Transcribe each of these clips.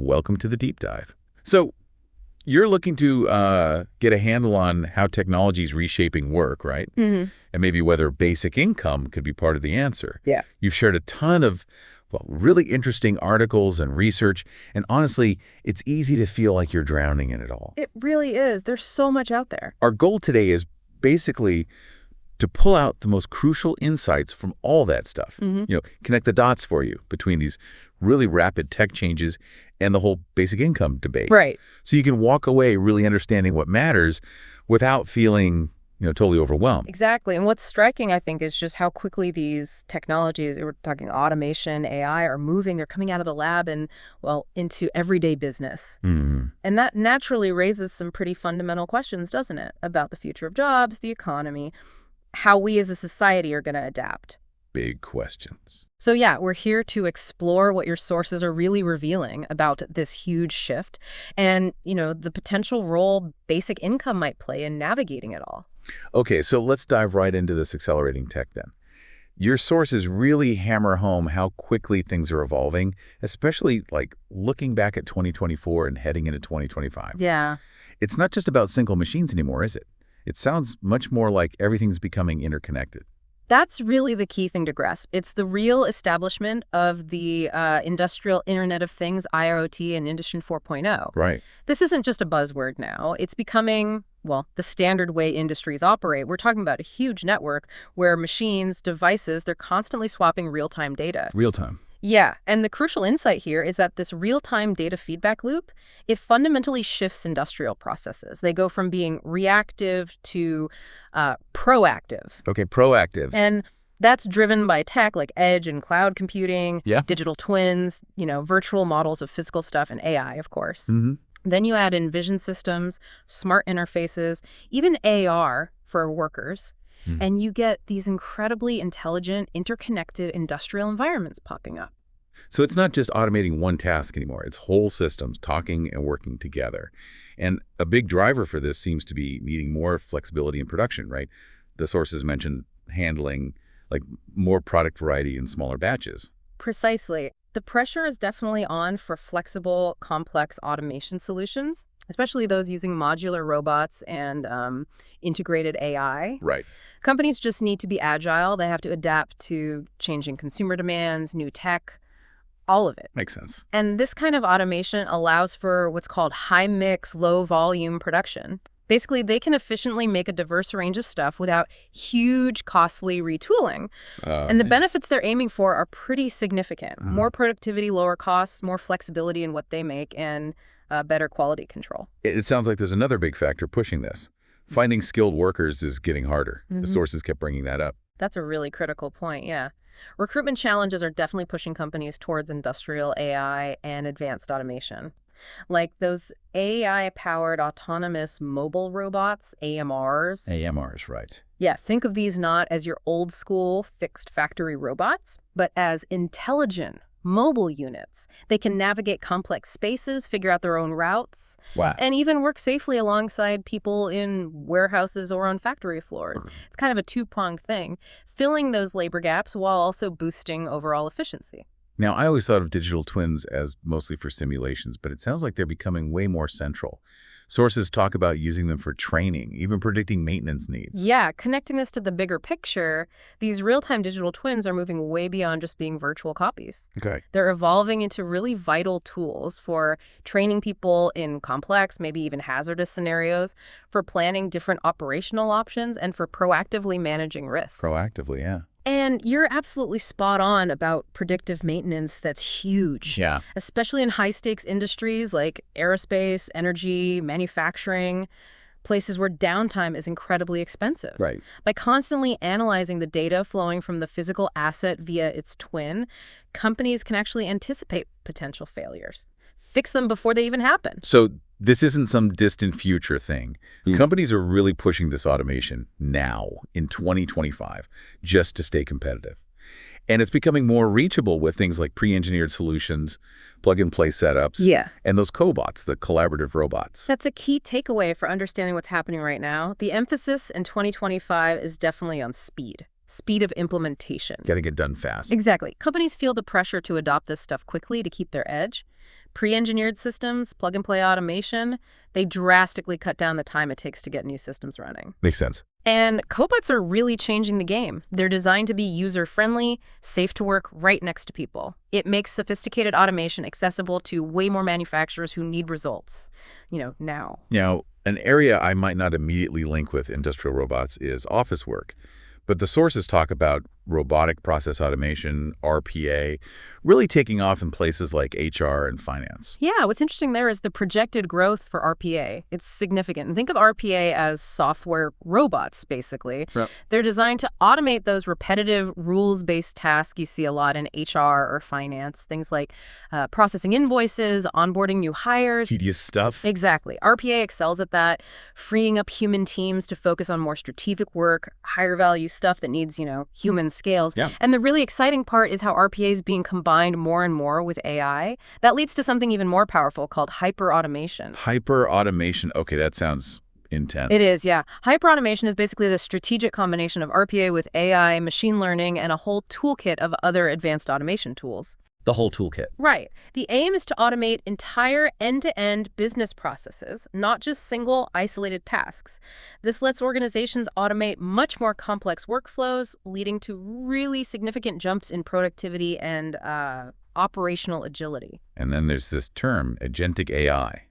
Welcome to the deep dive. So you're looking to get a handle on how technology is reshaping work, right? Mm-hmm. And maybe whether basic income could be part of the answer. Yeah. You've shared a ton of, well, really interesting articles and research, and honestly, it's easy to feel like you're drowning in it all. It really is. There's so much out there. Our goal today is basically to pull out the most crucial insights from all that stuff. Mm-hmm. Connect the dots for you between these really rapid tech changes and the whole basic income debate. Right. So you can walk away really understanding what matters without feeling, totally overwhelmed. Exactly. And what's striking, I think, is just how quickly these technologies, we're talking automation, AI, are moving. They're coming out of the lab and, well, into everyday business. Mm. And that naturally raises some pretty fundamental questions, doesn't it? About the future of jobs, the economy, how we as a society are going to adapt. Big questions. So yeah, we're here to explore what your sources are really revealing about this huge shift and, the potential role basic income might play in navigating it all. Okay, so let's dive right into this accelerating tech then. Your sources really hammer home how quickly things are evolving, especially like looking back at 2024 and heading into 2025. Yeah. It's not just about single machines anymore, is it? It sounds much more like everything's becoming interconnected. That's really the key thing to grasp. It's the real establishment of the industrial Internet of Things, IoT, and Industry 4.0. Right. This isn't just a buzzword now. It's becoming, well, the standard way industries operate. We're talking about a huge network where machines, devices, they're constantly swapping real-time data. Real time. Yeah, and the crucial insight here is that this real-time data feedback loop, it fundamentally shifts industrial processes. They go from being reactive to proactive. Okay, proactive. And that's driven by tech like edge and cloud computing, digital twins, virtual models of physical stuff, and AI, of course. Mm-hmm. Then you add in vision systems, smart interfaces, even AR for workers. And you get these incredibly intelligent, interconnected industrial environments popping up. So it's not just automating one task anymore. It's whole systems talking and working together. And a big driver for this seems to be needing more flexibility in production, right? The sources mentioned handling like more product variety in smaller batches. Precisely. The pressure is definitely on for flexible, complex automation solutions, especially those using modular robots and integrated AI. Right. Companies just need to be agile. They have to adapt to changing consumer demands, new tech, all of it. Makes sense. And this kind of automation allows for what's called high-mix, low-volume production. Basically, they can efficiently make a diverse range of stuff without huge, costly retooling. And the benefits they're aiming for are pretty significant. More productivity, lower costs, more flexibility in what they make, and better quality control. It sounds like there's another big factor pushing this. Finding skilled workers is getting harder. The sources kept bringing that up. That's a really critical point, yeah. Recruitment challenges are definitely pushing companies towards industrial AI and advanced automation. Like those AI-powered autonomous mobile robots, AMRs. AMRs, right. Yeah, think of these not as your old-school fixed factory robots, but as intelligent mobile units. They can navigate complex spaces, figure out their own routes, and even work safely alongside people in warehouses or on factory floors. It's kind of a two-pronged thing, filling those labor gaps while also boosting overall efficiency. Now, I always thought of digital twins as mostly for simulations, but it sounds like they're becoming way more central. Sources talk about using them for training, even predicting maintenance needs. Yeah, connecting this to the bigger picture, these real-time digital twins are moving way beyond just being virtual copies. Okay. They're evolving into really vital tools for training people in complex, maybe even hazardous scenarios, for planning different operational options, and for proactively managing risks. Proactively, yeah. And you're absolutely spot on about predictive maintenance. That's huge. Yeah. Especially in high-stakes industries like aerospace, energy, manufacturing, places where downtime is incredibly expensive. Right. By constantly analyzing the data flowing from the physical asset via its twin, companies can actually anticipate potential failures, fix them before they even happen. So this isn't some distant future thing. Companies are really pushing this automation now in 2025 just to stay competitive. And it's becoming more reachable with things like pre-engineered solutions, plug-and-play setups, and those cobots, the collaborative robots. That's a key takeaway for understanding what's happening right now. The emphasis in 2025 is definitely on speed of implementation. Got to get done fast. Exactly. Companies feel the pressure to adopt this stuff quickly to keep their edge. Pre-engineered systems, plug-and-play automation, they drastically cut down the time it takes to get new systems running. Makes sense. And cobots are really changing the game. They're designed to be user-friendly, safe to work right next to people. It makes sophisticated automation accessible to way more manufacturers who need results, now. Now, an area I might not immediately link with industrial robots is office work. But the sources talk about robotic process automation, RPA, really taking off in places like HR and finance. Yeah, what's interesting there is the projected growth for RPA. It's significant. And think of RPA as software robots, basically. Yep. They're designed to automate those repetitive, rules-based tasks you see a lot in HR or finance, things like processing invoices, onboarding new hires. Tedious stuff. Exactly. RPA excels at that, freeing up human teams to focus on more strategic work, higher value stuff that needs, human scales. Yeah. And the really exciting part is how RPA is being combined more and more with AI. That leads to something even more powerful called hyperautomation. Hyperautomation. Okay, that sounds intense. It is, yeah. Hyperautomation is basically the strategic combination of RPA with AI, machine learning, and a whole toolkit of other advanced automation tools. The whole toolkit. Right. The aim is to automate entire end-to-end business processes, not just single, isolated tasks. This lets organizations automate much more complex workflows, leading to really significant jumps in productivity and operational agility. And then there's this term, agentic AI.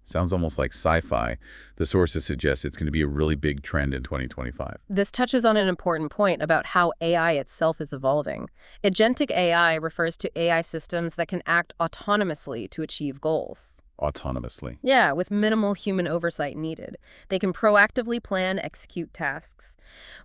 Sounds almost like sci-fi. The sources suggest it's going to be a really big trend in 2025. This touches on an important point about how AI itself is evolving. Agentic AI refers to AI systems that can act autonomously to achieve goals. Autonomously. Yeah, with minimal human oversight needed. They can proactively plan, execute tasks,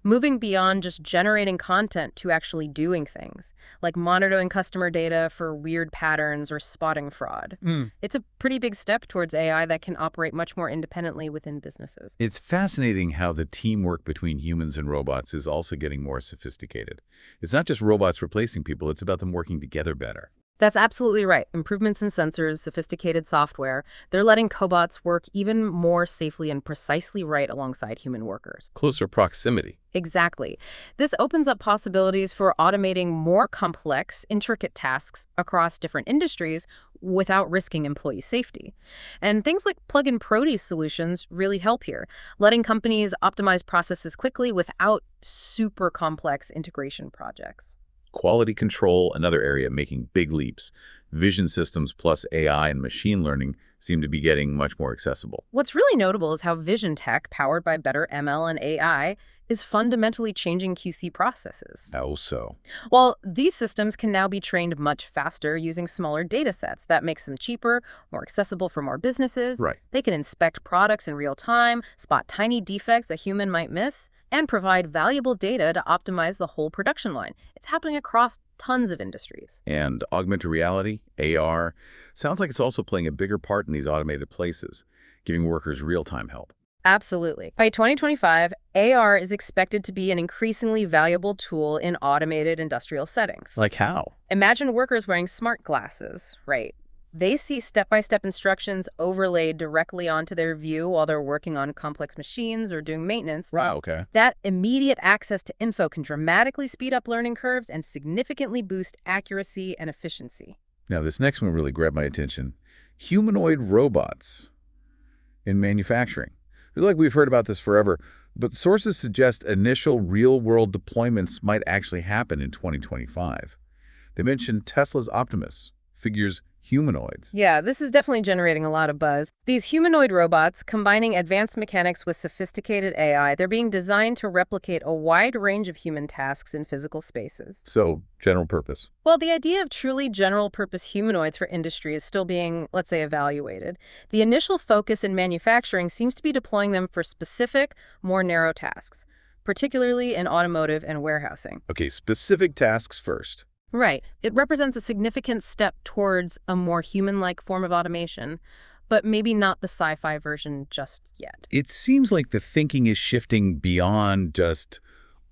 moving beyond just generating content to actually doing things, like monitoring customer data for weird patterns or spotting fraud. It's a pretty big step towards AI that can operate much more independently within businesses. It's fascinating how the teamwork between humans and robots is also getting more sophisticated. It's not just robots replacing people, it's about them working together better. That's absolutely right. Improvements in sensors, sophisticated software, they're letting cobots work even more safely and precisely right alongside human workers. Closer proximity. Exactly. This opens up possibilities for automating more complex, intricate tasks across different industries without risking employee safety. And things like plug-in produce solutions really help here, letting companies optimize processes quickly without super complex integration projects. Quality control, another area making big leaps. Vision systems plus AI and machine learning seem to be getting much more accessible. What's really notable is how vision tech, powered by better ML and AI, is fundamentally changing QC processes. How so? Well, these systems can now be trained much faster using smaller data sets. That makes them cheaper, more accessible for more businesses. Right. They can inspect products in real time, spot tiny defects a human might miss, and provide valuable data to optimize the whole production line. It's happening across tons of industries. And augmented reality, AR, sounds like it's also playing a bigger part in these automated places, giving workers real-time help. Absolutely. By 2025, AR is expected to be an increasingly valuable tool in automated industrial settings. Like how? Imagine workers wearing smart glasses, right? They see step-by-step instructions overlaid directly onto their view while they're working on complex machines or doing maintenance. Right, okay. That immediate access to info can dramatically speed up learning curves and significantly boost accuracy and efficiency. Now, this next one really grabbed my attention. Humanoid robots in manufacturing. I feel like we've heard about this forever, but sources suggest initial real-world deployments might actually happen in 2025. They mentioned Tesla's Optimus figures humanoids. Yeah, this is definitely generating a lot of buzz. These humanoid robots, combining advanced mechanics with sophisticated AI, they're being designed to replicate a wide range of human tasks in physical spaces. So, general purpose. Well, the idea of truly general-purpose humanoids for industry is still being, let's say, evaluated. The initial focus in manufacturing seems to be deploying them for specific, more narrow tasks, particularly in automotive and warehousing. Okay, specific tasks first. Right. It represents a significant step towards a more human-like form of automation, but maybe not the sci-fi version just yet. It seems like the thinking is shifting beyond just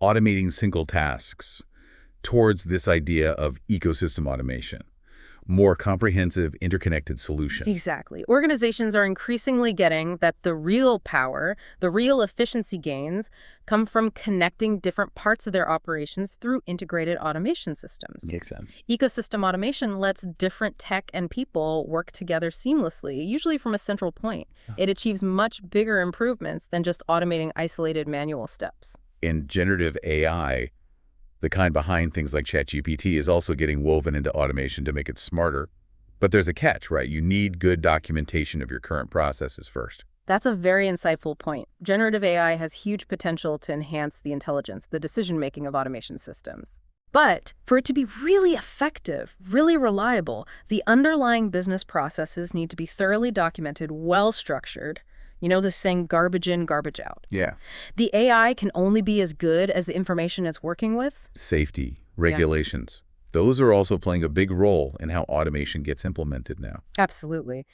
automating single tasks towards this idea of ecosystem automation, more comprehensive, interconnected solution. Exactly. Organizations are increasingly getting that the real power, the real efficiency gains, come from connecting different parts of their operations through integrated automation systems. Makes sense. Ecosystem automation lets different tech and people work together seamlessly, usually from a central point. It achieves much bigger improvements than just automating isolated manual steps. And generative AI, the kind behind things like ChatGPT, is also getting woven into automation to make it smarter. But there's a catch, right? You need good documentation of your current processes first. That's a very insightful point. Generative AI has huge potential to enhance the intelligence, the decision-making of automation systems. But for it to be really effective, really reliable, the underlying business processes need to be thoroughly documented, well-structured. You know this saying, garbage in, garbage out. Yeah. The AI can only be as good as the information it's working with. Safety, regulations. Those are also playing a big role in how automation gets implemented now. Absolutely.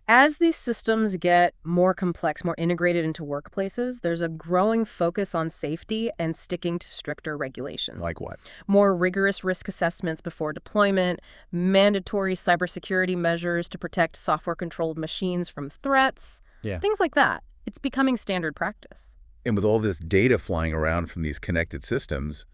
As these systems get more complex, more integrated into workplaces, there's a growing focus on safety and sticking to stricter regulations. Like what? More rigorous risk assessments before deployment, mandatory cybersecurity measures to protect software-controlled machines from threats, things like that. It's becoming standard practice. And with all this data flying around from these connected systems,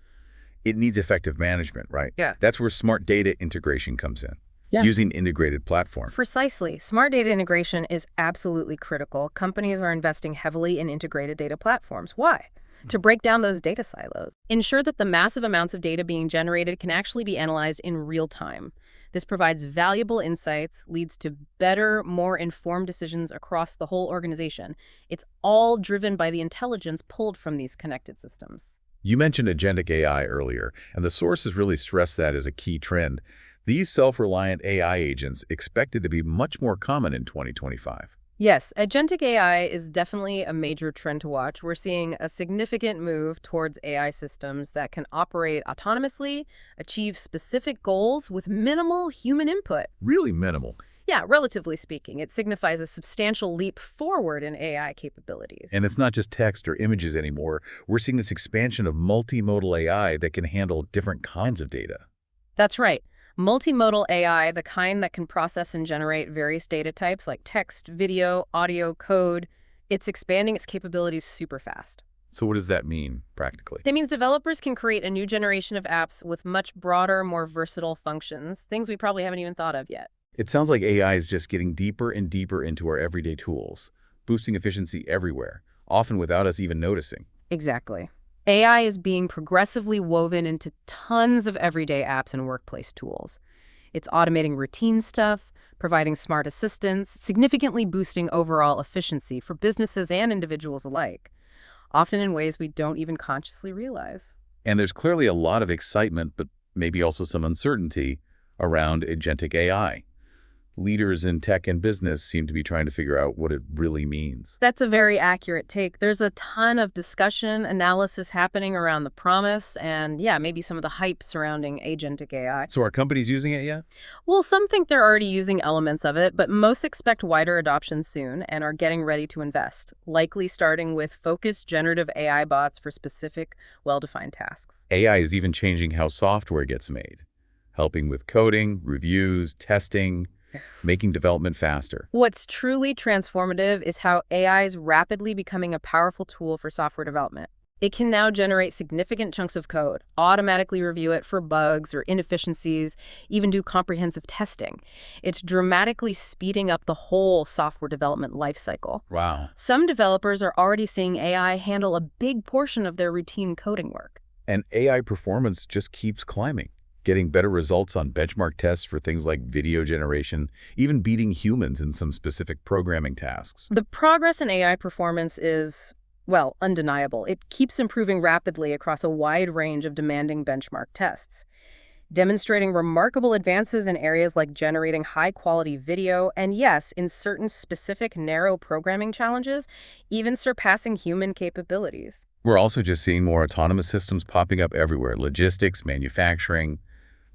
it needs effective management, right? Yeah. That's where smart data integration comes in, using integrated platforms. Precisely. Smart data integration is absolutely critical. Companies are investing heavily in integrated data platforms. Why? To break down those data silos. Ensure that the massive amounts of data being generated can actually be analyzed in real time. This provides valuable insights, leads to better, more informed decisions across the whole organization. It's all driven by the intelligence pulled from these connected systems. You mentioned agentic AI earlier, and the sources really stress that as a key trend. These self-reliant AI agents expected to be much more common in 2025. Yes, agentic AI is definitely a major trend to watch. We're seeing a significant move towards AI systems that can operate autonomously, achieve specific goals with minimal human input. Really minimal. Yeah, relatively speaking, it signifies a substantial leap forward in AI capabilities. And it's not just text or images anymore. We're seeing this expansion of multimodal AI that can handle different kinds of data. That's right. Multimodal AI, the kind that can process and generate various data types like text, video, audio, code, it's expanding its capabilities super fast. So what does that mean, practically? That means developers can create a new generation of apps with much broader, more versatile functions, things we probably haven't even thought of yet. It sounds like AI is just getting deeper and deeper into our everyday tools, boosting efficiency everywhere, often without us even noticing. Exactly. AI is being progressively woven into tons of everyday apps and workplace tools. It's automating routine stuff, providing smart assistance, significantly boosting overall efficiency for businesses and individuals alike, often in ways we don't even consciously realize. And there's clearly a lot of excitement, but maybe also some uncertainty around agentic AI. Leaders in tech and business seem to be trying to figure out what it really means. That's a very accurate take. There's a ton of discussion, analysis happening around the promise, and maybe some of the hype surrounding agentic AI. So are companies using it yet? Well, some think they're already using elements of it, but most expect wider adoption soon and are getting ready to invest, likely starting with focused generative AI bots for specific, well-defined tasks. AI is even changing how software gets made, helping with coding, reviews, testing, making development faster. What's truly transformative is how AI is rapidly becoming a powerful tool for software development. It can now generate significant chunks of code, automatically review it for bugs or inefficiencies, even do comprehensive testing. It's dramatically speeding up the whole software development lifecycle. Wow. Some developers are already seeing AI handle a big portion of their routine coding work. And AI performance just keeps climbing, getting better results on benchmark tests for things like video generation, even beating humans in some specific programming tasks. The progress in AI performance is, well, undeniable. It keeps improving rapidly across a wide range of demanding benchmark tests, demonstrating remarkable advances in areas like generating high-quality video, and yes, in certain specific narrow programming challenges, even surpassing human capabilities. We're also just seeing more autonomous systems popping up everywhere: logistics, manufacturing,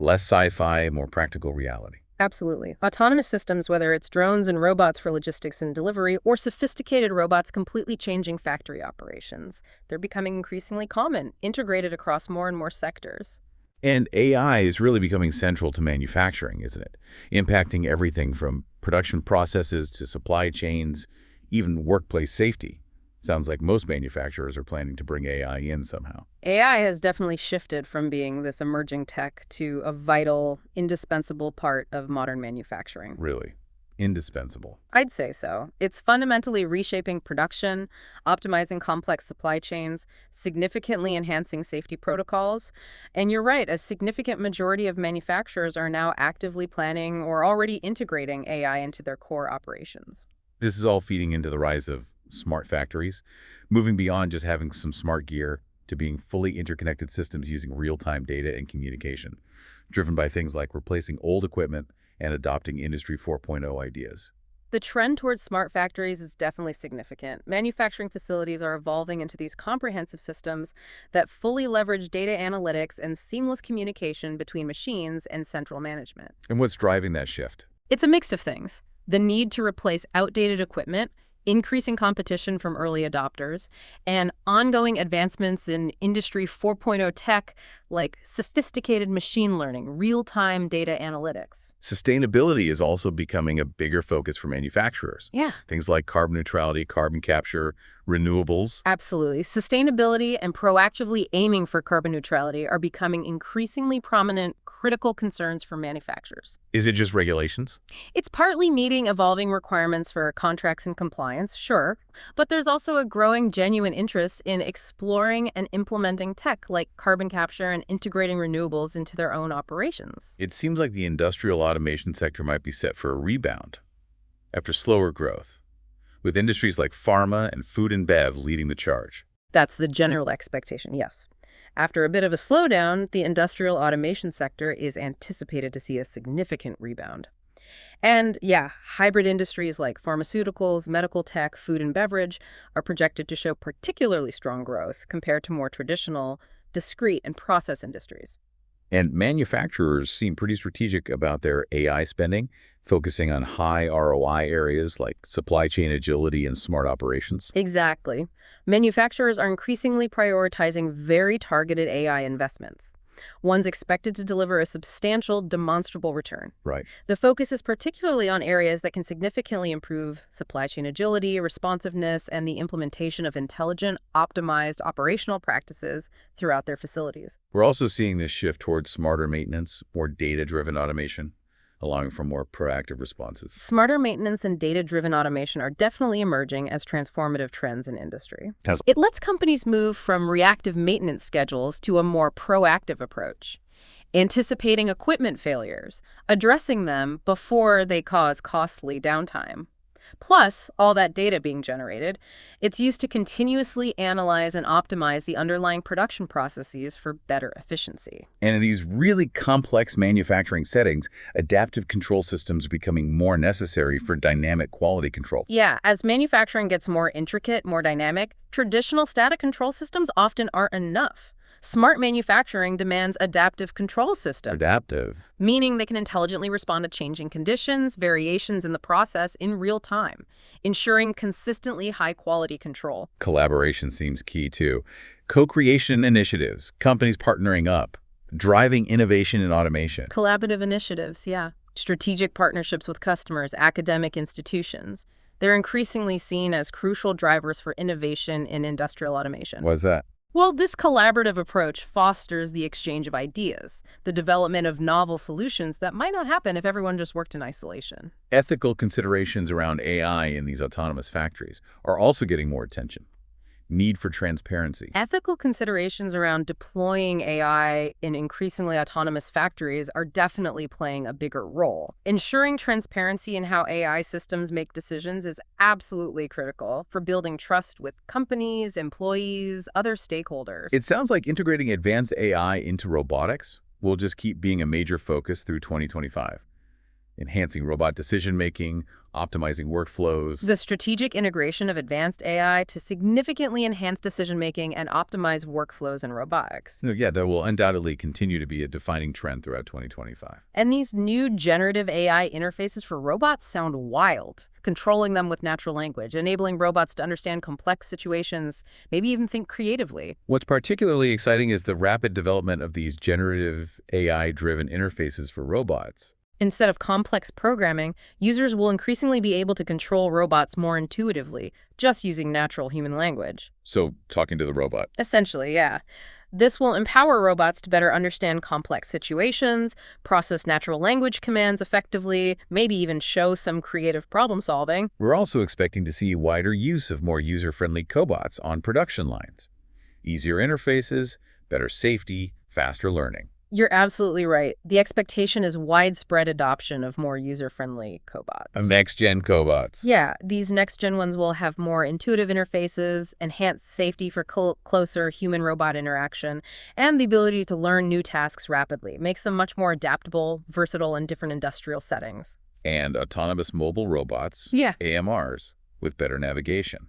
less sci-fi, more practical reality. Absolutely. Autonomous systems, whether it's drones and robots for logistics and delivery, or sophisticated robots completely changing factory operations, they're becoming increasingly common, integrated across more and more sectors. And AI is really becoming central to manufacturing, isn't it? Impacting everything from production processes to supply chains, even workplace safety. Sounds like most manufacturers are planning to bring AI in somehow. AI has definitely shifted from being this emerging tech to a vital, indispensable part of modern manufacturing. Really. Indispensable. I'd say so. It's fundamentally reshaping production, optimizing complex supply chains, significantly enhancing safety protocols. And you're right, a significant majority of manufacturers are now actively planning or already integrating AI into their core operations. This is all feeding into the rise of smart factories, moving beyond just having some smart gear to being fully interconnected systems using real-time data and communication, driven by things like replacing old equipment and adopting Industry 4.0 ideas. The trend towards smart factories is definitely significant. Manufacturing facilities are evolving into these comprehensive systems that fully leverage data analytics and seamless communication between machines and central management. And what's driving that shift? It's a mix of things. The need to replace outdated equipment, increasing competition from early adopters, and ongoing advancements in Industry 4.0 tech like sophisticated machine learning, real-time data analytics. Sustainability is also becoming a bigger focus for manufacturers. Yeah. Things like carbon neutrality, carbon capture, renewables. Absolutely. Sustainability and proactively aiming for carbon neutrality are becoming increasingly prominent, critical concerns for manufacturers. Is it just regulations? It's partly meeting evolving requirements for contracts and compliance, sure, but there's also a growing genuine interest in exploring and implementing tech like carbon capture and integrating renewables into their own operations. It seems like the industrial automation sector might be set for a rebound after slower growth, with industries like pharma and food and bev leading the charge. That's the general expectation, yes. After a bit of a slowdown, the industrial automation sector is anticipated to see a significant rebound. And yeah, hybrid industries like pharmaceuticals, medical tech, food and beverage are projected to show particularly strong growth compared to more traditional, discrete and process industries. And manufacturers seem pretty strategic about their AI spending, focusing on high ROI areas like supply chain agility and smart operations. Exactly. Manufacturers are increasingly prioritizing very targeted AI investments, ones expected to deliver a substantial, demonstrable return. Right. The focus is particularly on areas that can significantly improve supply chain agility, responsiveness, and the implementation of intelligent, optimized operational practices throughout their facilities. We're also seeing this shift towards smarter maintenance, more data-driven automation, allowing for more proactive responses. Smarter maintenance and data-driven automation are definitely emerging as transformative trends in industry. It lets companies move from reactive maintenance schedules to a more proactive approach, anticipating equipment failures, addressing them before they cause costly downtime. Plus, all that data being generated, it's used to continuously analyze and optimize the underlying production processes for better efficiency. And in these really complex manufacturing settings, adaptive control systems are becoming more necessary for dynamic quality control. Yeah, as manufacturing gets more intricate, more dynamic, traditional static control systems often aren't enough. Smart manufacturing demands adaptive control systems. Adaptive. Meaning they can intelligently respond to changing conditions, variations in the process in real time, ensuring consistently high-quality control. Collaboration seems key, too. Co-creation initiatives, companies partnering up, driving innovation in automation. Collaborative initiatives, yeah. Strategic partnerships with customers, academic institutions. They're increasingly seen as crucial drivers for innovation in industrial automation. What's that? Well, this collaborative approach fosters the exchange of ideas, the development of novel solutions that might not happen if everyone just worked in isolation. Ethical considerations around AI in these autonomous factories are also getting more attention. Need for transparency. Ethical considerations around deploying AI in increasingly autonomous factories are definitely playing a bigger role. Ensuring transparency in how AI systems make decisions is absolutely critical for building trust with companies, employees, other stakeholders. It sounds like integrating advanced AI into robotics will just keep being a major focus through 2025. enhancing robot decision-making, optimizing workflows. The strategic integration of advanced AI to significantly enhance decision-making and optimize workflows in robotics. Yeah, that will undoubtedly continue to be a defining trend throughout 2025. And these new generative AI interfaces for robots sound wild, controlling them with natural language, enabling robots to understand complex situations, maybe even think creatively. What's particularly exciting is the rapid development of these generative AI-driven interfaces for robots. Instead of complex programming, users will increasingly be able to control robots more intuitively, just using natural human language. So, talking to the robot. Essentially, yeah. This will empower robots to better understand complex situations, process natural language commands effectively, maybe even show some creative problem solving. We're also expecting to see wider use of more user-friendly cobots on production lines. Easier interfaces, better safety, faster learning. You're absolutely right. The expectation is widespread adoption of more user-friendly cobots. Next-gen cobots. Yeah, these next-gen ones will have more intuitive interfaces, enhanced safety for closer human-robot interaction, and the ability to learn new tasks rapidly. It makes them much more adaptable, versatile in different industrial settings. And autonomous mobile robots, AMRs, with better navigation,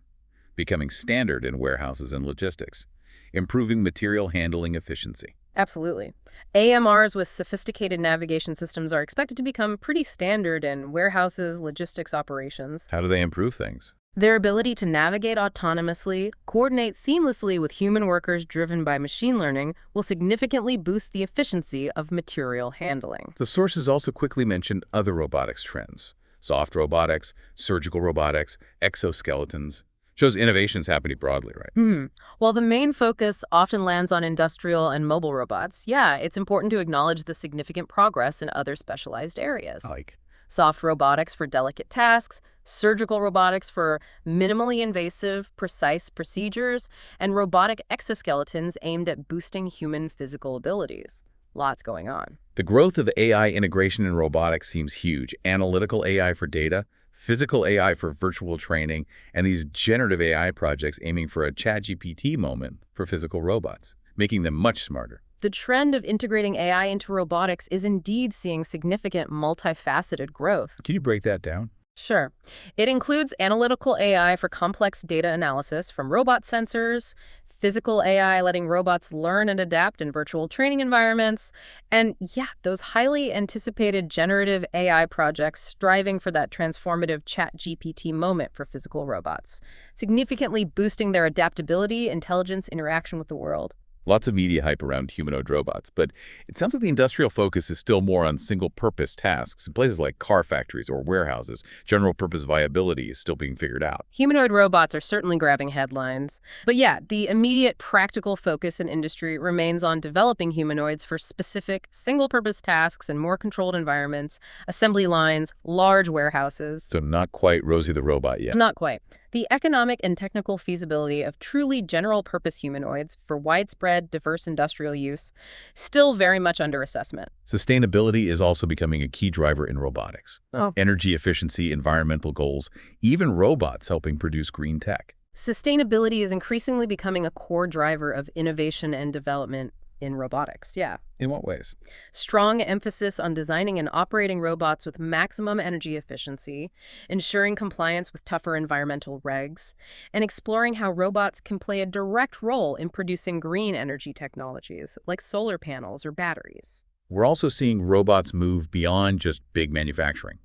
becoming standard in warehouses and logistics, improving material handling efficiency. Absolutely. AMRs with sophisticated navigation systems are expected to become pretty standard in warehouses, logistics operations. How do they improve things? Their ability to navigate autonomously, coordinate seamlessly with human workers driven by machine learning, will significantly boost the efficiency of material handling. The sources also quickly mentioned other robotics trends. Soft robotics, surgical robotics, exoskeletons. Shows innovations happening broadly, right? While the main focus often lands on industrial and mobile robots, it's important to acknowledge the significant progress in other specialized areas. Like soft robotics for delicate tasks, surgical robotics for minimally invasive, precise procedures, and robotic exoskeletons aimed at boosting human physical abilities. Lots going on. the growth of AI integration in robotics seems huge. Analytical AI for data, physical AI for virtual training, and these generative AI projects aiming for a ChatGPT moment for physical robots, making them much smarter. The trend of integrating AI into robotics is indeed seeing significant multifaceted growth. Can you break that down? Sure. It includes analytical AI for complex data analysis from robot sensors, physical AI letting robots learn and adapt in virtual training environments, and those highly anticipated generative AI projects striving for that transformative ChatGPT moment for physical robots, significantly boosting their adaptability, intelligence, interaction with the world. Lots of media hype around humanoid robots, but it sounds like the industrial focus is still more on single-purpose tasks. In places like car factories or warehouses, general-purpose viability is still being figured out. Humanoid robots are certainly grabbing headlines. But the immediate practical focus in industry remains on developing humanoids for specific single-purpose tasks in more controlled environments, assembly lines, large warehouses. So not quite Rosie the Robot yet. Not quite. The economic and technical feasibility of truly general-purpose humanoids for widespread, diverse industrial use still very much under assessment. Sustainability is also becoming a key driver in robotics. Energy efficiency, environmental goals, even robots helping produce green tech. Sustainability is increasingly becoming a core driver of innovation and development in robotics, In what ways? Strong emphasis on designing and operating robots with maximum energy efficiency, ensuring compliance with tougher environmental regs, and exploring how robots can play a direct role in producing green energy technologies like solar panels or batteries. We're also seeing robots move beyond just big manufacturing,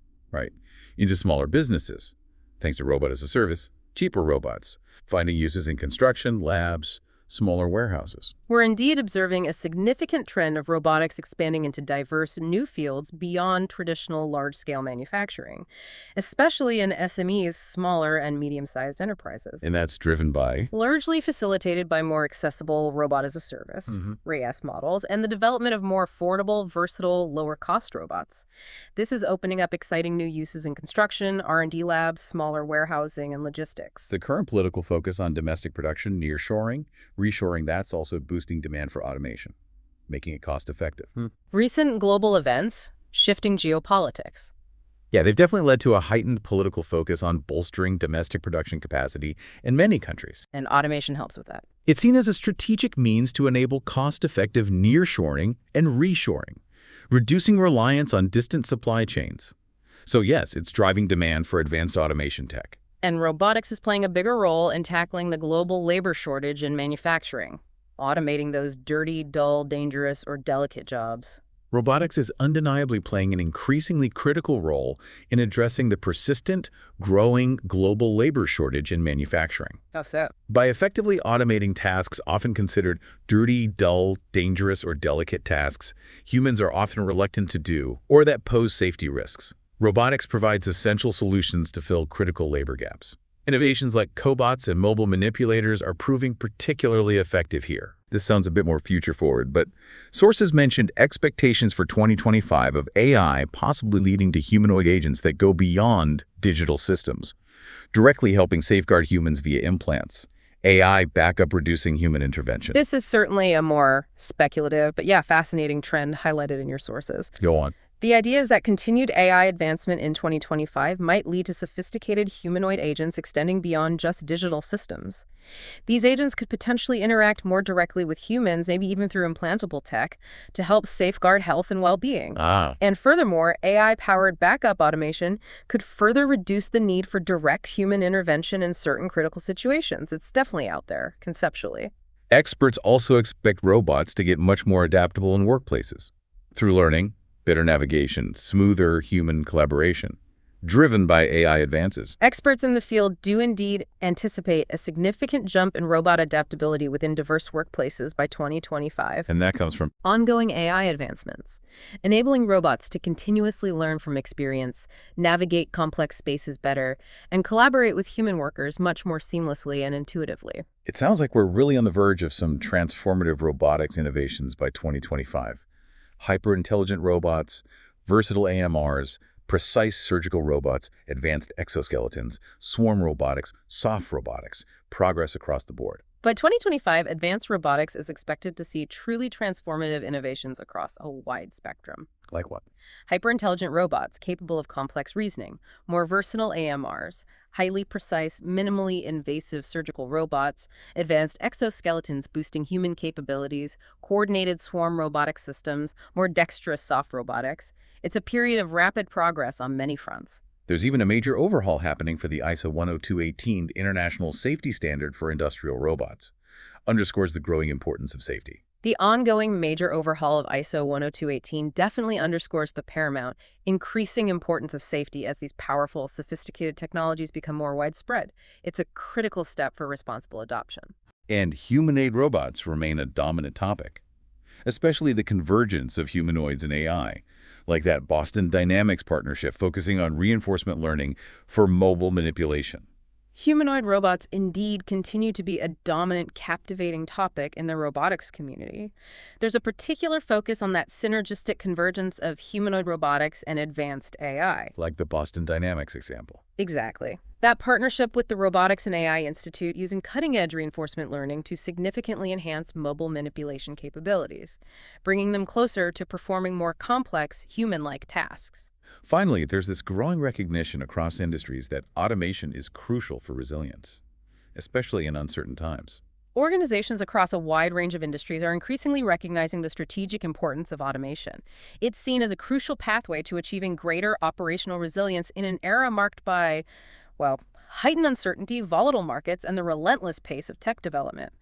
into smaller businesses, thanks to robot as a service, cheaper robots, finding uses in construction, labs, smaller warehouses. We're indeed observing a significant trend of robotics expanding into diverse new fields beyond traditional large-scale manufacturing, especially in SMEs, smaller and medium-sized enterprises. And that's driven by? Largely facilitated by more accessible robot-as-a-service, RaaS models, and the development of more affordable, versatile, lower-cost robots. This is opening up exciting new uses in construction, R&D labs, smaller warehousing, and logistics. The current political focus on domestic production, nearshoring, reshoring, that's also boosting demand for automation, making it cost-effective. Recent global events, shifting geopolitics. They've definitely led to a heightened political focus on bolstering domestic production capacity in many countries. And automation helps with that. It's seen as a strategic means to enable cost-effective nearshoring and reshoring, reducing reliance on distant supply chains. So yes, it's driving demand for advanced automation tech. And robotics is playing a bigger role in tackling the global labor shortage in manufacturing, automating those dirty, dull, dangerous, or delicate jobs. Robotics is undeniably playing an increasingly critical role in addressing the persistent, growing global labor shortage in manufacturing. How so? By effectively automating tasks often considered dirty, dull, dangerous, or delicate tasks humans are often reluctant to do or that pose safety risks, robotics provides essential solutions to fill critical labor gaps. Innovations like cobots and mobile manipulators are proving particularly effective here. This sounds a bit more future-forward, but sources mentioned expectations for 2025 of AI possibly leading to humanoid agents that go beyond digital systems, directly helping safeguard humans via implants. AI backup reducing human intervention. This is certainly a more speculative, but fascinating trend highlighted in your sources. Go on. The idea is that continued AI advancement in 2025 might lead to sophisticated humanoid agents extending beyond just digital systems. These agents could potentially interact more directly with humans, maybe even through implantable tech, to help safeguard health and well-being. And furthermore, AI-powered backup automation could further reduce the need for direct human intervention in certain critical situations. It's definitely out there, conceptually. Experts also expect robots to get much more adaptable in workplaces through learning, better navigation, smoother human collaboration, driven by AI advances. Experts in the field do indeed anticipate a significant jump in robot adaptability within diverse workplaces by 2025. And that comes from ongoing AI advancements, enabling robots to continuously learn from experience, navigate complex spaces better, and collaborate with human workers much more seamlessly and intuitively. It sounds like we're really on the verge of some transformative robotics innovations by 2025. Hyper-intelligent robots, versatile AMRs, precise surgical robots, advanced exoskeletons, swarm robotics, soft robotics, progress across the board. By 2025, advanced robotics is expected to see truly transformative innovations across a wide spectrum. Like what? Hyper-intelligent robots capable of complex reasoning, more versatile AMRs, highly precise, minimally invasive surgical robots, advanced exoskeletons boosting human capabilities, coordinated swarm robotic systems, more dexterous soft robotics. It's a period of rapid progress on many fronts. There's even a major overhaul happening for the ISO 10218 International Safety Standard for Industrial Robots. Underscores the growing importance of safety. The ongoing major overhaul of ISO 10218 definitely underscores the paramount, increasing importance of safety as these powerful, sophisticated technologies become more widespread. It's a critical step for responsible adoption. And humanoid robots remain a dominant topic, especially the convergence of humanoids and AI, like that Boston Dynamics partnership focusing on reinforcement learning for mobile manipulation. Humanoid robots indeed continue to be a dominant, captivating topic in the robotics community. There's a particular focus on that synergistic convergence of humanoid robotics and advanced AI. Like the Boston Dynamics example. Exactly. That partnership with the Robotics and AI Institute using cutting-edge reinforcement learning to significantly enhance mobile manipulation capabilities, bringing them closer to performing more complex, human-like tasks. Finally, there's this growing recognition across industries that automation is crucial for resilience, especially in uncertain times. Organizations across a wide range of industries are increasingly recognizing the strategic importance of automation. It's seen as a crucial pathway to achieving greater operational resilience in an era marked by, heightened uncertainty, volatile markets, and the relentless pace of tech development.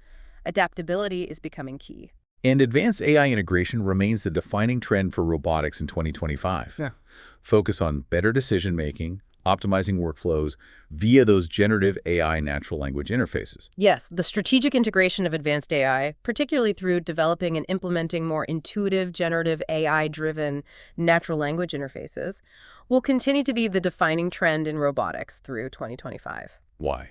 Adaptability is becoming key. And advanced AI integration remains the defining trend for robotics in 2025. Focus on better decision-making, optimizing workflows via those generative AI natural language interfaces. Yes, the strategic integration of advanced AI, particularly through developing and implementing more intuitive, generative AI-driven natural language interfaces, will continue to be the defining trend in robotics through 2025. Why?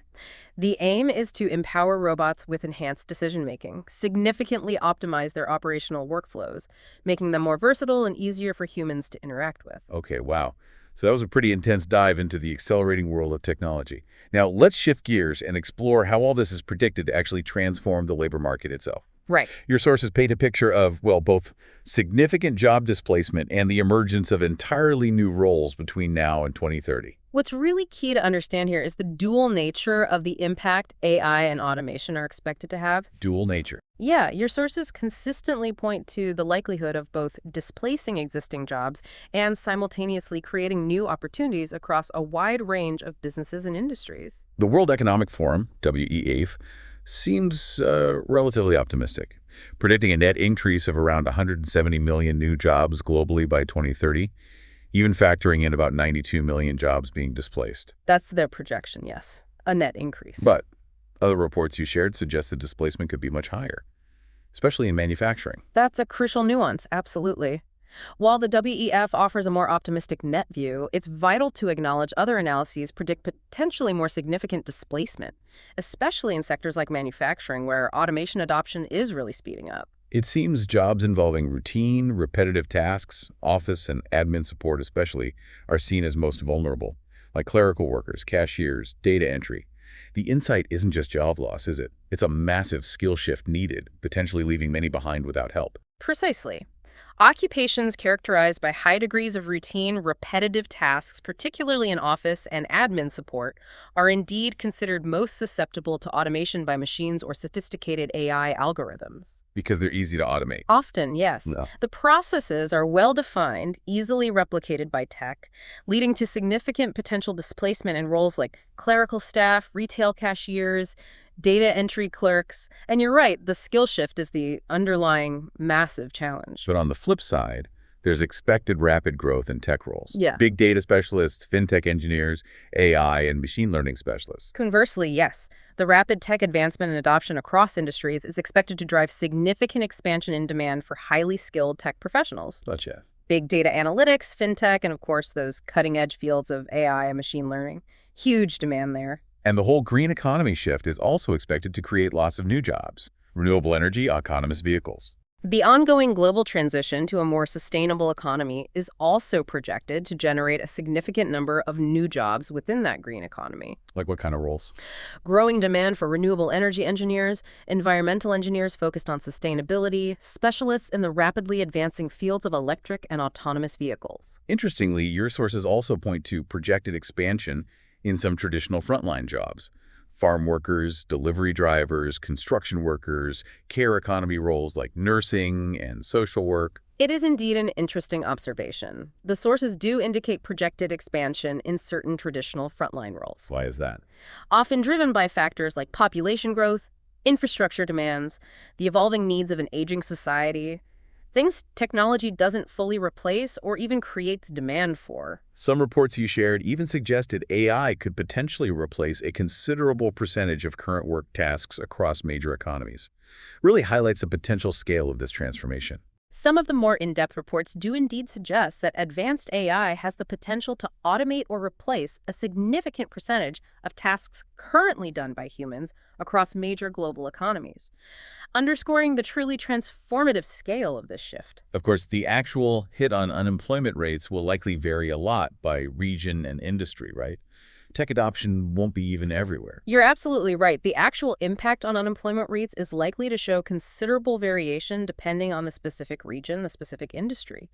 The aim is to empower robots with enhanced decision-making, significantly optimize their operational workflows, making them more versatile and easier for humans to interact with. Okay, wow. So that was a pretty intense dive into the accelerating world of technology. Now, let's shift gears and explore how all this is predicted to actually transform the labor market itself. Right. Your sources paint a picture of, both significant job displacement and the emergence of entirely new roles between now and 2030. What's really key to understand here is the dual nature of the impact AI and automation are expected to have. Dual nature. Yeah, your sources consistently point to the likelihood of both displacing existing jobs and simultaneously creating new opportunities across a wide range of businesses and industries. The World Economic Forum, WEF, seems relatively optimistic, predicting a net increase of around 170 million new jobs globally by 2030, even factoring in about 92 million jobs being displaced. That's their projection, yes. A net increase. But other reports you shared suggest the displacement could be much higher, especially in manufacturing. That's a crucial nuance, absolutely. While the WEF offers a more optimistic net view, it's vital to acknowledge other analyses predict potentially more significant displacement, especially in sectors like manufacturing, where automation adoption is really speeding up. It seems jobs involving routine, repetitive tasks, office and admin support especially, are seen as most vulnerable, like clerical workers, cashiers, data entry. The insight isn't just job loss, is it? It's a massive skill shift needed, potentially leaving many behind without help. Precisely. Occupations characterized by high degrees of routine, repetitive tasks, particularly in office and admin support, are indeed considered most susceptible to automation by machines or sophisticated AI algorithms. Because they're easy to automate. Often, yes. No. The processes are well-defined, easily replicated by tech, leading to significant potential displacement in roles like clerical staff, retail cashiers, data entry clerks. And you're right, the skill shift is the underlying massive challenge. But on the flip side, there's expected rapid growth in tech roles. Yeah. Big data specialists, fintech engineers, AI, and machine learning specialists. Conversely, yes, the rapid tech advancement and adoption across industries is expected to drive significant expansion in demand for highly skilled tech professionals. Such as? Big data analytics, fintech, and of course those cutting-edge fields of AI and machine learning. Huge demand there. And the whole green economy shift is also expected to create lots of new jobs. Renewable energy, autonomous vehicles. The ongoing global transition to a more sustainable economy is also projected to generate a significant number of new jobs within that green economy. Like what kind of roles? Growing demand for renewable energy engineers, environmental engineers focused on sustainability, specialists in the rapidly advancing fields of electric and autonomous vehicles. Interestingly, your sources also point to projected expansion in some traditional frontline jobs. Farm workers, delivery drivers, construction workers, care economy roles like nursing and social work. It is indeed an interesting observation. The sources do indicate projected expansion in certain traditional frontline roles. Why is that? Often driven by factors like population growth, infrastructure demands, the evolving needs of an aging society, things technology doesn't fully replace or even creates demand for. Some reports you shared even suggested AI could potentially replace a considerable percentage of current work tasks across major economies. Really highlights the potential scale of this transformation. Some of the more in-depth reports do indeed suggest that advanced AI has the potential to automate or replace a significant percentage of tasks currently done by humans across major global economies, underscoring the truly transformative scale of this shift. Of course, the actual hit on unemployment rates will likely vary a lot by region and industry, right? Tech adoption won't be even everywhere. You're absolutely right. The actual impact on unemployment rates is likely to show considerable variation depending on the specific region, the specific industry,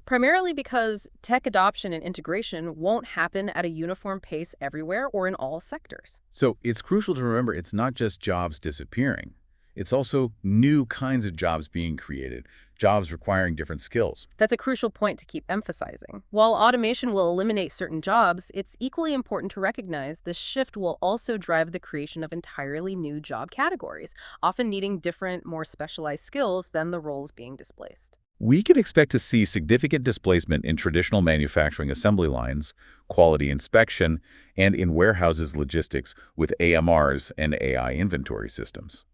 primarily because tech adoption and integration won't happen at a uniform pace everywhere or in all sectors. So it's crucial to remember it's not just jobs disappearing. It's also new kinds of jobs being created, jobs requiring different skills. That's a crucial point to keep emphasizing. While automation will eliminate certain jobs, it's equally important to recognize this shift will also drive the creation of entirely new job categories, often needing different, more specialized skills than the roles being displaced. We can expect to see significant displacement in traditional manufacturing assembly lines, quality inspection, and in warehouses logistics with AMRs and AI inventory systems,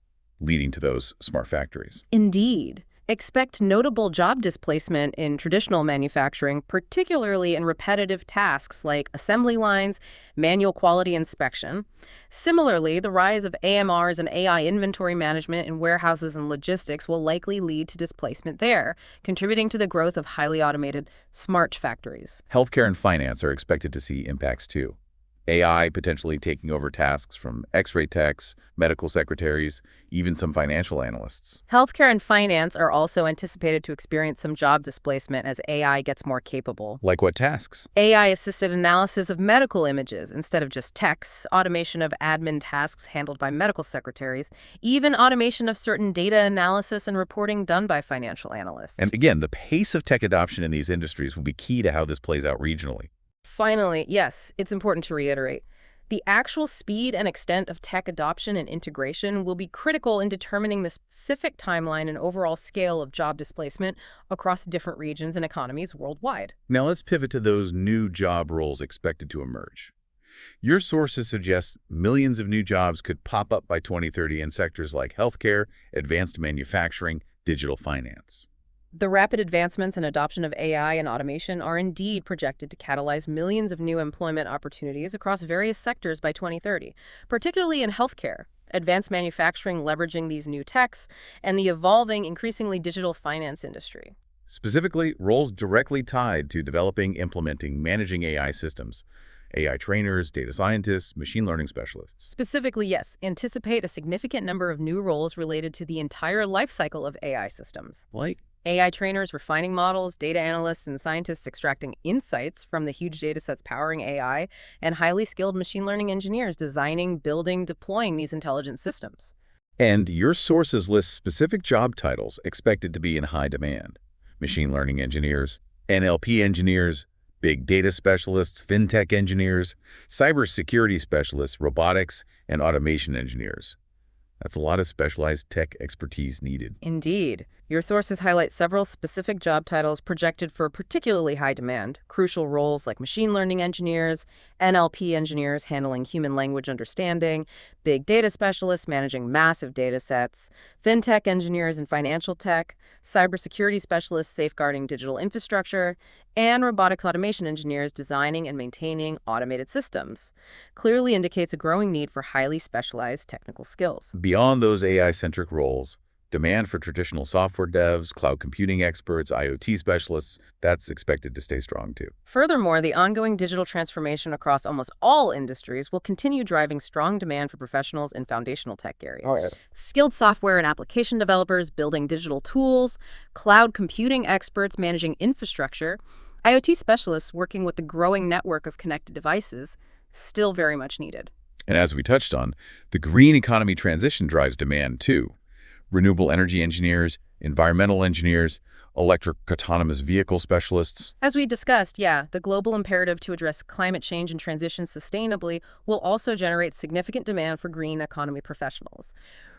leading to those smart factories. Indeed. Expect notable job displacement in traditional manufacturing, particularly in repetitive tasks like assembly lines, manual quality inspection. Similarly, the rise of AMRs and AI inventory management in warehouses and logistics will likely lead to displacement there, contributing to the growth of highly automated smart factories. Healthcare and finance are expected to see impacts too. AI potentially taking over tasks from X-ray techs, medical secretaries, even some financial analysts. Healthcare and finance are also anticipated to experience some job displacement as AI gets more capable. Like what tasks? AI-assisted analysis of medical images instead of just text, automation of admin tasks handled by medical secretaries, even automation of certain data analysis and reporting done by financial analysts. And again, the pace of tech adoption in these industries will be key to how this plays out regionally. Finally, yes, it's important to reiterate, the actual speed and extent of tech adoption and integration will be critical in determining the specific timeline and overall scale of job displacement across different regions and economies worldwide. Now let's pivot to those new job roles expected to emerge. Your sources suggest millions of new jobs could pop up by 2030 in sectors like healthcare, advanced manufacturing, digital finance. The rapid advancements and adoption of AI and automation are indeed projected to catalyze millions of new employment opportunities across various sectors by 2030, particularly in healthcare, advanced manufacturing leveraging these new techs, and the evolving, increasingly digital finance industry. Specifically, roles directly tied to developing, implementing, managing AI systems. AI trainers, data scientists, machine learning specialists. Specifically, yes, anticipate a significant number of new roles related to the entire life cycle of AI systems. Like AI trainers refining models, data analysts and scientists extracting insights from the huge data sets powering AI, and highly skilled machine learning engineers designing, building, deploying these intelligent systems. And your sources list specific job titles expected to be in high demand. Machine learning engineers, NLP engineers, big data specialists, fintech engineers, cybersecurity specialists, robotics, and automation engineers. That's a lot of specialized tech expertise needed. Indeed. Your sources highlight several specific job titles projected for particularly high demand, crucial roles like machine learning engineers, NLP engineers handling human language understanding, big data specialists managing massive data sets, fintech engineers in financial tech, cybersecurity specialists safeguarding digital infrastructure, and robotics automation engineers designing and maintaining automated systems. Clearly indicates a growing need for highly specialized technical skills. Beyond those AI-centric roles, demand for traditional software devs, cloud computing experts, IoT specialists, that's expected to stay strong too. Furthermore, the ongoing digital transformation across almost all industries will continue driving strong demand for professionals in foundational tech areas. Skilled software and application developers building digital tools, cloud computing experts managing infrastructure, IoT specialists working with the growing network of connected devices, still very much needed. And as we touched on, the green economy transition drives demand too. Renewable energy engineers, environmental engineers, electric autonomous vehicle specialists. As we discussed, the global imperative to address climate change and transition sustainably will also generate significant demand for green economy professionals.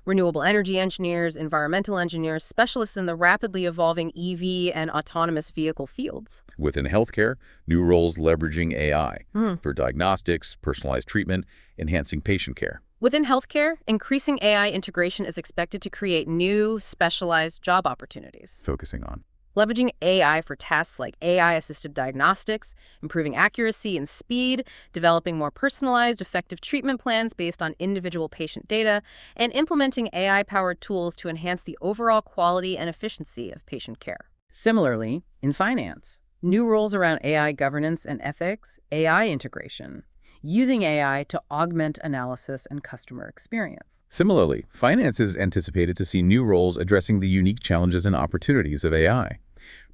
Renewable energy engineers, environmental engineers, specialists in the rapidly evolving EV and autonomous vehicle fields. Within healthcare, new roles leveraging AI for diagnostics, personalized treatment, enhancing patient care. Within healthcare, increasing AI integration is expected to create new, specialized job opportunities. Focusing on Leveraging AI for tasks like AI-assisted diagnostics, improving accuracy and speed, developing more personalized, effective treatment plans based on individual patient data, and implementing AI-powered tools to enhance the overall quality and efficiency of patient care. Similarly, in finance, new roles around AI governance and ethics, AI integration, using AI to augment analysis and customer experience. Similarly, finance is anticipated to see new roles addressing the unique challenges and opportunities of AI.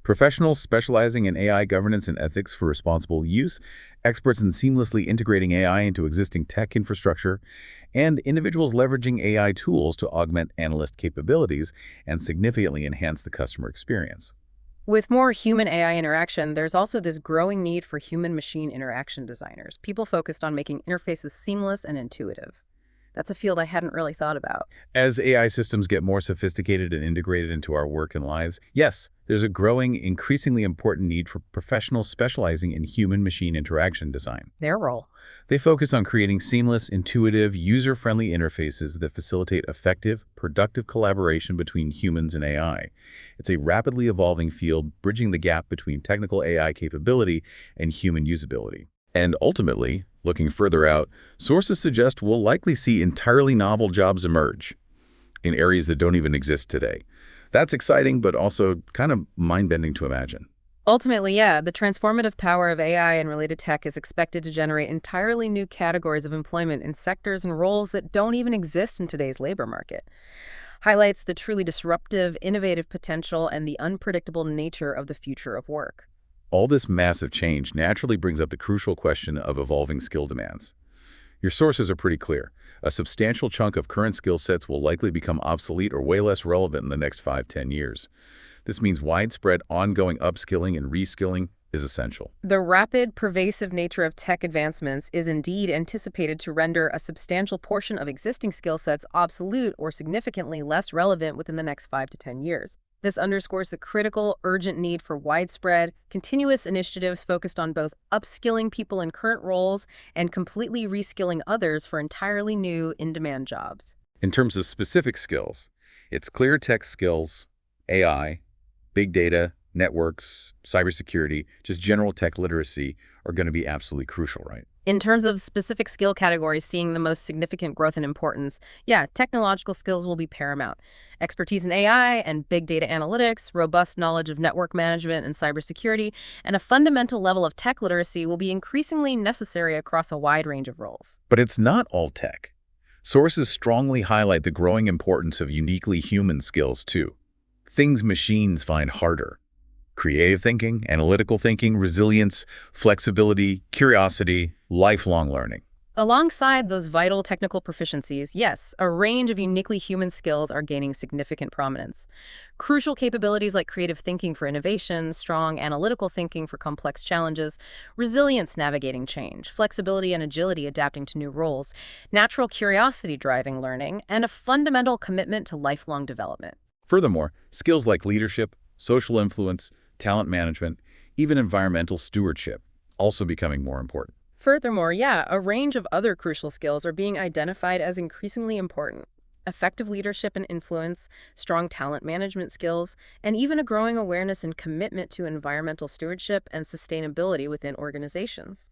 Professionals specializing in AI governance and ethics for responsible use, experts in seamlessly integrating AI into existing tech infrastructure, and individuals leveraging AI tools to augment analyst capabilities and significantly enhance the customer experience. With more human-AI interaction, there's also this growing need for human-machine interaction designers, people focused on making interfaces seamless and intuitive. That's a field I hadn't really thought about. As AI systems get more sophisticated and integrated into our work and lives, yes, there's a growing, increasingly important need for professionals specializing in human-machine interaction design. Their role? They focus on creating seamless, intuitive, user-friendly interfaces that facilitate effective, productive collaboration between humans and AI. It's a rapidly evolving field, bridging the gap between technical AI capability and human usability. And ultimately, looking further out, sources suggest we'll likely see entirely novel jobs emerge in areas that don't even exist today. That's exciting, but also kind of mind-bending to imagine. Ultimately, yeah, the transformative power of AI and related tech is expected to generate entirely new categories of employment in sectors and roles that don't even exist in today's labor market. Highlights the truly disruptive, innovative potential and the unpredictable nature of the future of work. All this massive change naturally brings up the crucial question of evolving skill demands. Your sources are pretty clear. A substantial chunk of current skill sets will likely become obsolete or way less relevant in the next 5–10 years. This means widespread ongoing upskilling and reskilling is essential. The rapid, pervasive nature of tech advancements is indeed anticipated to render a substantial portion of existing skill sets obsolete or significantly less relevant within the next 5 to 10 years. This underscores the critical, urgent need for widespread, continuous initiatives focused on both upskilling people in current roles and completely reskilling others for entirely new, in-demand jobs. In terms of specific skills, it's clear tech skills, AI, big data, networks, cybersecurity, just general tech literacy are going to be absolutely crucial, right? In terms of specific skill categories seeing the most significant growth and importance, yeah, technological skills will be paramount. Expertise in AI and big data analytics, robust knowledge of network management and cybersecurity, and a fundamental level of tech literacy will be increasingly necessary across a wide range of roles. But it's not all tech. Sources strongly highlight the growing importance of uniquely human skills, too. Things machines find harder. Creative thinking, analytical thinking, resilience, flexibility, curiosity, lifelong learning. Alongside those vital technical proficiencies, yes, a range of uniquely human skills are gaining significant prominence. Crucial capabilities like creative thinking for innovation, strong analytical thinking for complex challenges, resilience navigating change, flexibility and agility adapting to new roles, natural curiosity driving learning, and a fundamental commitment to lifelong development. Furthermore, skills like leadership, social influence, talent management, even environmental stewardship, also becoming more important. Furthermore, yeah, a range of other crucial skills are being identified as increasingly important. Effective leadership and influence, strong talent management skills, and even a growing awareness and commitment to environmental stewardship and sustainability within organizations.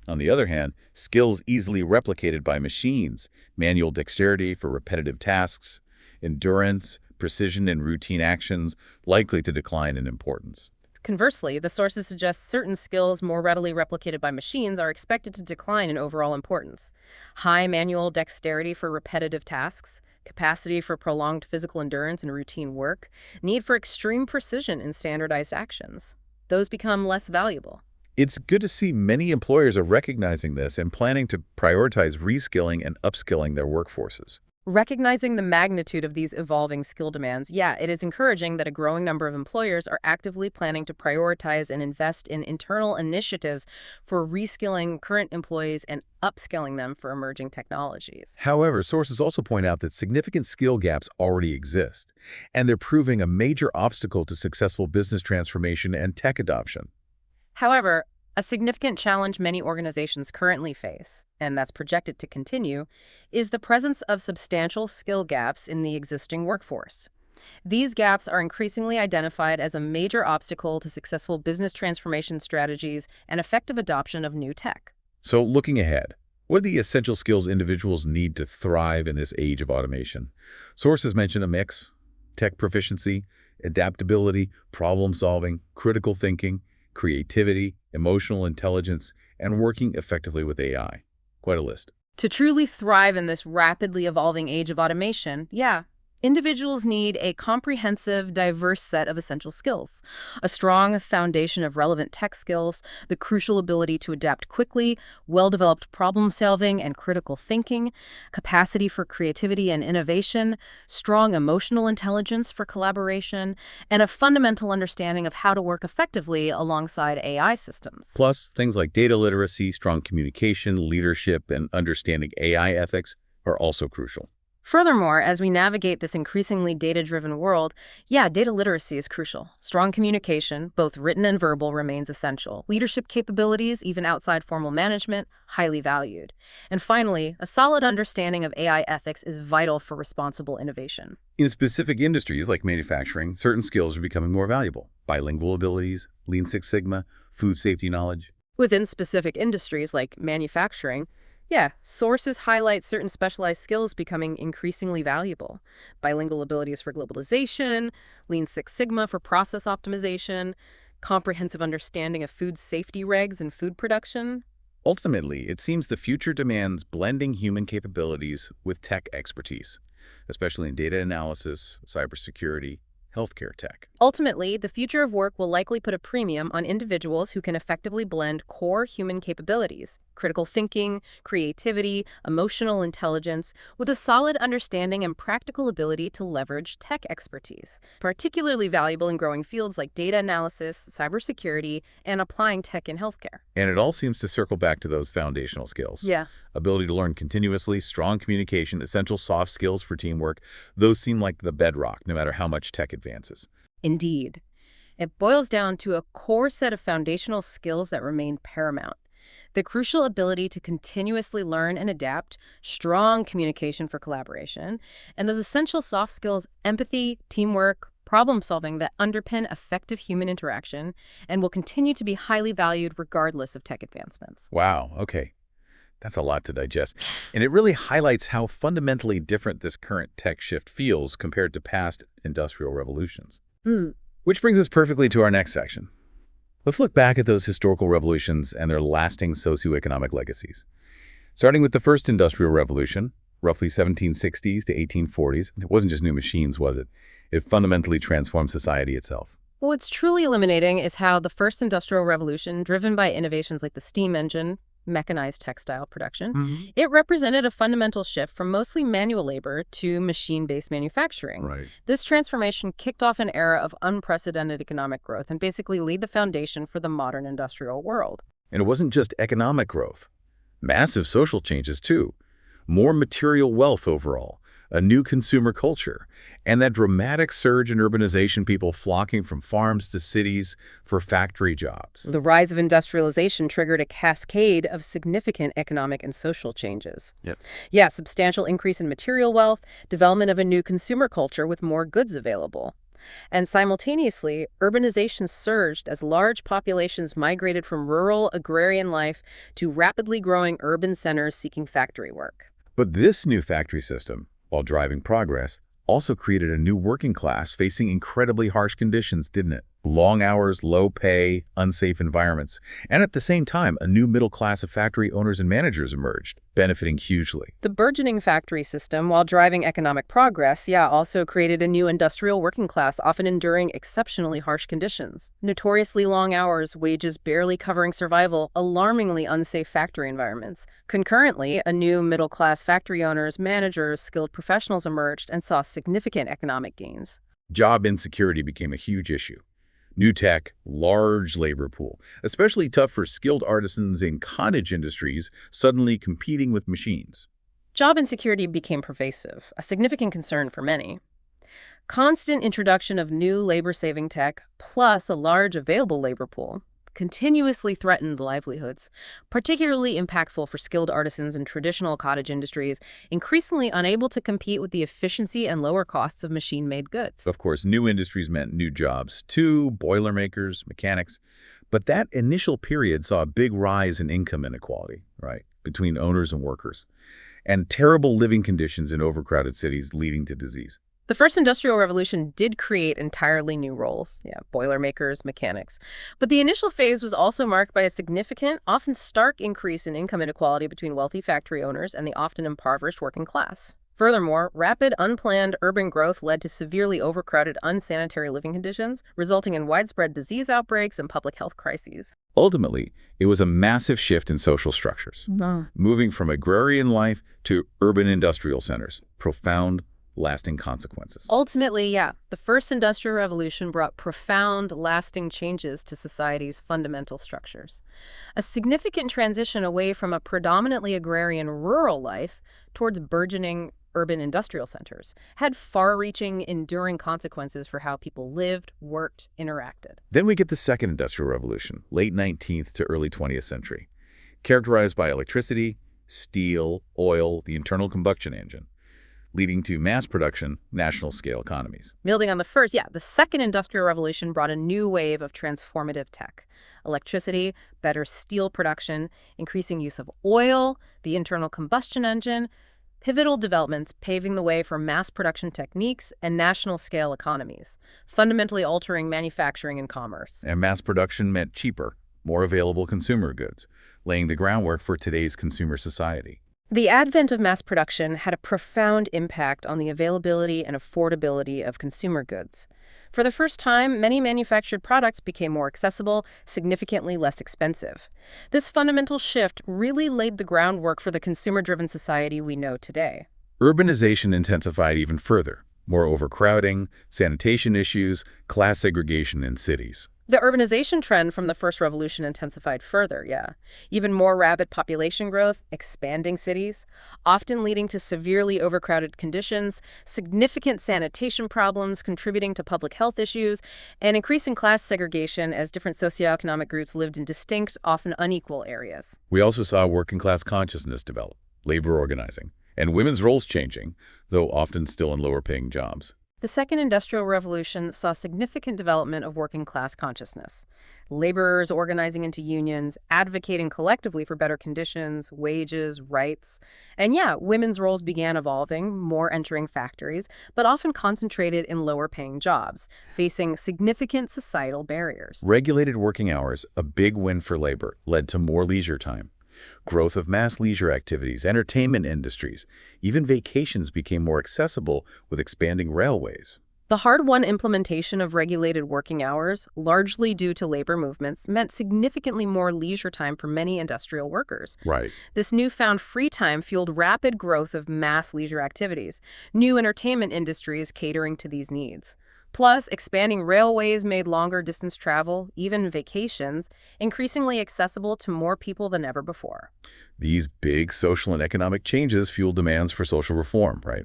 On the other hand, skills easily replicated by machines, manual dexterity for repetitive tasks, endurance, precision in routine actions, likely to decline in importance. Conversely, the sources suggest certain skills more readily replicated by machines are expected to decline in overall importance. High manual dexterity for repetitive tasks, capacity for prolonged physical endurance in routine work, need for extreme precision in standardized actions. Those become less valuable. It's good to see many employers are recognizing this and planning to prioritize reskilling and upskilling their workforces. Recognizing the magnitude of these evolving skill demands, yeah, it is encouraging that a growing number of employers are actively planning to prioritize and invest in internal initiatives for reskilling current employees and upskilling them for emerging technologies. However, sources also point out that significant skill gaps already exist, and they're proving a major obstacle to successful business transformation and tech adoption. However, a significant challenge many organizations currently face, and that's projected to continue, is the presence of substantial skill gaps in the existing workforce. These gaps are increasingly identified as a major obstacle to successful business transformation strategies and effective adoption of new tech. So looking ahead, what are the essential skills individuals need to thrive in this age of automation? Sources mention a mix: tech proficiency, adaptability, problem solving, critical thinking, creativity, emotional intelligence, and working effectively with AI. Quite a list. To truly thrive in this rapidly evolving age of automation, yeah, individuals need a comprehensive, diverse set of essential skills. A strong foundation of relevant tech skills, the crucial ability to adapt quickly, well-developed problem-solving and critical thinking, capacity for creativity and innovation, strong emotional intelligence for collaboration, and a fundamental understanding of how to work effectively alongside AI systems. Plus, things like data literacy, strong communication, leadership, and understanding AI ethics are also crucial. Furthermore, as we navigate this increasingly data-driven world, yeah, data literacy is crucial. Strong communication, both written and verbal, remains essential. Leadership capabilities, even outside formal management, highly valued. And finally, a solid understanding of AI ethics is vital for responsible innovation. In specific industries like manufacturing, certain skills are becoming more valuable. Bilingual abilities, Lean Six Sigma, food safety knowledge. Within specific industries like manufacturing, yeah, sources highlight certain specialized skills becoming increasingly valuable. Bilingual abilities for globalization, Lean Six Sigma for process optimization, comprehensive understanding of food safety regs and food production. Ultimately, it seems the future demands blending human capabilities with tech expertise, especially in data analysis, cybersecurity, healthcare tech. Ultimately, the future of work will likely put a premium on individuals who can effectively blend core human capabilities, critical thinking, creativity, emotional intelligence, with a solid understanding and practical ability to leverage tech expertise, particularly valuable in growing fields like data analysis, cybersecurity, and applying tech in healthcare. And it all seems to circle back to those foundational skills. Yeah. Ability to learn continuously, strong communication, essential soft skills for teamwork. Those seem like the bedrock, no matter how much tech advances. Indeed. It boils down to a core set of foundational skills that remain paramount. The crucial ability to continuously learn and adapt, strong communication for collaboration, and those essential soft skills, empathy, teamwork, problem solving that underpin effective human interaction and will continue to be highly valued regardless of tech advancements. Wow, okay. That's a lot to digest. And it really highlights how fundamentally different this current tech shift feels compared to past industrial revolutions. Which brings us perfectly to our next section. Let's look back at those historical revolutions and their lasting socioeconomic legacies. Starting with the first industrial revolution, roughly 1760s to 1840s, it wasn't just new machines, was it? It fundamentally transformed society itself. What's truly illuminating is how the first industrial revolution, driven by innovations like the steam engine, mechanized textile production, it represented a fundamental shift from mostly manual labor to machine-based manufacturing. Right. This transformation kicked off an era of unprecedented economic growth and basically laid the foundation for the modern industrial world. And it wasn't just economic growth. Massive social changes, too. More material wealth overall, a new consumer culture, and that dramatic surge in urbanization, people flocking from farms to cities for factory jobs. The rise of industrialization triggered a cascade of significant economic and social changes. Yep. Yeah, substantial increase in material wealth, development of a new consumer culture with more goods available. And simultaneously, urbanization surged as large populations migrated from rural agrarian life to rapidly growing urban centers seeking factory work. But this new factory system, while driving progress, also created a new working class facing incredibly harsh conditions, didn't it? Long hours, low pay, unsafe environments. And at the same time, a new middle class of factory owners and managers emerged, benefiting hugely. The burgeoning factory system, while driving economic progress, also created a new industrial working class, often enduring exceptionally harsh conditions. Notoriously long hours, wages barely covering survival, alarmingly unsafe factory environments. Concurrently, a new middle-class factory owners, managers, skilled professionals emerged and saw significant economic gains. Job insecurity became a huge issue. New tech, large labor pool, especially tough for skilled artisans in cottage industries suddenly competing with machines. Job insecurity became pervasive, a significant concern for many. Constant introduction of new labor-saving tech, plus a large available labor pool, continuously threatened livelihoods, particularly impactful for skilled artisans in traditional cottage industries, increasingly unable to compete with the efficiency and lower costs of machine-made goods. Of course, new industries meant new jobs too, boilermakers, mechanics. But that initial period saw a big rise in income inequality, right, between owners and workers, and terrible living conditions in overcrowded cities leading to disease. The first industrial revolution did create entirely new roles, boilermakers, mechanics. But the initial phase was also marked by a significant, often stark increase in income inequality between wealthy factory owners and the often impoverished working class. Furthermore, rapid, unplanned urban growth led to severely overcrowded, unsanitary living conditions, resulting in widespread disease outbreaks and public health crises. Ultimately, it was a massive shift in social structures, moving from agrarian life to urban industrial centers, profound, lasting consequences. Ultimately, the first industrial revolution brought profound, lasting changes to society's fundamental structures. A significant transition away from a predominantly agrarian rural life towards burgeoning urban industrial centers had far-reaching, enduring consequences for how people lived, worked, interacted. Then we get the second industrial revolution, late 19th to early 20th century, characterized by electricity, steel, oil, the internal combustion engine, leading to mass production, national-scale economies. Building on the first, the second industrial revolution brought a new wave of transformative tech. Electricity, better steel production, increasing use of oil, the internal combustion engine. pivotal developments paving the way for mass production techniques and national-scale economies, fundamentally altering manufacturing and commerce. And mass production meant cheaper, more available consumer goods, laying the groundwork for today's consumer society. The advent of mass production had a profound impact on the availability and affordability of consumer goods. For the first time, many manufactured products became more accessible, significantly less expensive. This fundamental shift really laid the groundwork for the consumer-driven society we know today. Urbanization intensified even further. More overcrowding, sanitation issues, class segregation in cities. The urbanization trend from the first revolution intensified further, yeah. Even more rapid population growth, expanding cities, often leading to severely overcrowded conditions, significant sanitation problems contributing to public health issues, and increasing class segregation as different socioeconomic groups lived in distinct, often unequal areas. We also saw working-class consciousness develop, labor organizing, and women's roles changing, though often still in lower-paying jobs. The Second Industrial Revolution saw significant development of working-class consciousness. Laborers organizing into unions, advocating collectively for better conditions, wages, rights. And yeah, women's roles began evolving, more entering factories, but often concentrated in lower-paying jobs, facing significant societal barriers. Regulated working hours, a big win for labor, led to more leisure time. Growth of mass leisure activities, entertainment industries, even vacations became more accessible with expanding railways. The hard-won implementation of regulated working hours, largely due to labor movements, meant significantly more leisure time for many industrial workers. Right. This newfound free time fueled rapid growth of mass leisure activities, new entertainment industries catering to these needs. Plus, expanding railways made longer distance travel, even vacations, increasingly accessible to more people than ever before. These big social and economic changes fueled demands for social reform, right?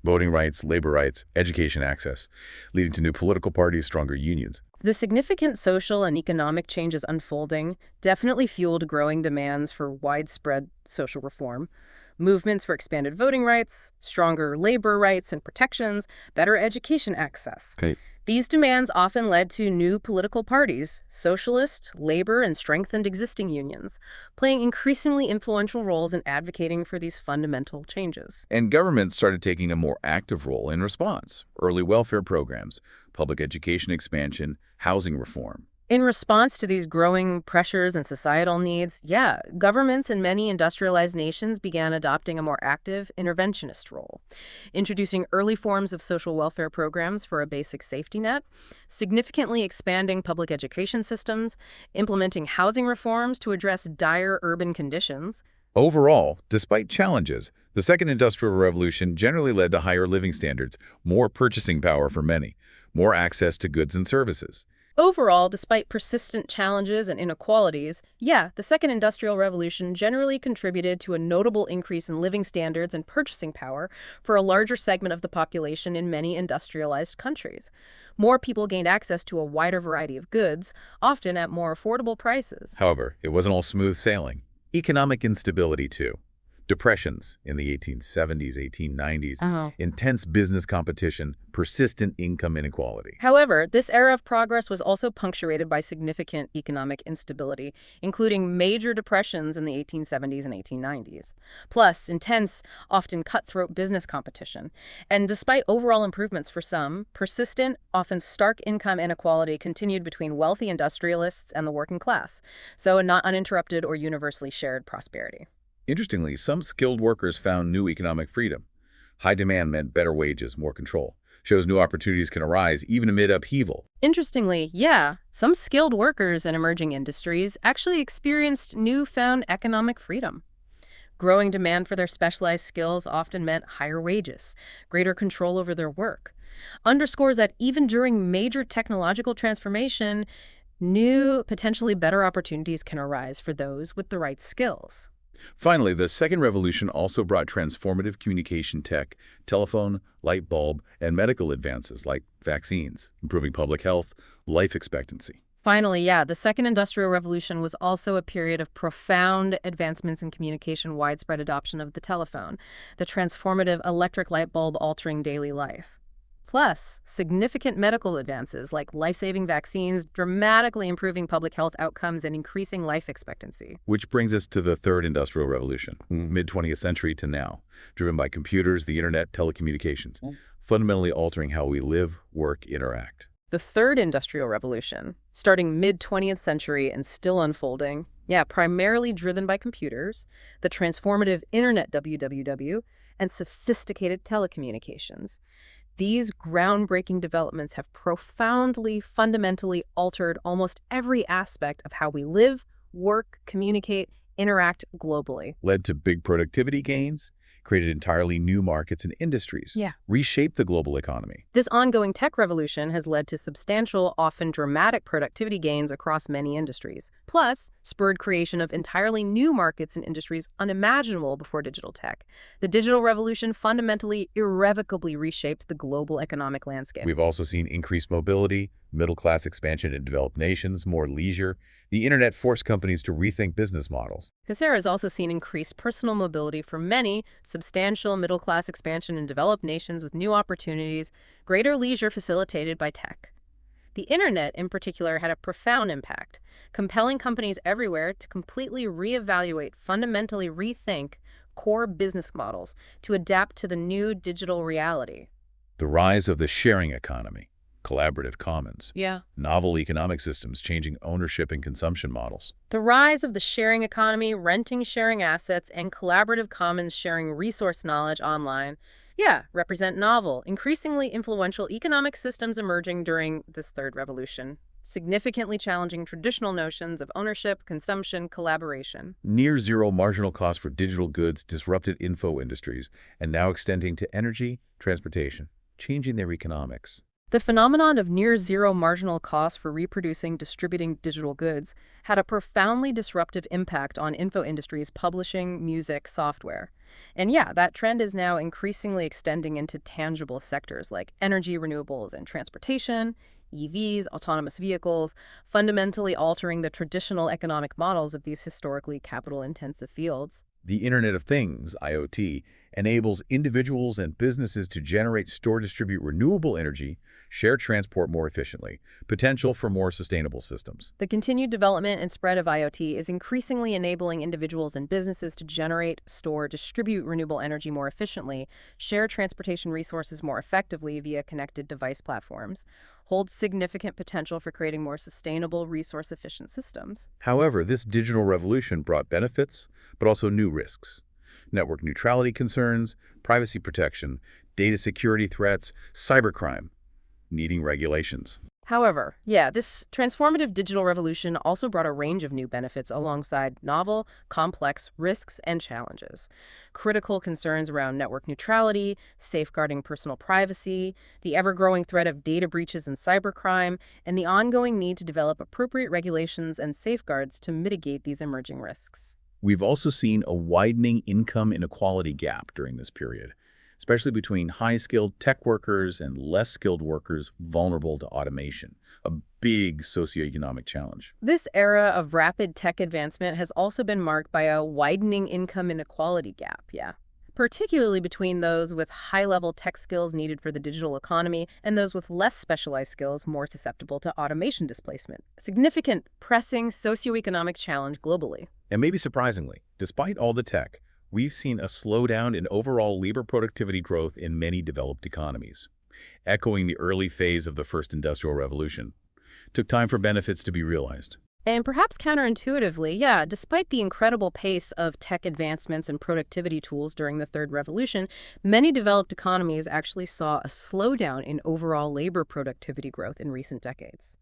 Voting rights, labor rights, education access, leading to new political parties, stronger unions. The significant social and economic changes unfolding definitely fueled growing demands for widespread social reform. Movements for expanded voting rights, stronger labor rights and protections, better education access. Okay. These demands often led to new political parties, socialist, labor, and strengthened existing unions, playing increasingly influential roles in advocating for these fundamental changes. And governments started taking a more active role in response. Early welfare programs, public education expansion, housing reform. In response to these growing pressures and societal needs, yeah, governments in many industrialized nations began adopting a more active interventionist role, introducing early forms of social welfare programs for a basic safety net, significantly expanding public education systems, implementing housing reforms to address dire urban conditions. Overall, despite challenges, the Second Industrial Revolution generally led to higher living standards, more purchasing power for many, more access to goods and services. Overall, despite persistent challenges and inequalities, yeah, the Second Industrial Revolution generally contributed to a notable increase in living standards and purchasing power for a larger segment of the population in many industrialized countries. More people gained access to a wider variety of goods, often at more affordable prices. However, it wasn't all smooth sailing. Economic instability, too. Depressions in the 1870s, 1890s, intense business competition, persistent income inequality. However, this era of progress was also punctuated by significant economic instability, including major depressions in the 1870s and 1890s, plus intense, often cutthroat business competition. And despite overall improvements for some, persistent, often stark income inequality continued between wealthy industrialists and the working class, so a not uninterrupted or universally shared prosperity. Interestingly, some skilled workers found new economic freedom. High demand meant better wages, more control. Shows new opportunities can arise even amid upheaval. Interestingly, yeah, some skilled workers in emerging industries actually experienced newfound economic freedom. Growing demand for their specialized skills often meant higher wages, greater control over their work. Underscores that even during major technological transformation, new, potentially better opportunities can arise for those with the right skills. Finally, the Second Revolution also brought transformative communication tech, telephone, light bulb, and medical advances like vaccines, improving public health, life expectancy. Finally, yeah, the Second Industrial Revolution was also a period of profound advancements in communication, widespread adoption of the telephone, the transformative electric light bulb altering daily life. Plus, significant medical advances like life-saving vaccines, dramatically improving public health outcomes and increasing life expectancy. Which brings us to the third industrial revolution, mid-20th century to now, driven by computers, the internet, telecommunications, fundamentally altering how we live, work, interact. The third industrial revolution, starting mid-20th century and still unfolding, primarily driven by computers, the transformative internet WWW, and sophisticated telecommunications. These groundbreaking developments have profoundly, fundamentally altered almost every aspect of how we live, work, communicate, interact globally. Led to big productivity gains, created entirely new markets and industries, reshaped the global economy. This ongoing tech revolution has led to substantial, often dramatic productivity gains across many industries, plus spurred creation of entirely new markets and industries unimaginable before digital tech. The digital revolution fundamentally, irrevocably reshaped the global economic landscape. We've also seen increased mobility, middle-class expansion in developed nations, more leisure. The internet forced companies to rethink business models. This era has also seen increased personal mobility for many, substantial middle-class expansion in developed nations with new opportunities, greater leisure facilitated by tech. The internet, in particular, had a profound impact, compelling companies everywhere to completely reevaluate, fundamentally rethink core business models to adapt to the new digital reality. The rise of the sharing economy. Collaborative commons. Novel economic systems changing ownership and consumption models. The rise of the sharing economy, renting sharing assets, and collaborative commons sharing resource knowledge online, represent novel, increasingly influential economic systems emerging during this third revolution, significantly challenging traditional notions of ownership, consumption, collaboration. Near zero marginal cost for digital goods disrupted info industries and now extending to energy, transportation, changing their economics. The phenomenon of near-zero marginal cost for reproducing, distributing digital goods had a profoundly disruptive impact on info industries, publishing, music, software. And that trend is now increasingly extending into tangible sectors like energy, renewables, and transportation, EVs, autonomous vehicles, fundamentally altering the traditional economic models of these historically capital-intensive fields. The Internet of Things, IoT, enables individuals and businesses to generate, store, distribute renewable energy, share transport more efficiently, potential for more sustainable systems. The continued development and spread of IoT is increasingly enabling individuals and businesses to generate, store, distribute renewable energy more efficiently, share transportation resources more effectively via connected device platforms, holds significant potential for creating more sustainable, resource-efficient systems. However, this digital revolution brought benefits, but also new risks. Network neutrality concerns, privacy protection, data security threats, cybercrime, needing regulations. However, this transformative digital revolution also brought a range of new benefits alongside novel, complex risks and challenges. Critical concerns around network neutrality, safeguarding personal privacy, the ever-growing threat of data breaches and cybercrime, and the ongoing need to develop appropriate regulations and safeguards to mitigate these emerging risks. We've also seen a widening income inequality gap during this period, especially between high-skilled tech workers and less skilled workers vulnerable to automation, a big socioeconomic challenge. This era of rapid tech advancement has also been marked by a widening income inequality gap, particularly between those with high-level tech skills needed for the digital economy and those with less specialized skills more susceptible to automation displacement. A significant, pressing socioeconomic challenge globally. And maybe surprisingly, despite all the tech, we've seen a slowdown in overall labor productivity growth in many developed economies, echoing the early phase of the first industrial revolution. It took time for benefits to be realized. And perhaps counterintuitively, despite the incredible pace of tech advancements and productivity tools during the Third Revolution, many developed economies actually saw a slowdown in overall labor productivity growth in recent decades.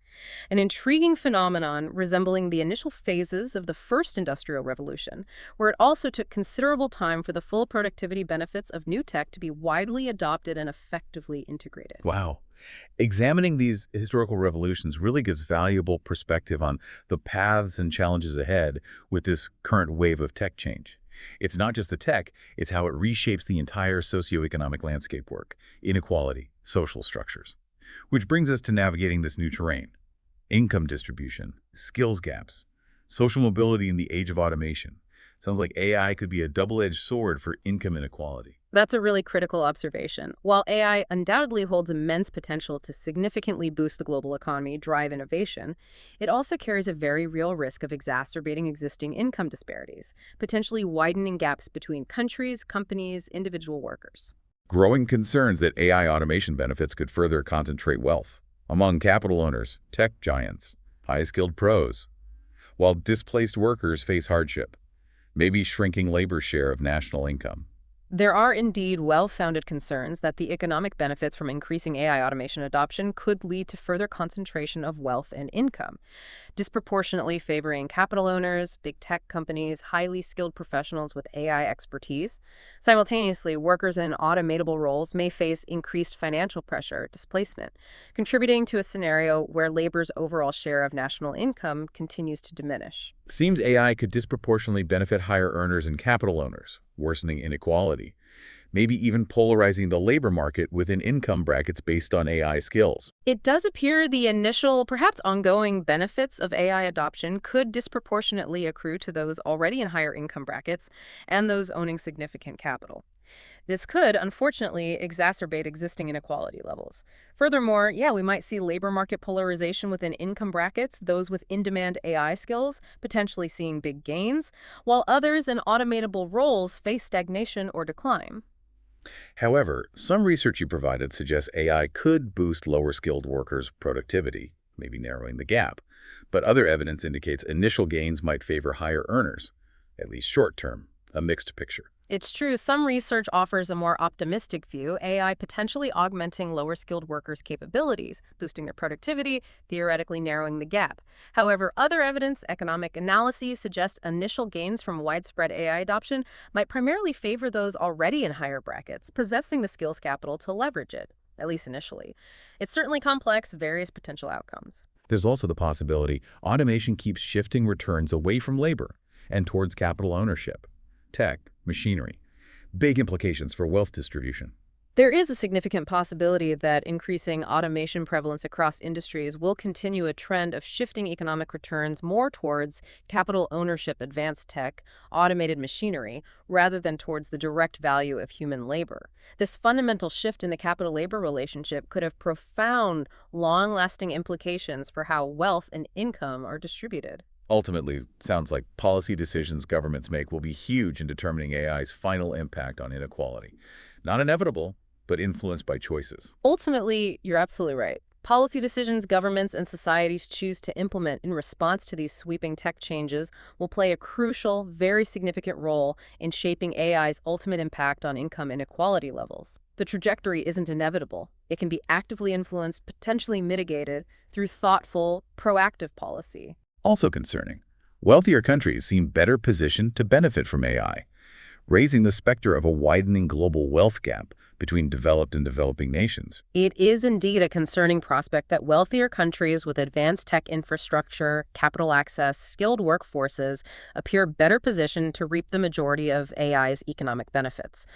An intriguing phenomenon resembling the initial phases of the First Industrial Revolution, where it also took considerable time for the full productivity benefits of new tech to be widely adopted and effectively integrated. Wow. Examining these historical revolutions really gives valuable perspective on the paths and challenges ahead with this current wave of tech change. It's not just the tech, it's how it reshapes the entire socioeconomic landscape work, inequality, social structures. Which brings us to navigating this new terrain. Income distribution, skills gaps, social mobility in the age of automation. Sounds like AI could be a double-edged sword for income inequality. That's a really critical observation. While AI undoubtedly holds immense potential to significantly boost the global economy, drive innovation, it also carries a very real risk of exacerbating existing income disparities, potentially widening gaps between countries, companies, individual workers. Growing concerns that AI automation benefits could further concentrate wealth among capital owners, tech giants, high-skilled pros, while displaced workers face hardship, maybe shrinking labor share of national income. There are indeed well-founded concerns that the economic benefits from increasing AI automation adoption could lead to further concentration of wealth and income, disproportionately favoring capital owners, big tech companies, highly skilled professionals with AI expertise. Simultaneously, workers in automatable roles may face increased financial pressure, displacement, contributing to a scenario where labor's overall share of national income continues to diminish. Seems AI could disproportionately benefit higher earners and capital owners, worsening inequality, maybe even polarizing the labor market within income brackets based on AI skills. It does appear the initial, perhaps ongoing, benefits of AI adoption could disproportionately accrue to those already in higher income brackets and those owning significant capital. This could, unfortunately, exacerbate existing inequality levels. Furthermore, we might see labor market polarization within income brackets, those with in-demand AI skills potentially seeing big gains, while others in automatable roles face stagnation or decline. However, some research you provided suggests AI could boost lower-skilled workers' productivity, maybe narrowing the gap. But other evidence indicates initial gains might favor higher earners, at least short-term, a mixed picture. It's true, some research offers a more optimistic view, AI potentially augmenting lower-skilled workers' capabilities, boosting their productivity, theoretically narrowing the gap. However, other evidence, economic analyses suggest initial gains from widespread AI adoption might primarily favor those already in higher brackets, possessing the skills capital to leverage it, at least initially. It's certainly complex, various potential outcomes. There's also the possibility automation keeps shifting returns away from labor and towards capital ownership, tech, machinery. Big implications for wealth distribution. There is a significant possibility that increasing automation prevalence across industries will continue a trend of shifting economic returns more towards capital ownership, advanced tech, automated machinery, rather than towards the direct value of human labor. This fundamental shift in the capital-labor relationship could have profound, long-lasting implications for how wealth and income are distributed. Ultimately, sounds like policy decisions governments make will be huge in determining AI's final impact on inequality. Not inevitable, but influenced by choices. Ultimately, you're absolutely right. Policy decisions governments and societies choose to implement in response to these sweeping tech changes will play a crucial, very significant role in shaping AI's ultimate impact on income inequality levels. The trajectory isn't inevitable. It can be actively influenced, potentially mitigated, through thoughtful, proactive policy. Also concerning, wealthier countries seem better positioned to benefit from AI, raising the specter of a widening global wealth gap between developed and developing nations. It is indeed a concerning prospect that wealthier countries with advanced tech infrastructure, capital access, skilled workforces appear better positioned to reap the majority of AI's economic benefits.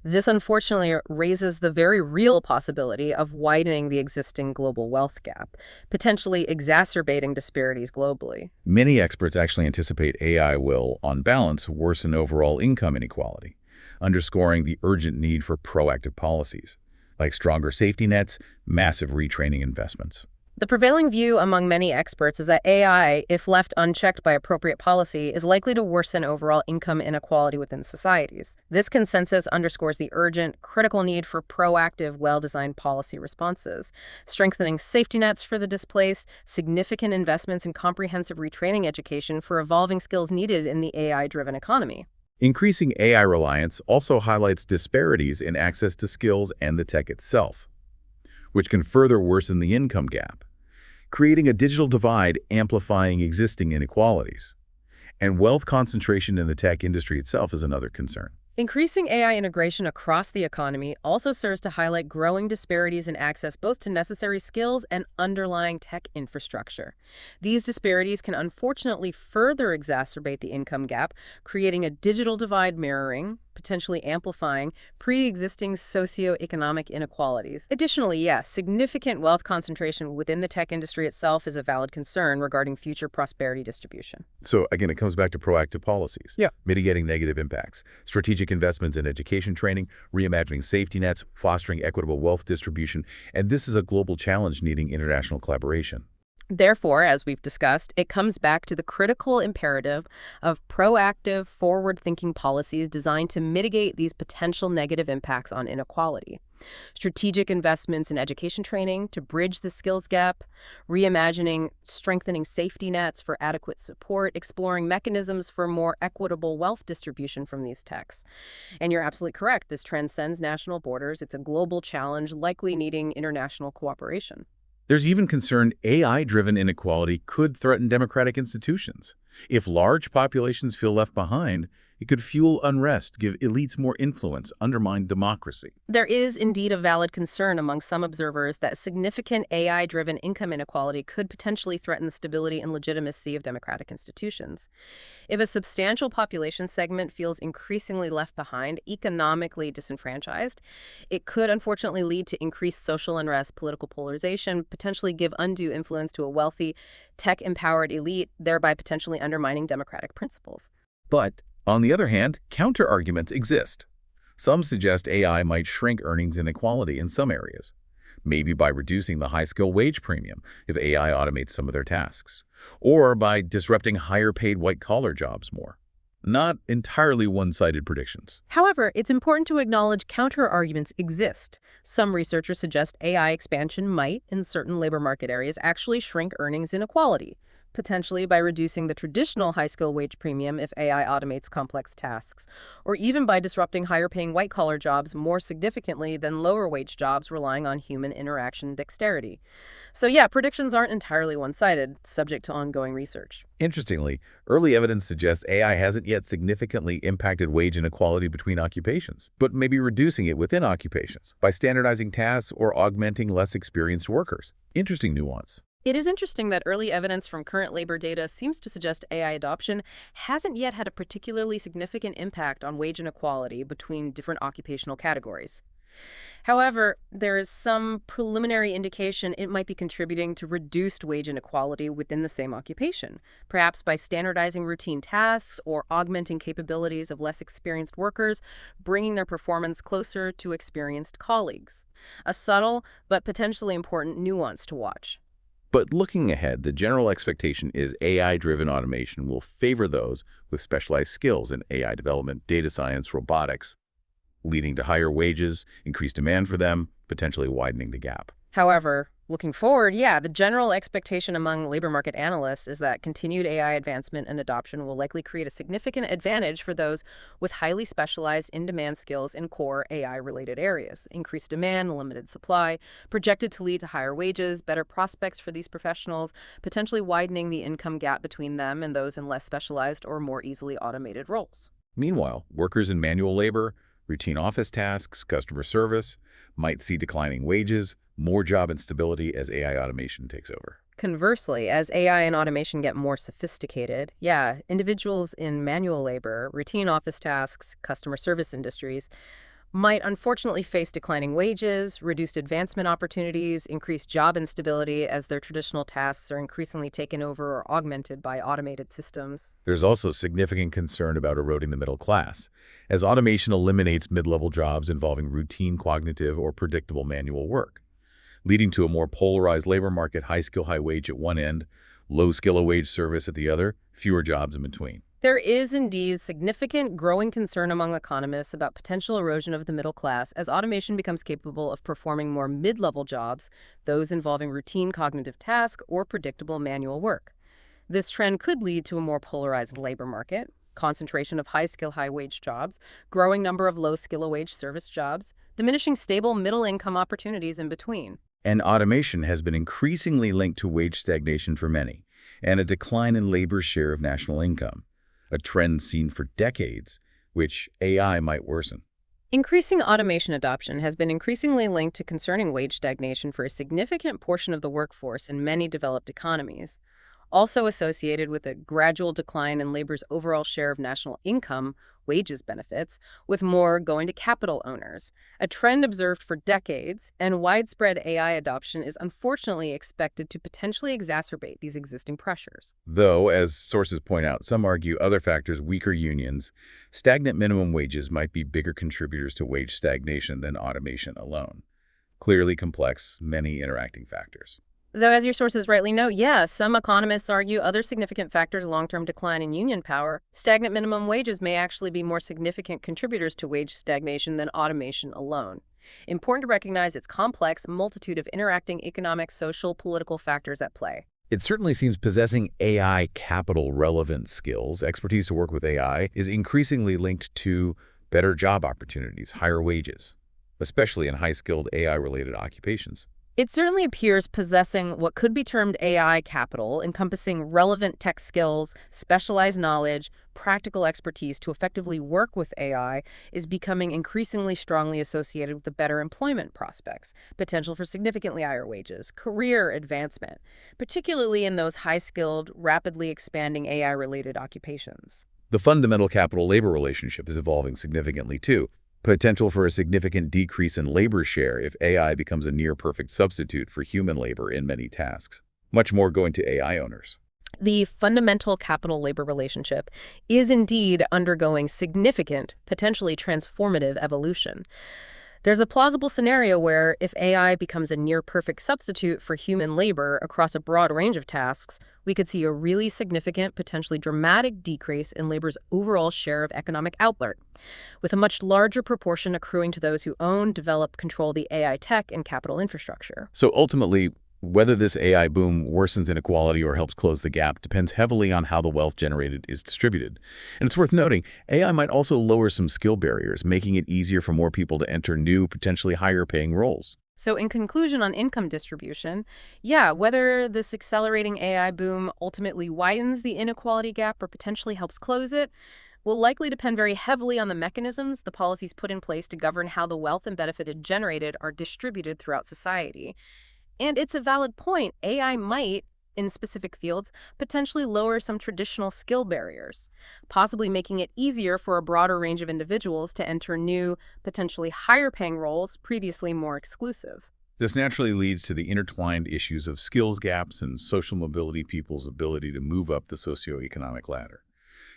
This unfortunately raises the very real possibility of widening the existing global wealth gap, potentially exacerbating disparities globally. Many experts actually anticipate AI will, on balance, worsen overall income inequality, underscoring the urgent need for proactive policies, like stronger safety nets, massive retraining investments. The prevailing view among many experts is that AI, if left unchecked by appropriate policy, is likely to worsen overall income inequality within societies. This consensus underscores the urgent, critical need for proactive, well-designed policy responses, strengthening safety nets for the displaced, significant investments in comprehensive retraining education for evolving skills needed in the AI-driven economy. Increasing AI reliance also highlights disparities in access to skills and the tech itself, which can further worsen the income gap, creating a digital divide amplifying existing inequalities. And wealth concentration in the tech industry itself is another concern. Increasing AI integration across the economy also serves to highlight growing disparities in access both to necessary skills and underlying tech infrastructure. These disparities can unfortunately further exacerbate the income gap, creating a digital divide mirroring potentially amplifying pre-existing socioeconomic inequalities. Additionally, yes, significant wealth concentration within the tech industry itself is a valid concern regarding future prosperity distribution. So again, it comes back to proactive policies, Yeah. mitigating negative impacts, strategic investments in education training, reimagining safety nets, fostering equitable wealth distribution, and this is a global challenge needing international collaboration. Therefore, as we've discussed, it comes back to the critical imperative of proactive, forward-thinking policies designed to mitigate these potential negative impacts on inequality. Strategic investments in education training to bridge the skills gap, reimagining, strengthening safety nets for adequate support, exploring mechanisms for more equitable wealth distribution from these techs. And you're absolutely correct, this transcends national borders. It's a global challenge, likely needing international cooperation. There's even concern AI-driven inequality could threaten democratic institutions. If large populations feel left behind, it could fuel unrest, give elites more influence, undermine democracy. There is indeed a valid concern among some observers that significant AI-driven income inequality could potentially threaten the stability and legitimacy of democratic institutions. If a substantial population segment feels increasingly left behind, economically disenfranchised, it could unfortunately lead to increased social unrest, political polarization, potentially give undue influence to a wealthy, tech-empowered elite, thereby potentially undermining democratic principles. But on the other hand, counter-arguments exist. Some suggest AI might shrink earnings inequality in some areas, maybe by reducing the high-skill wage premium if AI automates some of their tasks, or by disrupting higher-paid white-collar jobs more. Not entirely one-sided predictions. However, it's important to acknowledge counter-arguments exist. Some researchers suggest AI expansion might, in certain labor market areas, actually shrink earnings inequality, potentially by reducing the traditional high-skill wage premium if AI automates complex tasks, or even by disrupting higher-paying white-collar jobs more significantly than lower-wage jobs relying on human interaction and dexterity. So yeah, predictions aren't entirely one-sided, subject to ongoing research. Interestingly, early evidence suggests AI hasn't yet significantly impacted wage inequality between occupations, but maybe reducing it within occupations by standardizing tasks or augmenting less experienced workers. Interesting nuance. It is interesting that early evidence from current labor data seems to suggest AI adoption hasn't yet had a particularly significant impact on wage inequality between different occupational categories. However, there is some preliminary indication it might be contributing to reduced wage inequality within the same occupation, perhaps by standardizing routine tasks or augmenting capabilities of less experienced workers, bringing their performance closer to experienced colleagues. A subtle but potentially important nuance to watch. But looking ahead, the general expectation is AI-driven automation will favor those with specialized skills in AI development, data science, robotics, leading to higher wages, increased demand for them, potentially widening the gap. However, looking forward, the general expectation among labor market analysts is that continued AI advancement and adoption will likely create a significant advantage for those with highly specialized in-demand skills in core AI-related areas. Increased demand, limited supply, projected to lead to higher wages, better prospects for these professionals, potentially widening the income gap between them and those in less specialized or more easily automated roles. Meanwhile, workers in manual labor, routine office tasks, customer service might see declining wages, more job instability as AI automation takes over. Conversely, as AI and automation get more sophisticated, individuals in manual labor, routine office tasks, customer service industries might unfortunately face declining wages, reduced advancement opportunities, increased job instability as their traditional tasks are increasingly taken over or augmented by automated systems. There's also significant concern about eroding the middle class, as automation eliminates mid-level jobs involving routine cognitive or predictable manual work, leading to a more polarized labor market, high skill, high wage at one end, low skill, low wage service at the other, fewer jobs in between. There is indeed significant growing concern among economists about potential erosion of the middle class as automation becomes capable of performing more mid-level jobs, those involving routine cognitive tasks or predictable manual work. This trend could lead to a more polarized labor market, concentration of high-skill, high-wage jobs, growing number of low-skill, low-wage service jobs, diminishing stable middle-income opportunities in between. And automation has been increasingly linked to wage stagnation for many, and a decline in labor's share of national income, a trend seen for decades, which AI might worsen. Increasing automation adoption has been increasingly linked to concerning wage stagnation for a significant portion of the workforce in many developed economies. also associated with a gradual decline in labor's overall share of national income, wages benefits, with more going to capital owners, a trend observed for decades, and widespread AI adoption is unfortunately expected to potentially exacerbate these existing pressures. Though, as sources point out, some argue other factors, weaker unions, stagnant minimum wages might be bigger contributors to wage stagnation than automation alone. Clearly complex, many interacting factors. Though, as your sources rightly note, some economists argue other significant factors, long-term decline in union power, stagnant minimum wages may actually be more significant contributors to wage stagnation than automation alone. Important to recognize its complex multitude of interacting economic, social, political factors at play. It certainly seems possessing AI capital relevant skills, expertise to work with AI, is increasingly linked to better job opportunities, higher wages, especially in high-skilled AI-related occupations. It certainly appears possessing what could be termed AI capital, encompassing relevant tech skills, specialized knowledge, practical expertise to effectively work with AI, is becoming increasingly strongly associated with the better employment prospects, potential for significantly higher wages, career advancement, particularly in those high-skilled, rapidly expanding AI-related occupations. The fundamental capital-labor relationship is evolving significantly, too. Potential for a significant decrease in labor share if AI becomes a near-perfect substitute for human labor in many tasks. Much more going to AI owners. The fundamental capital-labor relationship is indeed undergoing significant, potentially transformative evolution. There's a plausible scenario where, if AI becomes a near-perfect substitute for human labor across a broad range of tasks, we could see a really significant, potentially dramatic decrease in labor's overall share of economic output, with a much larger proportion accruing to those who own, develop, control the AI tech and capital infrastructure. So ultimately, whether this AI boom worsens inequality or helps close the gap depends heavily on how the wealth generated is distributed. And it's worth noting, AI might also lower some skill barriers, making it easier for more people to enter new, potentially higher-paying roles. So in conclusion on income distribution, whether this accelerating AI boom ultimately widens the inequality gap or potentially helps close it will likely depend very heavily on the mechanisms the policies put in place to govern how the wealth and benefit it generated are distributed throughout society. And it's a valid point. AI might, in specific fields, potentially lower some traditional skill barriers, possibly making it easier for a broader range of individuals to enter new, potentially higher-paying roles previously more exclusive. This naturally leads to the intertwined issues of skills gaps and social mobility, people's ability to move up the socioeconomic ladder.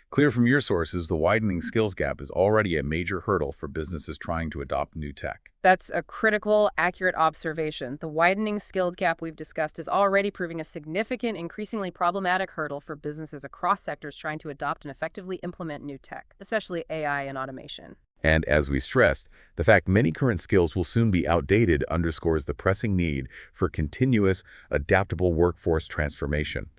Clear from your sources, the widening skills gap is already a major hurdle for businesses trying to adopt new tech. That's a critical, accurate observation. The widening skills gap we've discussed is already proving a significant, increasingly problematic hurdle for businesses across sectors trying to adopt and effectively implement new tech, especially AI and automation. And as we stressed, the fact many current skills will soon be outdated underscores the pressing need for continuous, adaptable workforce transformation,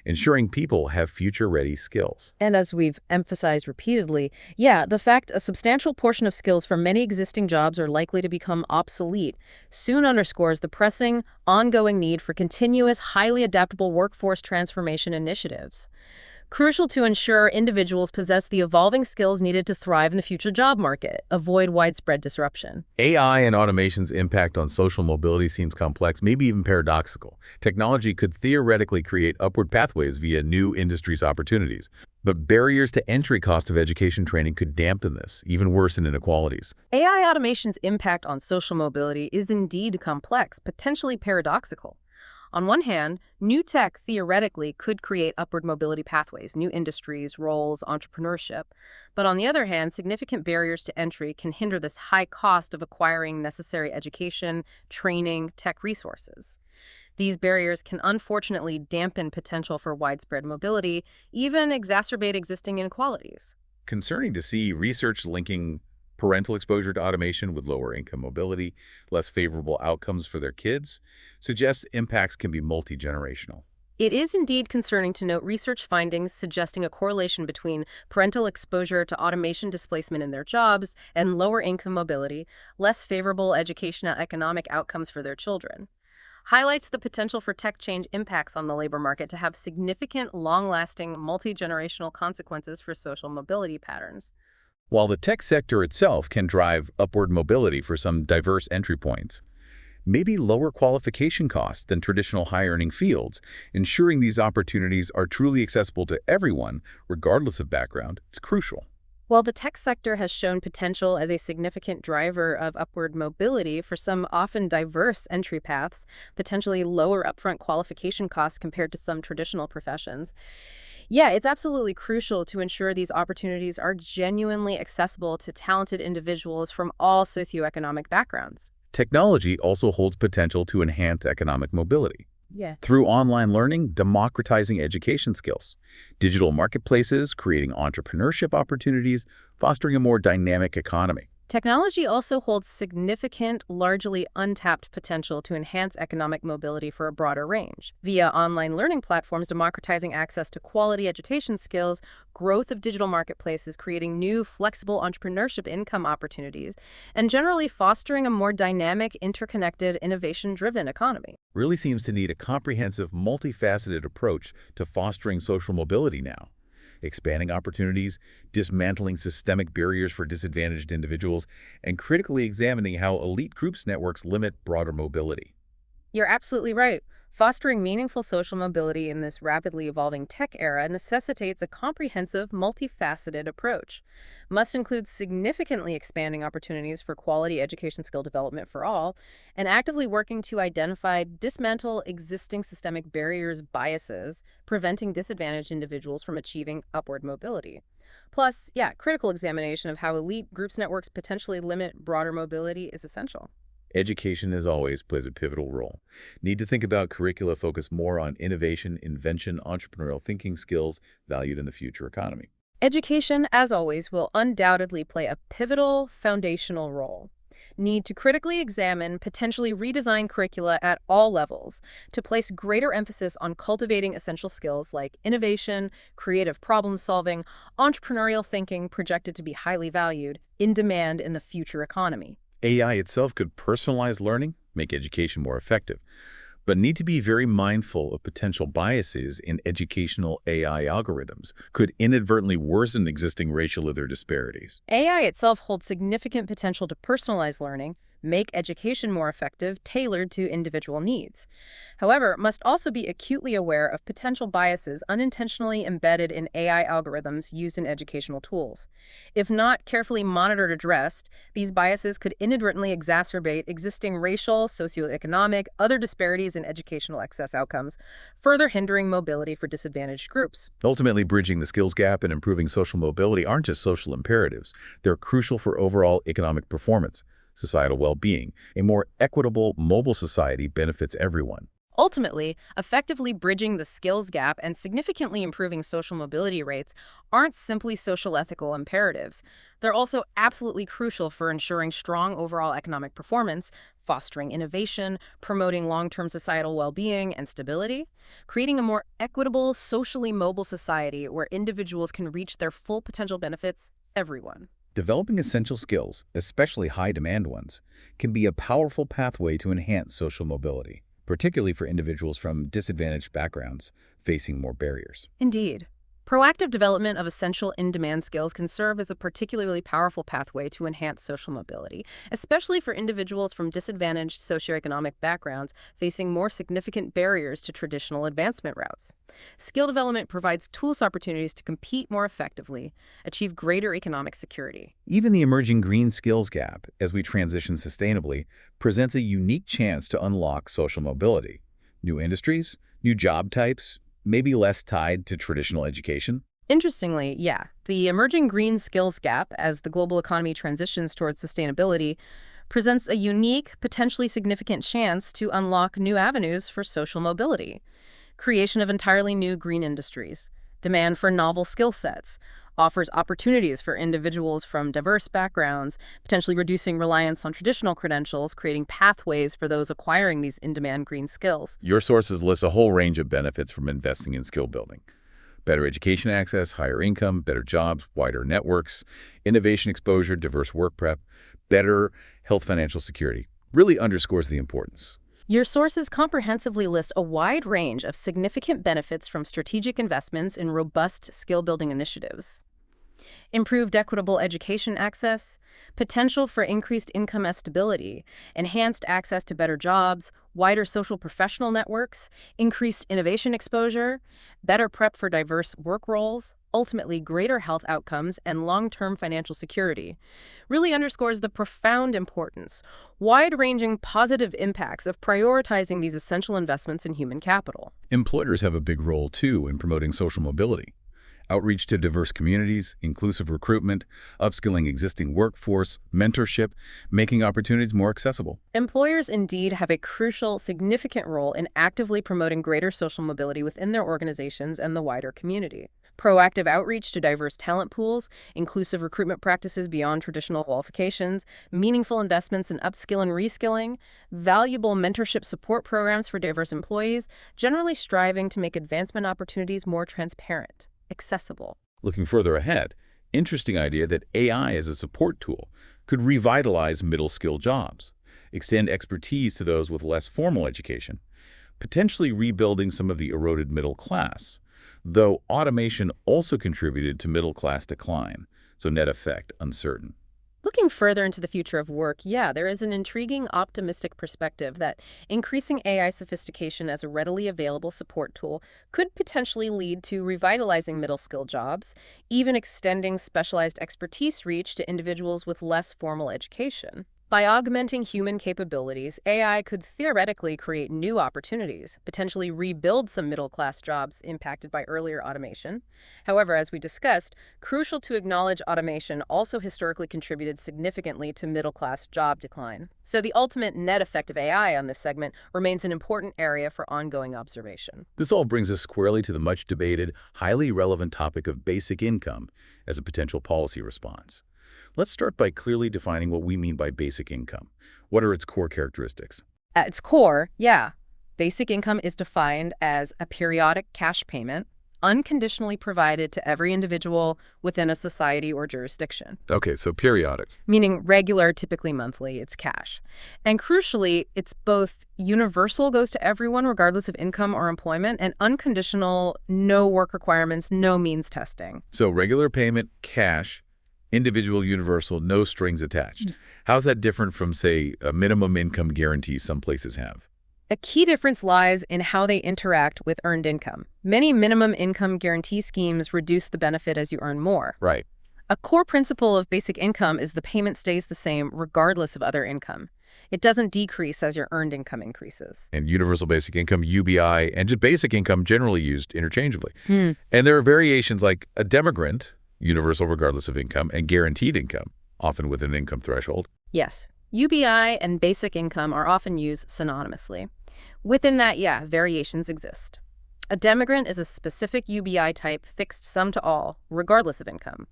ensuring people have future-ready skills. And as we've emphasized repeatedly, the fact a substantial portion of skills for many existing jobs are likely to become obsolete soon underscores the pressing, ongoing need for continuous, highly adaptable workforce transformation initiatives, crucial to ensure individuals possess the evolving skills needed to thrive in the future job market, avoid widespread disruption. AI and automation's impact on social mobility seems complex, maybe even paradoxical. Technology could theoretically create upward pathways via new industries opportunities, but barriers to entry cost of education training could dampen this, even worsen inequalities. AI automation's impact on social mobility is indeed complex, potentially paradoxical. On one hand, new tech theoretically could create upward mobility pathways, new industries, roles, entrepreneurship. But on the other hand, significant barriers to entry can hinder this high cost of acquiring necessary education, training, tech resources. These barriers can unfortunately dampen potential for widespread mobility, even exacerbate existing inequalities. Concerning to see research linking parental exposure to automation with lower income mobility, less favorable outcomes for their kids, suggests impacts can be multi-generational. It is indeed concerning to note research findings suggesting a correlation between parental exposure to automation displacement in their jobs and lower income mobility, less favorable educational economic outcomes for their children. Highlights the potential for tech change impacts on the labor market to have significant, long-lasting, multi-generational consequences for social mobility patterns. While the tech sector itself can drive upward mobility for some diverse entry points, maybe lower qualification costs than traditional high-earning fields, ensuring these opportunities are truly accessible to everyone, regardless of background. It's crucial. While the tech sector has shown potential as a significant driver of upward mobility for some often diverse entry paths, potentially lower upfront qualification costs compared to some traditional professions, yeah, it's absolutely crucial to ensure these opportunities are genuinely accessible to talented individuals from all socioeconomic backgrounds. Technology also holds potential to enhance economic mobility. Yeah. Through online learning, democratizing education skills, digital marketplaces, creating entrepreneurship opportunities, fostering a more dynamic economy. Technology also holds significant, largely untapped potential to enhance economic mobility for a broader range. Via online learning platforms democratizing access to quality education skills, growth of digital marketplaces creating new, flexible entrepreneurship income opportunities, and generally fostering a more dynamic, interconnected, innovation-driven economy. Really seems to need a comprehensive, multifaceted approach to fostering social mobility now. Expanding opportunities, dismantling systemic barriers for disadvantaged individuals, and critically examining how elite groups' networks limit broader mobility. You're absolutely right. Fostering meaningful social mobility in this rapidly evolving tech era necessitates a comprehensive, multifaceted approach. Must include significantly expanding opportunities for quality education skill development for all, and actively working to identify, dismantle existing systemic barriers, biases, preventing disadvantaged individuals from achieving upward mobility. Plus, yeah, critical examination of how elite groups networks potentially limit broader mobility is essential. Education, as always, plays a pivotal role. Need to think about curricula focused more on innovation, invention, entrepreneurial thinking skills valued in the future economy. Education, as always, will undoubtedly play a pivotal, foundational role. Need to critically examine, potentially redesign curricula at all levels to place greater emphasis on cultivating essential skills like innovation, creative problem solving, entrepreneurial thinking projected to be highly valued, in demand in the future economy. AI itself could personalize learning, make education more effective, but need to be very mindful of potential biases in educational AI algorithms, could inadvertently worsen existing racial or other disparities. AI itself holds significant potential to personalize learning, make education more effective, tailored to individual needs. However, must also be acutely aware of potential biases unintentionally embedded in AI algorithms used in educational tools. If not carefully monitored or addressed, these biases could inadvertently exacerbate existing racial, socioeconomic, other disparities in educational access outcomes, further hindering mobility for disadvantaged groups. Ultimately, bridging the skills gap and improving social mobility aren't just social imperatives. They're crucial for overall economic performance, societal well-being. A more equitable, mobile society benefits everyone. Ultimately, effectively bridging the skills gap and significantly improving social mobility rates aren't simply social ethical imperatives. They're also absolutely crucial for ensuring strong overall economic performance, fostering innovation, promoting long-term societal well-being and stability, creating a more equitable, socially mobile society where individuals can reach their full potential benefits, everyone. Developing essential skills, especially high-demand ones, can be a powerful pathway to enhance social mobility, particularly for individuals from disadvantaged backgrounds facing more barriers. Indeed. Proactive development of essential in-demand skills can serve as a particularly powerful pathway to enhance social mobility, especially for individuals from disadvantaged socioeconomic backgrounds facing more significant barriers to traditional advancement routes. Skill development provides tools opportunities to compete more effectively, achieve greater economic security. Even the emerging green skills gap, as we transition sustainably, presents a unique chance to unlock social mobility. New industries, new job types, maybe less tied to traditional education? Interestingly, yeah, the emerging green skills gap as the global economy transitions towards sustainability presents a unique, potentially significant chance to unlock new avenues for social mobility. Creation of entirely new green industries, demand for novel skill sets, offers opportunities for individuals from diverse backgrounds, potentially reducing reliance on traditional credentials, creating pathways for those acquiring these in-demand green skills. Your sources list a whole range of benefits from investing in skill building. Better education access, higher income, better jobs, wider networks, innovation exposure, diverse work prep, better health financial security. Really underscores the importance. Your sources comprehensively list a wide range of significant benefits from strategic investments in robust skill-building initiatives. Improved equitable education access, potential for increased income stability, enhanced access to better jobs, wider social professional networks, increased innovation exposure, better prep for diverse work roles, ultimately greater health outcomes and long-term financial security, really underscores the profound importance, wide-ranging positive impacts of prioritizing these essential investments in human capital. Employers have a big role, too, in promoting social mobility. Outreach to diverse communities, inclusive recruitment, upskilling existing workforce, mentorship, making opportunities more accessible. Employers indeed have a crucial, significant role in actively promoting greater social mobility within their organizations and the wider community. Proactive outreach to diverse talent pools, inclusive recruitment practices beyond traditional qualifications, meaningful investments in upskill and reskilling, valuable mentorship support programs for diverse employees, generally striving to make advancement opportunities more transparent, accessible. Looking further ahead, interesting idea that AI as a support tool could revitalize middle-skill jobs, extend expertise to those with less formal education, potentially rebuilding some of the eroded middle class, though automation also contributed to middle-class decline, so net effect uncertain. Looking further into the future of work, there is an intriguing, optimistic perspective that increasing AI sophistication as a readily available support tool could potentially lead to revitalizing middle-skill jobs, even extending specialized expertise reach to individuals with less formal education. By augmenting human capabilities, AI could theoretically create new opportunities, potentially rebuild some middle-class jobs impacted by earlier automation. However, as we discussed, crucial to acknowledge automation also historically contributed significantly to middle-class job decline. So the ultimate net effect of AI on this segment remains an important area for ongoing observation. This all brings us squarely to the much-debated, highly relevant topic of basic income as a potential policy response. Let's start by clearly defining what we mean by basic income. What are its core characteristics? At its core, basic income is defined as a periodic cash payment unconditionally provided to every individual within a society or jurisdiction. Okay, so periodic. Meaning regular, typically monthly, it's cash. And crucially, it's both universal, goes to everyone regardless of income or employment, and unconditional, no work requirements, no means testing. So regular payment, cash, individual, universal, no strings attached. How's that different from, say, a minimum income guarantee some places have? A key difference lies in how they interact with earned income. Many minimum income guarantee schemes reduce the benefit as you earn more. Right. A core principle of basic income is the payment stays the same regardless of other income. It doesn't decrease as your earned income increases. And universal basic income, UBI, and just basic income generally used interchangeably. And there are variations like a demigrant, universal regardless of income, and guaranteed income, often with an income threshold. Yes. UBI and basic income are often used synonymously. Within that, variations exist. A demigrant is a specific UBI type fixed sum to all, regardless of income.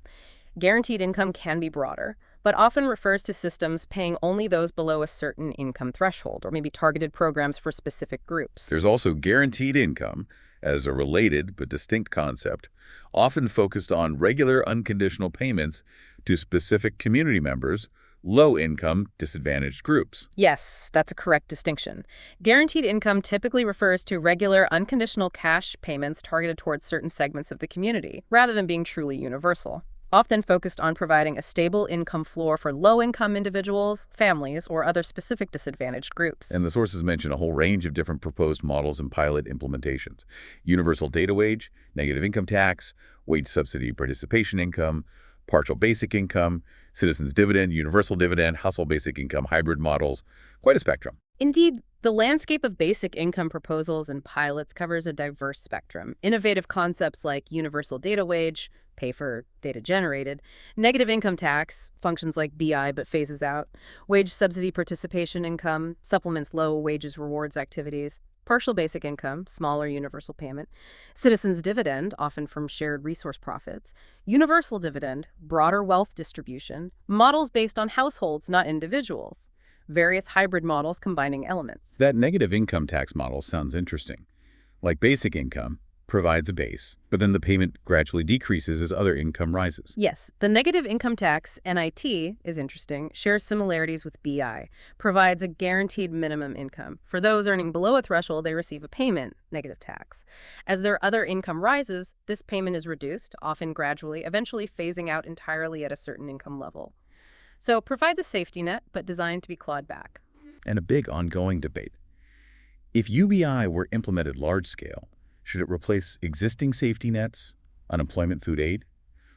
Guaranteed income can be broader, but often refers to systems paying only those below a certain income threshold, or maybe targeted programs for specific groups. There's also guaranteed income as a related but distinct concept, often focused on regular unconditional payments to specific community members, low-income, disadvantaged groups. Yes, that's a correct distinction. Guaranteed income typically refers to regular, unconditional cash payments targeted towards certain segments of the community, rather than being truly universal. Often focused on providing a stable income floor for low-income individuals, families, or other specific disadvantaged groups. And the sources mention a whole range of different proposed models and pilot implementations. Universal data wage, negative income tax, wage subsidy participation income, partial basic income, citizens dividend, universal dividend, household basic income, hybrid models, quite a spectrum. Indeed, the landscape of basic income proposals and pilots covers a diverse spectrum. Innovative concepts like universal data wage, pay for data generated, negative income tax, functions like BI but phases out, wage subsidy participation income, supplements low wages rewards activities, partial basic income, smaller universal payment, citizens dividend, often from shared resource profits, universal dividend, broader wealth distribution, models based on households, not individuals, various hybrid models combining elements. That negative income tax model sounds interesting. Like basic income, provides a base, but then the payment gradually decreases as other income rises. Yes, the negative income tax, NIT, is interesting, shares similarities with BI, provides a guaranteed minimum income. For those earning below a threshold, they receive a payment, negative tax. As their other income rises, this payment is reduced, often gradually, eventually phasing out entirely at a certain income level. So it provides a safety net, but designed to be clawed back. And a big ongoing debate. If UBI were implemented large-scale, should it replace existing safety nets, unemployment food aid,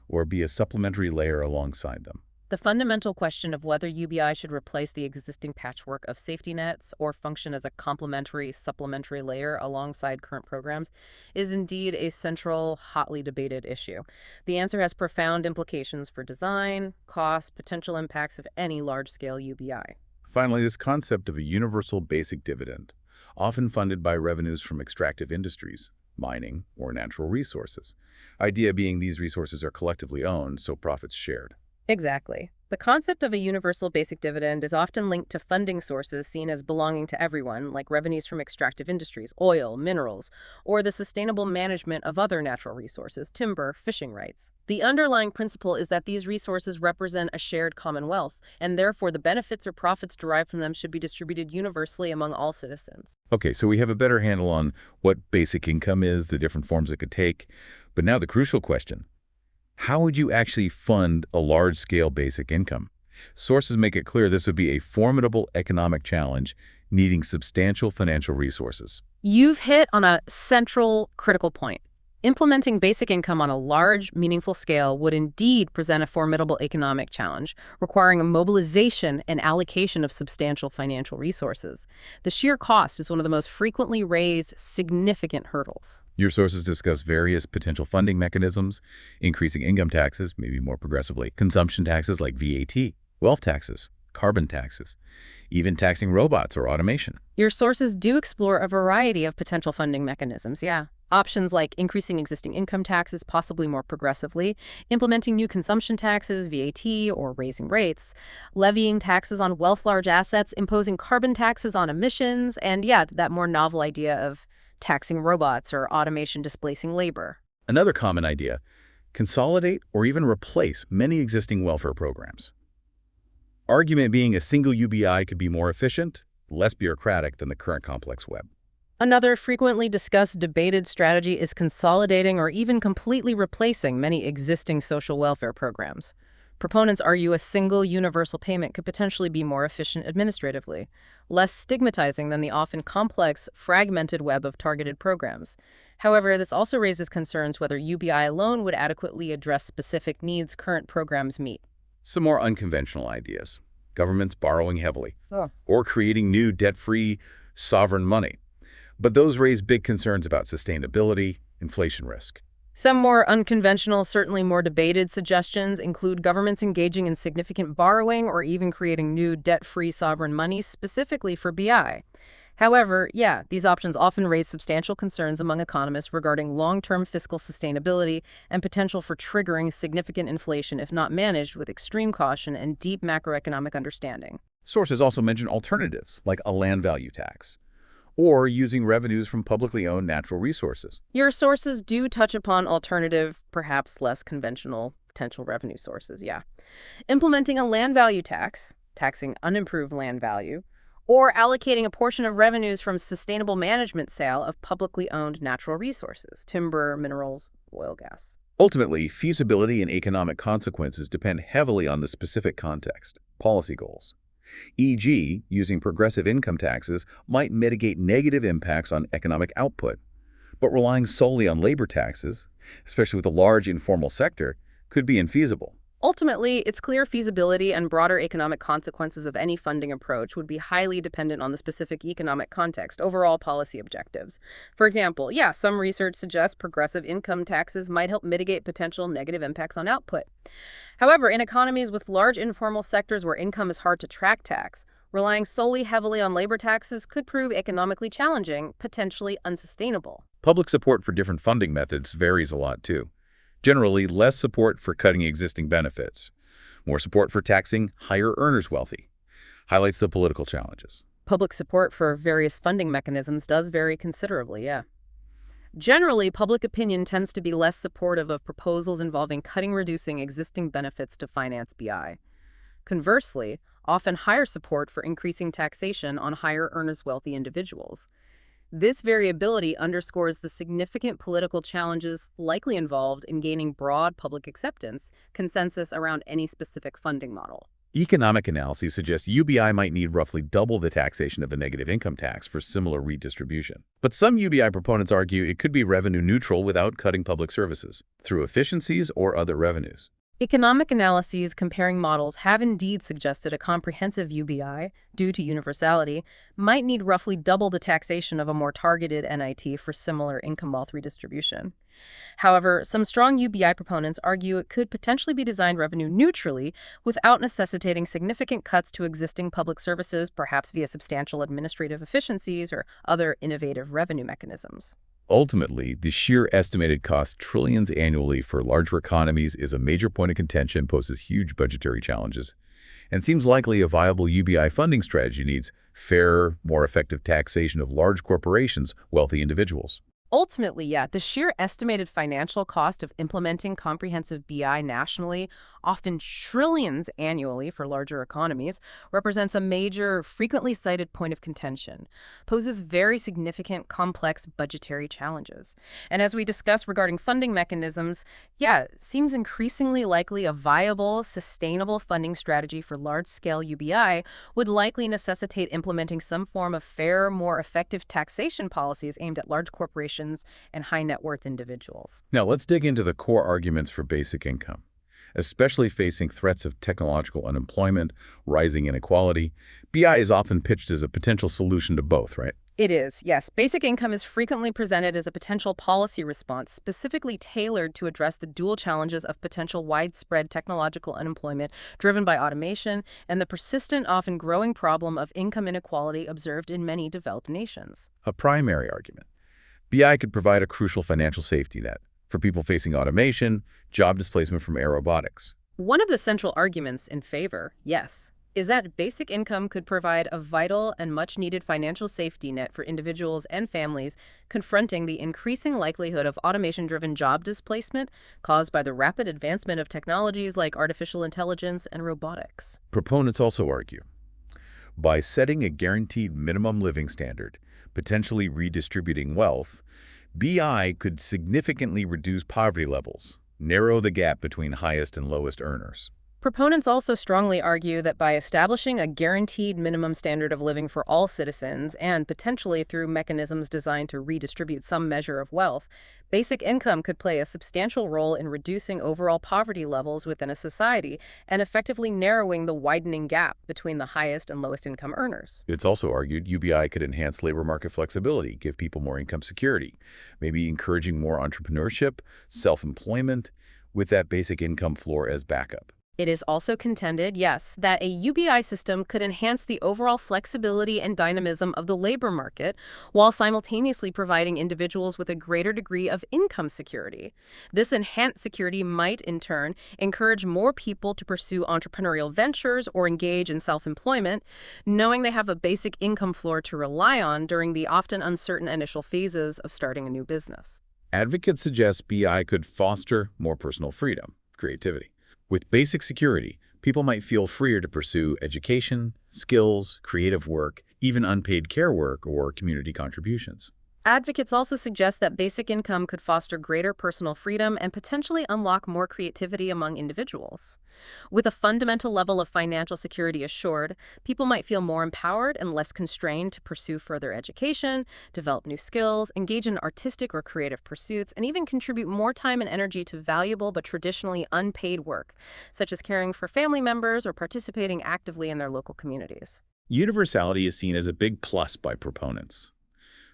or be a supplementary layer alongside them? The fundamental question of whether UBI should replace the existing patchwork of safety nets or function as a complementary, supplementary layer alongside current programs is indeed a central, hotly debated issue. The answer has profound implications for design, cost, potential impacts of any large-scale UBI. Finally, this concept of a universal basic dividend, often funded by revenues from extractive industries, mining, or natural resources. Idea being these resources are collectively owned, so profits shared. Exactly. The concept of a universal basic dividend is often linked to funding sources seen as belonging to everyone, like revenues from extractive industries, oil, minerals, or the sustainable management of other natural resources, timber, fishing rights. The underlying principle is that these resources represent a shared commonwealth, and therefore the benefits or profits derived from them should be distributed universally among all citizens. Okay, so we have a better handle on what basic income is, the different forms it could take, but now the crucial question. How would you actually fund a large-scale basic income? Sources make it clear this would be a formidable economic challenge needing substantial financial resources. You've hit on a central, critical point. Implementing basic income on a large, meaningful scale would indeed present a formidable economic challenge, requiring a mobilization and allocation of substantial financial resources. The sheer cost is one of the most frequently raised, significant hurdles. Your sources discuss various potential funding mechanisms, increasing income taxes, maybe more progressively, consumption taxes like VAT, wealth taxes, carbon taxes, even taxing robots or automation. Your sources do explore a variety of potential funding mechanisms, yeah. Options like increasing existing income taxes, possibly more progressively, implementing new consumption taxes, VAT, or raising rates, levying taxes on wealth large assets, imposing carbon taxes on emissions, and yeah, that more novel idea of taxing robots or automation displacing labor. Another common idea, consolidate or even replace many existing welfare programs. Argument being a single UBI could be more efficient, less bureaucratic than the current complex web. Another frequently discussed debated strategy is consolidating or even completely replacing many existing social welfare programs. Proponents argue a single universal payment could potentially be more efficient administratively, less stigmatizing than the often complex, fragmented web of targeted programs. However, this also raises concerns whether UBI alone would adequately address specific needs current programs meet. Some more unconventional ideas. Governments borrowing heavily, or creating new debt-free sovereign money. But those raise big concerns about sustainability, inflation risk. Some more unconventional, certainly more debated suggestions include governments engaging in significant borrowing or even creating new debt-free sovereign money specifically for BI. However, yeah, these options often raise substantial concerns among economists regarding long-term fiscal sustainability and potential for triggering significant inflation if not managed with extreme caution and deep macroeconomic understanding. Sources also mention alternatives, like a land value tax, or using revenues from publicly owned natural resources. Your sources do touch upon alternative, perhaps less conventional potential revenue sources, yeah. Implementing a land value tax, taxing unimproved land value, or allocating a portion of revenues from sustainable management sale of publicly owned natural resources, timber, minerals, oil, gas. Ultimately, feasibility and economic consequences depend heavily on the specific context, policy goals. E.g., using progressive income taxes might mitigate negative impacts on economic output, but relying solely on labor taxes, especially with a large informal sector, could be infeasible. Ultimately, it's clear feasibility and broader economic consequences of any funding approach would be highly dependent on the specific economic context, overall policy objectives. For example, yeah, some research suggests progressive income taxes might help mitigate potential negative impacts on output. However, in economies with large informal sectors where income is hard to track tax, relying solely heavily on labor taxes could prove economically challenging, potentially unsustainable. Public support for different funding methods varies a lot, too. Generally, less support for cutting existing benefits, more support for taxing higher earners wealthy. Highlights the political challenges. Public support for various funding mechanisms does vary considerably, yeah. Generally, public opinion tends to be less supportive of proposals involving reducing existing benefits to finance BI. Conversely, often higher support for increasing taxation on higher earners wealthy individuals. This variability underscores the significant political challenges likely involved in gaining broad public acceptance, consensus around any specific funding model. Economic analyses suggest UBI might need roughly double the taxation of a negative income tax for similar redistribution. But some UBI proponents argue it could be revenue neutral without cutting public services, through efficiencies or other revenues. Economic analyses comparing models have indeed suggested a comprehensive UBI, due to universality, might need roughly double the taxation of a more targeted NIT for similar income wealth redistribution. However, some strong UBI proponents argue it could potentially be designed revenue neutrally without necessitating significant cuts to existing public services, perhaps via substantial administrative efficiencies or other innovative revenue mechanisms. Ultimately, the sheer estimated cost trillions annually for larger economies is a major point of contention, poses huge budgetary challenges, and seems likely a viable UBI funding strategy needs fairer, more effective taxation of large corporations, wealthy individuals. Ultimately, yeah, the sheer estimated financial cost of implementing comprehensive BI nationally, often trillions annually for larger economies, represents a major, frequently cited point of contention, poses very significant, complex budgetary challenges. And as we discussed regarding funding mechanisms, yeah, seems increasingly likely a viable, sustainable funding strategy for large-scale UBI would likely necessitate implementing some form of fair, more effective taxation policies aimed at large corporations and high net worth individuals. Now, let's dig into the core arguments for basic income. Especially facing threats of technological unemployment, rising inequality, BI is often pitched as a potential solution to both, right? It is, yes. Basic income is frequently presented as a potential policy response specifically tailored to address the dual challenges of potential widespread technological unemployment driven by automation and the persistent, often growing problem of income inequality observed in many developed nations. A primary argument. BI could provide a crucial financial safety net for people facing automation, job displacement from robotics. One of the central arguments in favor, yes, is that basic income could provide a vital and much-needed financial safety net for individuals and families confronting the increasing likelihood of automation-driven job displacement caused by the rapid advancement of technologies like artificial intelligence and robotics. Proponents also argue, by setting a guaranteed minimum living standard, potentially redistributing wealth, BI could significantly reduce poverty levels, narrow the gap between highest and lowest earners. Proponents also strongly argue that by establishing a guaranteed minimum standard of living for all citizens and potentially through mechanisms designed to redistribute some measure of wealth, basic income could play a substantial role in reducing overall poverty levels within a society and effectively narrowing the widening gap between the highest and lowest income earners. It's also argued UBI could enhance labor market flexibility, give people more income security, maybe encouraging more entrepreneurship, self-employment, with that basic income floor as backup. It is also contended, yes, that a UBI system could enhance the overall flexibility and dynamism of the labor market while simultaneously providing individuals with a greater degree of income security. This enhanced security might, in turn, encourage more people to pursue entrepreneurial ventures or engage in self-employment, knowing they have a basic income floor to rely on during the often uncertain initial phases of starting a new business. Advocates suggest BI could foster more personal freedom, creativity. With basic security, people might feel freer to pursue education, skills, creative work, even unpaid care work or community contributions. Advocates also suggest that basic income could foster greater personal freedom and potentially unlock more creativity among individuals. With a fundamental level of financial security assured, people might feel more empowered and less constrained to pursue further education, develop new skills, engage in artistic or creative pursuits, and even contribute more time and energy to valuable but traditionally unpaid work, such as caring for family members or participating actively in their local communities. Universality is seen as a big plus by proponents.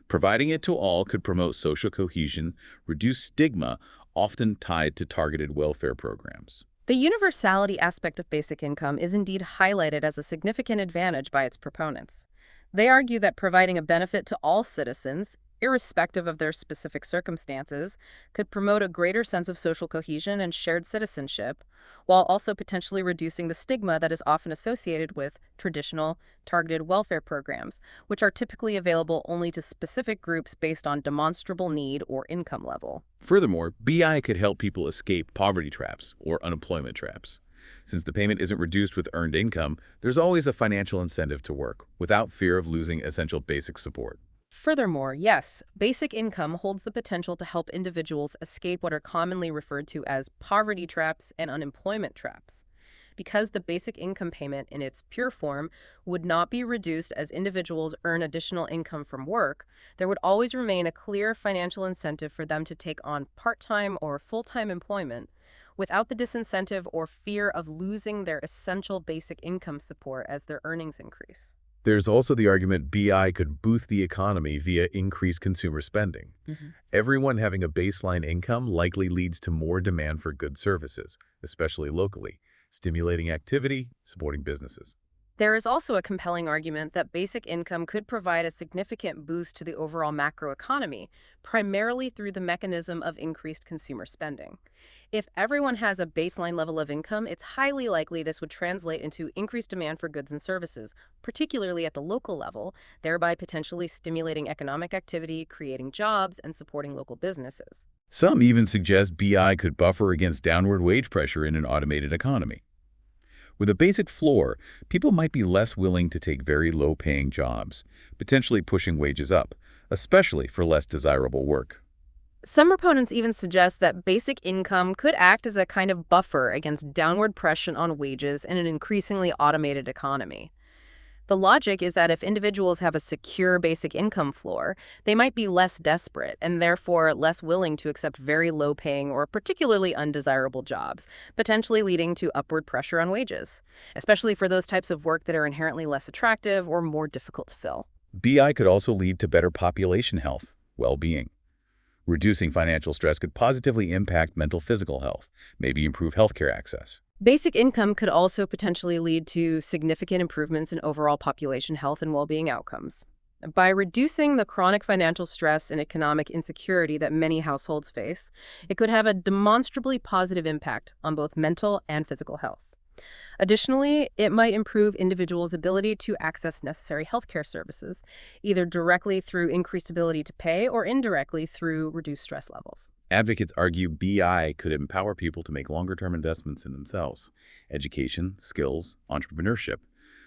Providing it to all could promote social cohesion, reduce stigma, often tied to targeted welfare programs. The universality aspect of basic income is indeed highlighted as a significant advantage by its proponents. They argue that providing a benefit to all citizens, irrespective of their specific circumstances, could promote a greater sense of social cohesion and shared citizenship, while also potentially reducing the stigma that is often associated with traditional, targeted welfare programs, which are typically available only to specific groups based on demonstrable need or income level. Furthermore, BI could help people escape poverty traps or unemployment traps. Since the payment isn't reduced with earned income, there's always a financial incentive to work, without fear of losing essential basic support. Furthermore, yes, basic income holds the potential to help individuals escape what are commonly referred to as poverty traps and unemployment traps. Because the basic income payment in its pure form would not be reduced as individuals earn additional income from work, there would always remain a clear financial incentive for them to take on part-time or full-time employment without the disincentive or fear of losing their essential basic income support as their earnings increase. There's also the argument BI could boost the economy via increased consumer spending. Everyone having a baseline income likely leads to more demand for goods services, especially locally, stimulating activity, supporting businesses. There is also a compelling argument that basic income could provide a significant boost to the overall macroeconomy, primarily through the mechanism of increased consumer spending. If everyone has a baseline level of income, it's highly likely this would translate into increased demand for goods and services, particularly at the local level, thereby potentially stimulating economic activity, creating jobs, and supporting local businesses. Some even suggest BI could buffer against downward wage pressure in an automated economy. With a basic floor, people might be less willing to take very low-paying jobs, potentially pushing wages up, especially for less desirable work. Some proponents even suggest that basic income could act as a kind of buffer against downward pressure on wages in an increasingly automated economy. The logic is that if individuals have a secure basic income floor, they might be less desperate and therefore less willing to accept very low-paying or particularly undesirable jobs, potentially leading to upward pressure on wages, especially for those types of work that are inherently less attractive or more difficult to fill. BI could also lead to better population health, well-being. Reducing financial stress could positively impact mental physical health, maybe improve healthcare access. Basic income could also potentially lead to significant improvements in overall population health and well-being outcomes. By reducing the chronic financial stress and economic insecurity that many households face, it could have a demonstrably positive impact on both mental and physical health. Additionally, it might improve individuals' ability to access necessary healthcare services, either directly through increased ability to pay or indirectly through reduced stress levels. Advocates argue BI could empower people to make longer-term investments in themselves, education, skills, entrepreneurship,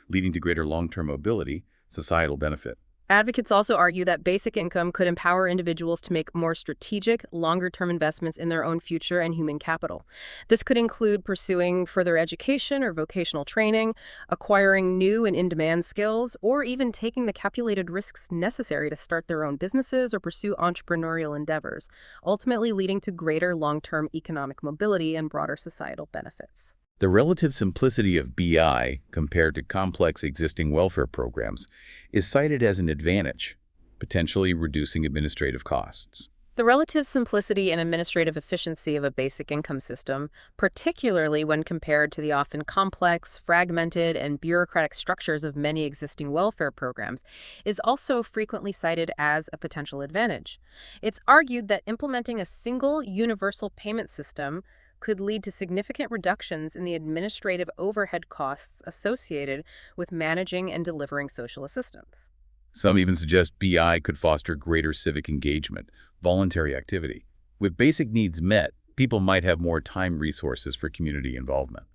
leading to greater long-term mobility, societal benefit. Advocates also argue that basic income could empower individuals to make more strategic, longer-term investments in their own future and human capital. This could include pursuing further education or vocational training, acquiring new and in-demand skills, or even taking the calculated risks necessary to start their own businesses or pursue entrepreneurial endeavors, ultimately leading to greater long-term economic mobility and broader societal benefits. The relative simplicity of BI compared to complex existing welfare programs is cited as an advantage, potentially reducing administrative costs. The relative simplicity and administrative efficiency of a basic income system, particularly when compared to the often complex, fragmented, and bureaucratic structures of many existing welfare programs, is also frequently cited as a potential advantage. It's argued that implementing a single, universal payment system could lead to significant reductions in the administrative overhead costs associated with managing and delivering social assistance. Some even suggest BI could foster greater civic engagement, voluntary activity. With basic needs met, people might have more time resources for community involvement.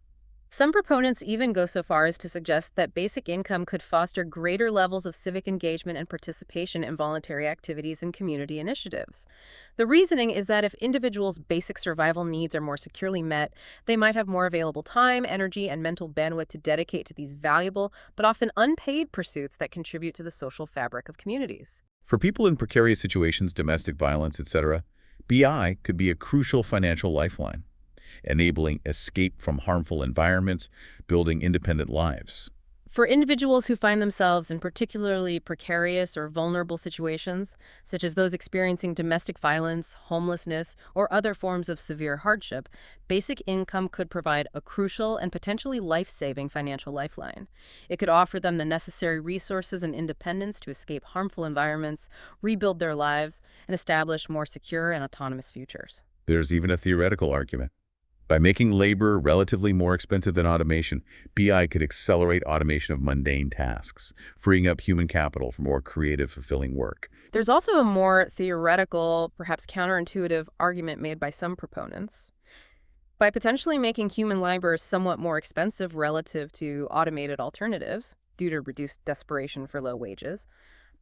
Some proponents even go so far as to suggest that basic income could foster greater levels of civic engagement and participation in voluntary activities and community initiatives. The reasoning is that if individuals' basic survival needs are more securely met, they might have more available time, energy, and mental bandwidth to dedicate to these valuable but often unpaid pursuits that contribute to the social fabric of communities. For people in precarious situations, domestic violence, etc., BI could be a crucial financial lifeline, enabling escape from harmful environments, building independent lives. For individuals who find themselves in particularly precarious or vulnerable situations, such as those experiencing domestic violence, homelessness, or other forms of severe hardship, basic income could provide a crucial and potentially life-saving financial lifeline. It could offer them the necessary resources and independence to escape harmful environments, rebuild their lives, and establish more secure and autonomous futures. There's even a theoretical argument. By making labor relatively more expensive than automation, BI could accelerate automation of mundane tasks, freeing up human capital for more creative, fulfilling work. There's also a more theoretical, perhaps counterintuitive argument made by some proponents. By potentially making human labor somewhat more expensive relative to automated alternatives, due to reduced desperation for low wages,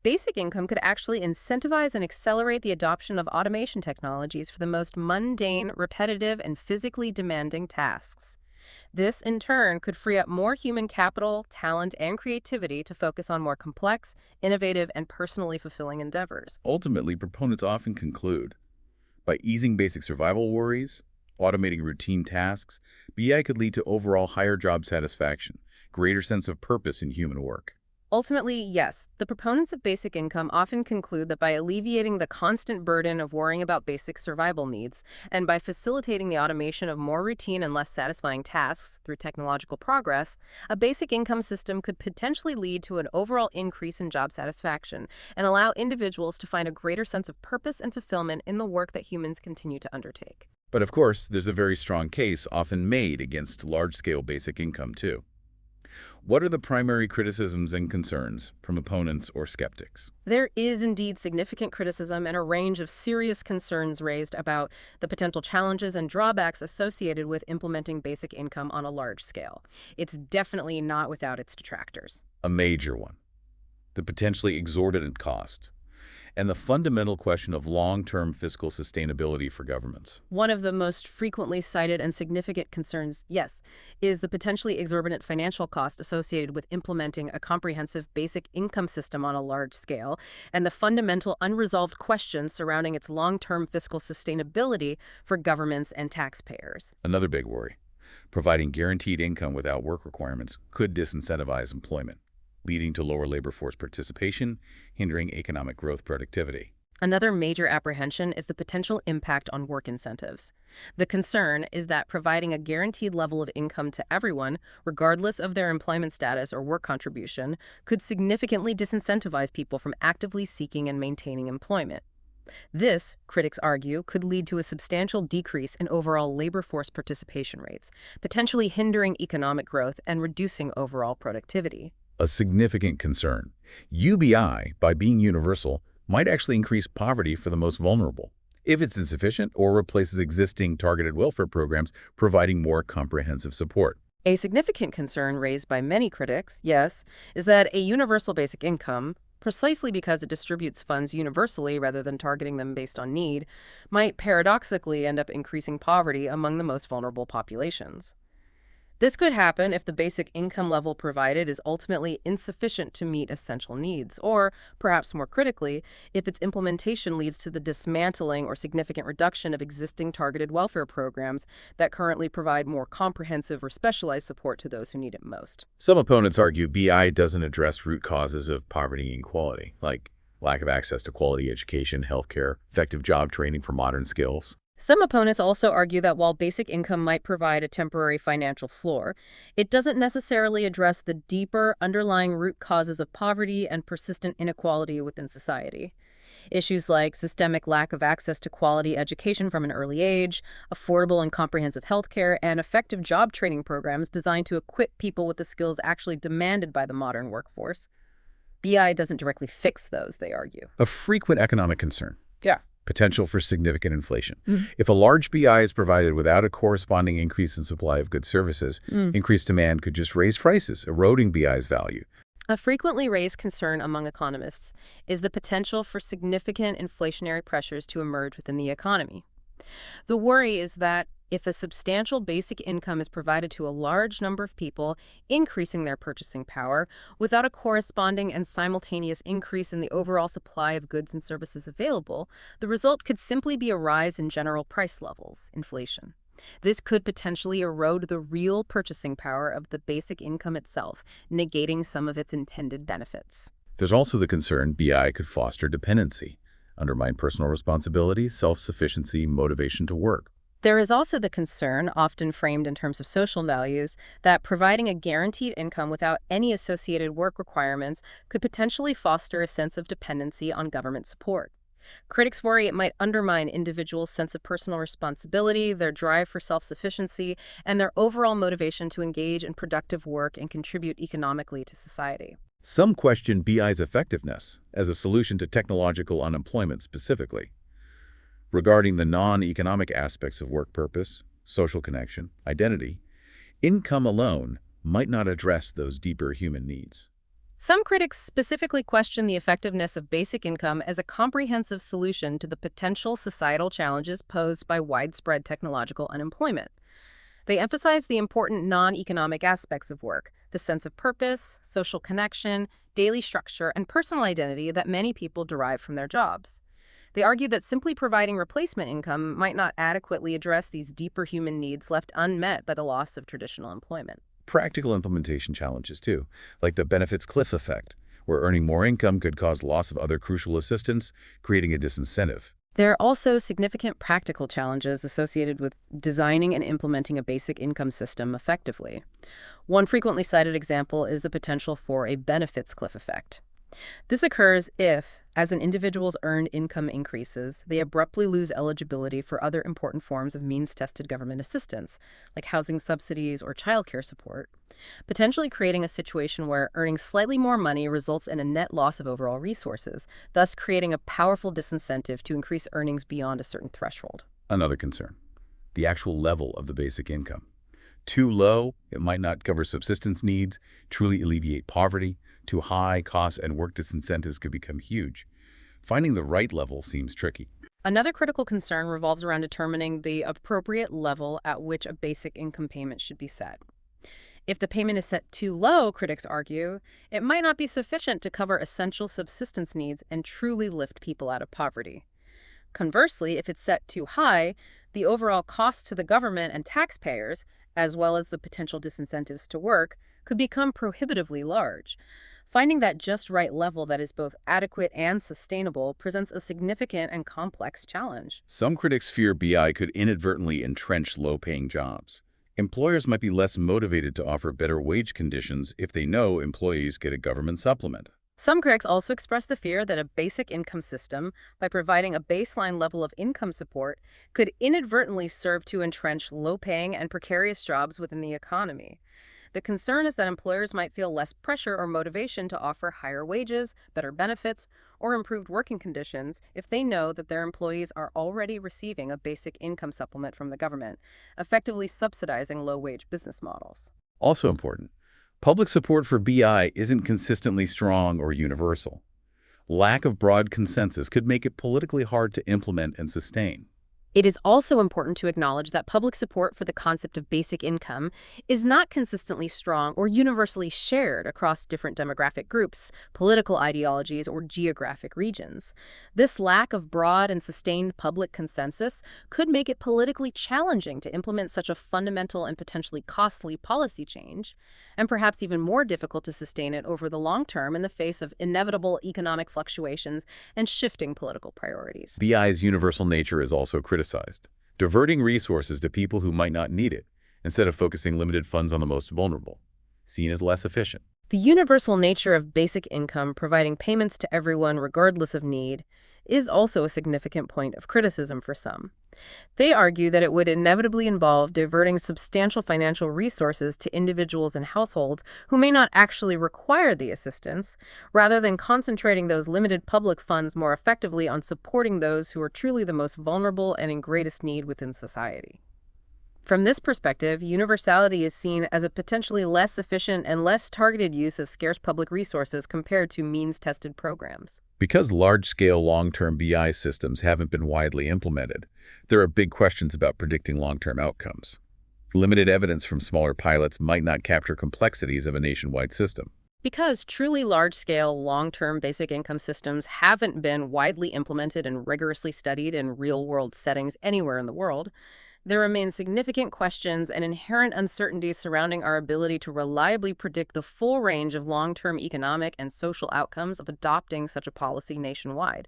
basic income could actually incentivize and accelerate the adoption of automation technologies for the most mundane, repetitive, and physically demanding tasks. This, in turn, could free up more human capital, talent, and creativity to focus on more complex, innovative, and personally fulfilling endeavors. Ultimately, proponents often conclude, by easing basic survival worries, automating routine tasks, BI could lead to overall higher job satisfaction, greater sense of purpose in human work. Ultimately, yes, the proponents of basic income often conclude that by alleviating the constant burden of worrying about basic survival needs, and by facilitating the automation of more routine and less satisfying tasks through technological progress, a basic income system could potentially lead to an overall increase in job satisfaction and allow individuals to find a greater sense of purpose and fulfillment in the work that humans continue to undertake. But of course, there's a very strong case often made against large-scale basic income, too. What are the primary criticisms and concerns from opponents or skeptics? There is indeed significant criticism and a range of serious concerns raised about the potential challenges and drawbacks associated with implementing basic income on a large scale. It's definitely not without its detractors. A major one, the potentially exorbitant cost, and the fundamental question of long-term fiscal sustainability for governments. One of the most frequently cited and significant concerns, yes, is the potentially exorbitant financial cost associated with implementing a comprehensive basic income system on a large scale, and the fundamental unresolved questions surrounding its long-term fiscal sustainability for governments and taxpayers. Another big worry, providing guaranteed income without work requirements could disincentivize employment, leading to lower labor force participation, hindering economic growth productivity. Another major apprehension is the potential impact on work incentives. The concern is that providing a guaranteed level of income to everyone, regardless of their employment status or work contribution, could significantly disincentivize people from actively seeking and maintaining employment. This, critics argue, could lead to a substantial decrease in overall labor force participation rates, potentially hindering economic growth and reducing overall productivity. A significant concern. UBI, by being universal, might actually increase poverty for the most vulnerable, if it's insufficient or replaces existing targeted welfare programs providing more comprehensive support. A significant concern raised by many critics, yes, is that a universal basic income, precisely because it distributes funds universally rather than targeting them based on need, might paradoxically end up increasing poverty among the most vulnerable populations. This could happen if the basic income level provided is ultimately insufficient to meet essential needs, or, perhaps more critically, if its implementation leads to the dismantling or significant reduction of existing targeted welfare programs that currently provide more comprehensive or specialized support to those who need it most. Some opponents argue BI doesn't address root causes of poverty and inequality, like lack of access to quality education, healthcare, effective job training for modern skills. Some opponents also argue that while basic income might provide a temporary financial floor, it doesn't necessarily address the deeper underlying root causes of poverty and persistent inequality within society. Issues like systemic lack of access to quality education from an early age, affordable and comprehensive healthcare, and effective job training programs designed to equip people with the skills actually demanded by the modern workforce. BI doesn't directly fix those, they argue. A frequent economic concern. Yeah. Potential for significant inflation. If a large BI is provided without a corresponding increase in supply of goods services, increased demand could just raise prices, eroding BI's value. A frequently raised concern among economists is the potential for significant inflationary pressures to emerge within the economy. The worry is that if a substantial basic income is provided to a large number of people, increasing their purchasing power, without a corresponding and simultaneous increase in the overall supply of goods and services available, the result could simply be a rise in general price levels, inflation. This could potentially erode the real purchasing power of the basic income itself, negating some of its intended benefits. There's also the concern BI could foster dependency, undermine personal responsibility, self-sufficiency, motivation to work. There is also the concern, often framed in terms of social values, that providing a guaranteed income without any associated work requirements could potentially foster a sense of dependency on government support. Critics worry it might undermine individuals' sense of personal responsibility, their drive for self-sufficiency, and their overall motivation to engage in productive work and contribute economically to society. Some question BI's effectiveness as a solution to technological unemployment specifically. Regarding the non-economic aspects of work purpose, social connection, identity, income alone might not address those deeper human needs. Some critics specifically question the effectiveness of basic income as a comprehensive solution to the potential societal challenges posed by widespread technological unemployment. They emphasize the important non-economic aspects of work, the sense of purpose, social connection, daily structure, and personal identity that many people derive from their jobs. They argue that simply providing replacement income might not adequately address these deeper human needs left unmet by the loss of traditional employment. Practical implementation challenges too, like the benefits cliff effect, where earning more income could cause loss of other crucial assistance, creating a disincentive. There are also significant practical challenges associated with designing and implementing a basic income system effectively. One frequently cited example is the potential for a benefits cliff effect. This occurs if, as an individual's earned income increases, they abruptly lose eligibility for other important forms of means-tested government assistance, like housing subsidies or childcare support, potentially creating a situation where earning slightly more money results in a net loss of overall resources, thus creating a powerful disincentive to increase earnings beyond a certain threshold. Another concern, the actual level of the basic income. Too low, it might not cover subsistence needs, truly alleviate poverty. Too high, costs and work disincentives could become huge. Finding the right level seems tricky. Another critical concern revolves around determining the appropriate level at which a basic income payment should be set. If the payment is set too low, critics argue, it might not be sufficient to cover essential subsistence needs and truly lift people out of poverty. Conversely, if it's set too high, the overall cost to the government and taxpayers, as well as the potential disincentives to work, could become prohibitively large. Finding that just right level that is both adequate and sustainable presents a significant and complex challenge. Some critics fear BI could inadvertently entrench low-paying jobs. Employers might be less motivated to offer better wage conditions if they know employees get a government supplement. Some critics also express the fear that a basic income system, by providing a baseline level of income support, could inadvertently serve to entrench low-paying and precarious jobs within the economy. The concern is that employers might feel less pressure or motivation to offer higher wages, better benefits, or improved working conditions if they know that their employees are already receiving a basic income supplement from the government, effectively subsidizing low-wage business models. Also important, public support for BI isn't consistently strong or universal. Lack of broad consensus could make it politically hard to implement and sustain. It is also important to acknowledge that public support for the concept of basic income is not consistently strong or universally shared across different demographic groups, political ideologies, or geographic regions. This lack of broad and sustained public consensus could make it politically challenging to implement such a fundamental and potentially costly policy change, and perhaps even more difficult to sustain it over the long term in the face of inevitable economic fluctuations and shifting political priorities. BI's universal nature is also criticized, diverting resources to people who might not need it, instead of focusing limited funds on the most vulnerable, seen as less efficient. The universal nature of basic income providing payments to everyone regardless of need is also a significant point of criticism for some. They argue that it would inevitably involve diverting substantial financial resources to individuals and households who may not actually require the assistance, rather than concentrating those limited public funds more effectively on supporting those who are truly the most vulnerable and in greatest need within society. From this perspective, universality is seen as a potentially less efficient and less targeted use of scarce public resources compared to means-tested programs. Because large-scale long-term BI systems haven't been widely implemented, there are big questions about predicting long-term outcomes. Limited evidence from smaller pilots might not capture complexities of a nationwide system. Because truly large-scale, long-term basic income systems haven't been widely implemented and rigorously studied in real-world settings anywhere in the world, There remain significant questions and inherent uncertainties surrounding our ability to reliably predict the full range of long-term economic and social outcomes of adopting such a policy nationwide.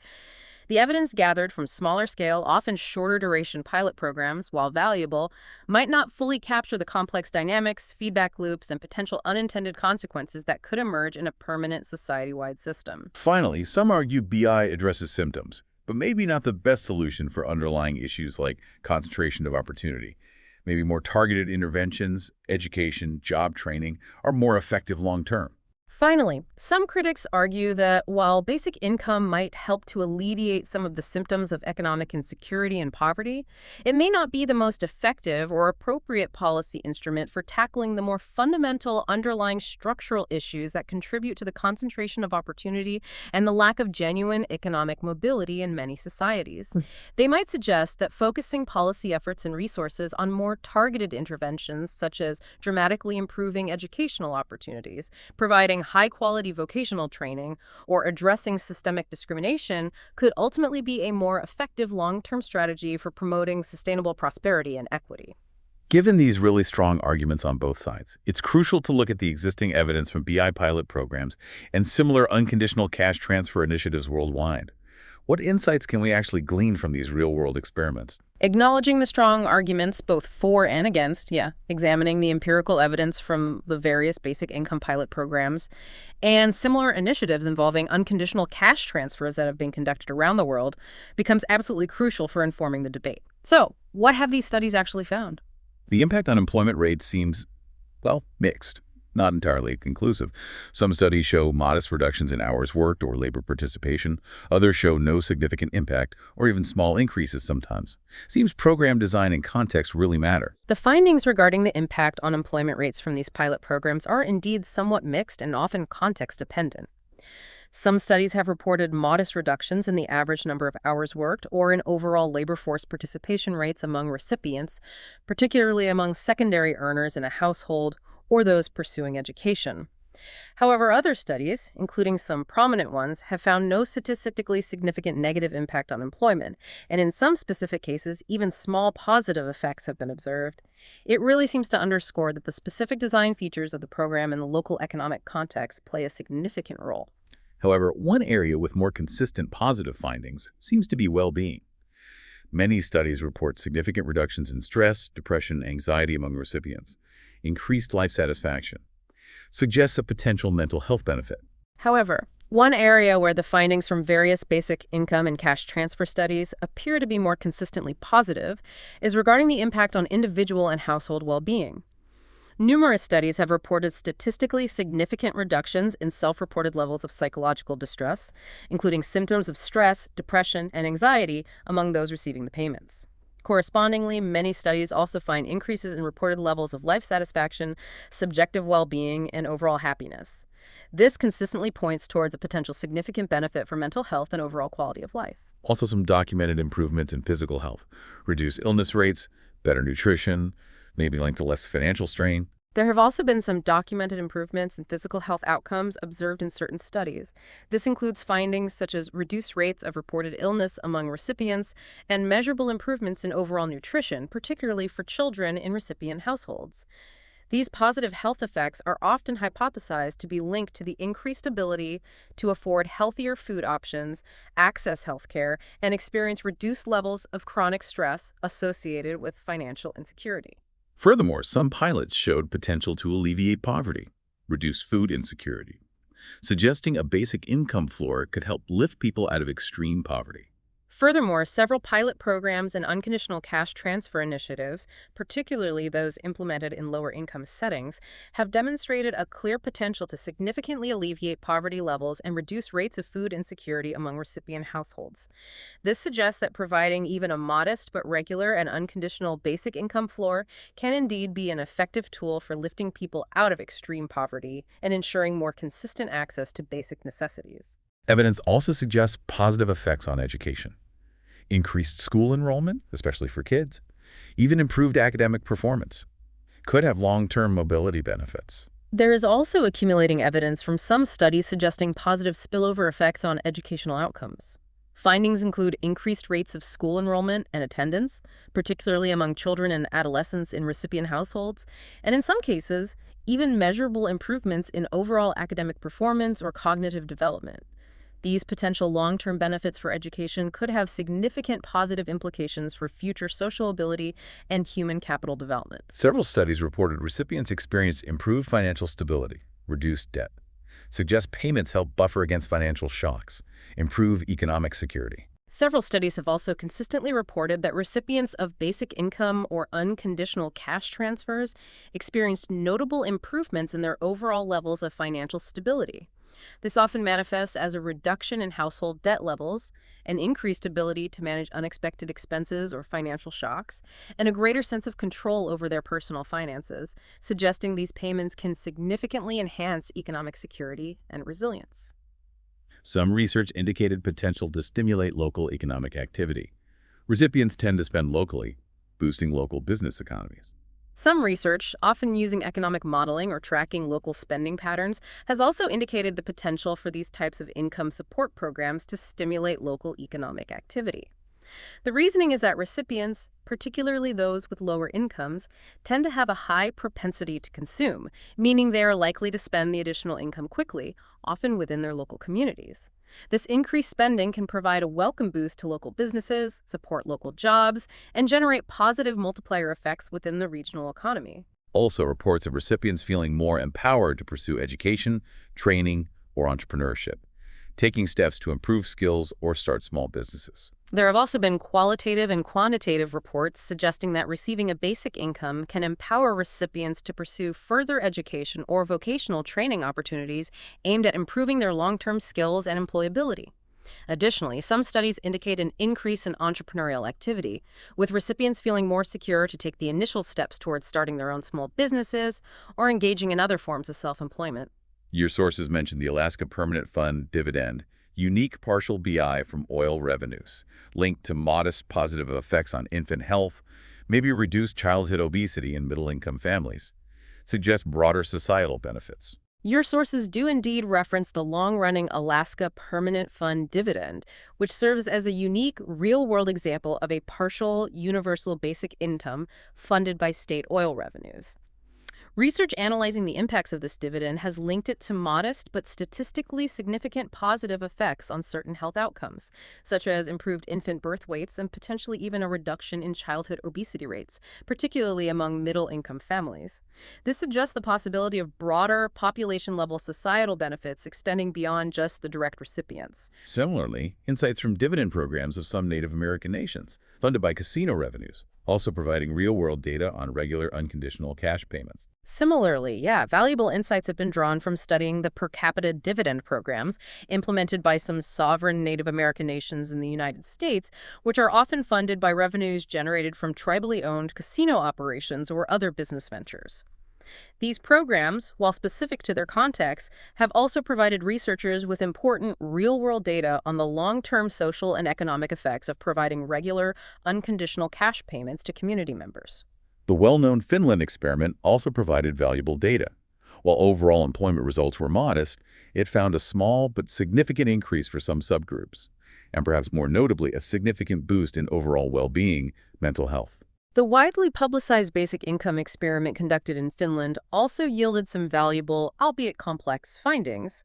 The evidence gathered from smaller-scale, often shorter-duration pilot programs, while valuable, might not fully capture the complex dynamics, feedback loops, and potential unintended consequences that could emerge in a permanent society-wide system. Finally, some argue BI addresses symptoms, but maybe not the best solution for underlying issues like concentration of opportunity. Maybe more targeted interventions, education, job training are more effective long-term. Finally, some critics argue that while basic income might help to alleviate some of the symptoms of economic insecurity and poverty, it may not be the most effective or appropriate policy instrument for tackling the more fundamental underlying structural issues that contribute to the concentration of opportunity and the lack of genuine economic mobility in many societies. They might suggest that focusing policy efforts and resources on more targeted interventions, such as dramatically improving educational opportunities, providing high-quality vocational training, or addressing systemic discrimination could ultimately be a more effective long-term strategy for promoting sustainable prosperity and equity. Given these really strong arguments on both sides, it's crucial to look at the existing evidence from BI pilot programs and similar unconditional cash transfer initiatives worldwide. What insights can we actually glean from these real-world experiments? Acknowledging the strong arguments both for and against, examining the empirical evidence from the various basic income pilot programs, and similar initiatives involving unconditional cash transfers that have been conducted around the world becomes absolutely crucial for informing the debate. So, what have these studies actually found? The impact on employment rates seems, well, mixed. Not entirely conclusive. Some studies show modest reductions in hours worked or labor participation. Others show no significant impact or even small increases sometimes. Seems program design and context really matter. The findings regarding the impact on employment rates from these pilot programs are indeed somewhat mixed and often context-dependent. Some studies have reported modest reductions in the average number of hours worked or in overall labor force participation rates among recipients, particularly among secondary earners in a household or those pursuing education. However, other studies, including some prominent ones, have found no statistically significant negative impact on employment, and in some specific cases, even small positive effects have been observed. It really seems to underscore that the specific design features of the program and the local economic context play a significant role. However, one area with more consistent positive findings seems to be well-being. Many studies report significant reductions in stress, depression, anxiety among recipients. Increased life satisfaction suggests a potential mental health benefit. However, one area where the findings from various basic income and cash transfer studies appear to be more consistently positive is regarding the impact on individual and household well-being. Numerous studies have reported statistically significant reductions in self-reported levels of psychological distress, including symptoms of stress, depression, and anxiety among those receiving the payments. Correspondingly, many studies also find increases in reported levels of life satisfaction, subjective well-being, and overall happiness. This consistently points towards a potential significant benefit for mental health and overall quality of life. Also, some documented improvements in physical health, reduced illness rates, better nutrition, maybe linked to less financial strain. There have also been some documented improvements in physical health outcomes observed in certain studies. This includes findings such as reduced rates of reported illness among recipients and measurable improvements in overall nutrition, particularly for children in recipient households. These positive health effects are often hypothesized to be linked to the increased ability to afford healthier food options, access healthcare, and experience reduced levels of chronic stress associated with financial insecurity. Furthermore, some pilots showed potential to alleviate poverty, reduce food insecurity, suggesting a basic income floor could help lift people out of extreme poverty. Furthermore, several pilot programs and unconditional cash transfer initiatives, particularly those implemented in lower-income settings, have demonstrated a clear potential to significantly alleviate poverty levels and reduce rates of food insecurity among recipient households. This suggests that providing even a modest but regular and unconditional basic income floor can indeed be an effective tool for lifting people out of extreme poverty and ensuring more consistent access to basic necessities. Evidence also suggests positive effects on education. Increased school enrollment, especially for kids, even improved academic performance, could have long-term mobility benefits. There is also accumulating evidence from some studies suggesting positive spillover effects on educational outcomes. Findings include increased rates of school enrollment and attendance, particularly among children and adolescents in recipient households, and in some cases, even measurable improvements in overall academic performance or cognitive development. These potential long-term benefits for education could have significant positive implications for future social ability and human capital development. Several studies reported recipients experienced improved financial stability, reduced debt, suggest payments help buffer against financial shocks, improve economic security. Several studies have also consistently reported that recipients of basic income or unconditional cash transfers experienced notable improvements in their overall levels of financial stability. This often manifests as a reduction in household debt levels, an increased ability to manage unexpected expenses or financial shocks, and a greater sense of control over their personal finances, suggesting these payments can significantly enhance economic security and resilience. Some research indicated potential to stimulate local economic activity. Recipients tend to spend locally, boosting local business economies. Some research, often using economic modeling or tracking local spending patterns, has also indicated the potential for these types of income support programs to stimulate local economic activity. The reasoning is that recipients, particularly those with lower incomes, tend to have a high propensity to consume, meaning they are likely to spend the additional income quickly, often within their local communities. This increased spending can provide a welcome boost to local businesses, support local jobs, and generate positive multiplier effects within the regional economy. Also, reports of recipients feeling more empowered to pursue education, training, or entrepreneurship, taking steps to improve skills or start small businesses. There have also been qualitative and quantitative reports suggesting that receiving a basic income can empower recipients to pursue further education or vocational training opportunities aimed at improving their long-term skills and employability. Additionally, some studies indicate an increase in entrepreneurial activity, with recipients feeling more secure to take the initial steps towards starting their own small businesses or engaging in other forms of self-employment. Your sources mentioned the Alaska Permanent Fund dividend, unique partial BI from oil revenues, linked to modest positive effects on infant health, maybe reduced childhood obesity in middle-income families, suggest broader societal benefits. Your sources do indeed reference the long-running Alaska Permanent Fund dividend, which serves as a unique, real-world example of a partial, universal basic income funded by state oil revenues. Research analyzing the impacts of this dividend has linked it to modest but statistically significant positive effects on certain health outcomes, such as improved infant birth weights and potentially even a reduction in childhood obesity rates, particularly among middle-income families. This suggests the possibility of broader, population-level societal benefits extending beyond just the direct recipients. Similarly, insights from dividend programs of some Native American nations, funded by casino revenues, also providing real-world data on regular unconditional cash payments. Similarly, valuable insights have been drawn from studying the per capita dividend programs implemented by some sovereign Native American nations in the United States, which are often funded by revenues generated from tribally owned casino operations or other business ventures. These programs, while specific to their context, have also provided researchers with important real-world data on the long-term social and economic effects of providing regular, unconditional cash payments to community members. The well-known Finland experiment also provided valuable data. While overall employment results were modest, it found a small but significant increase for some subgroups, and perhaps more notably, a significant boost in overall well-being, mental health. The widely publicized basic income experiment conducted in Finland also yielded some valuable, albeit complex, findings.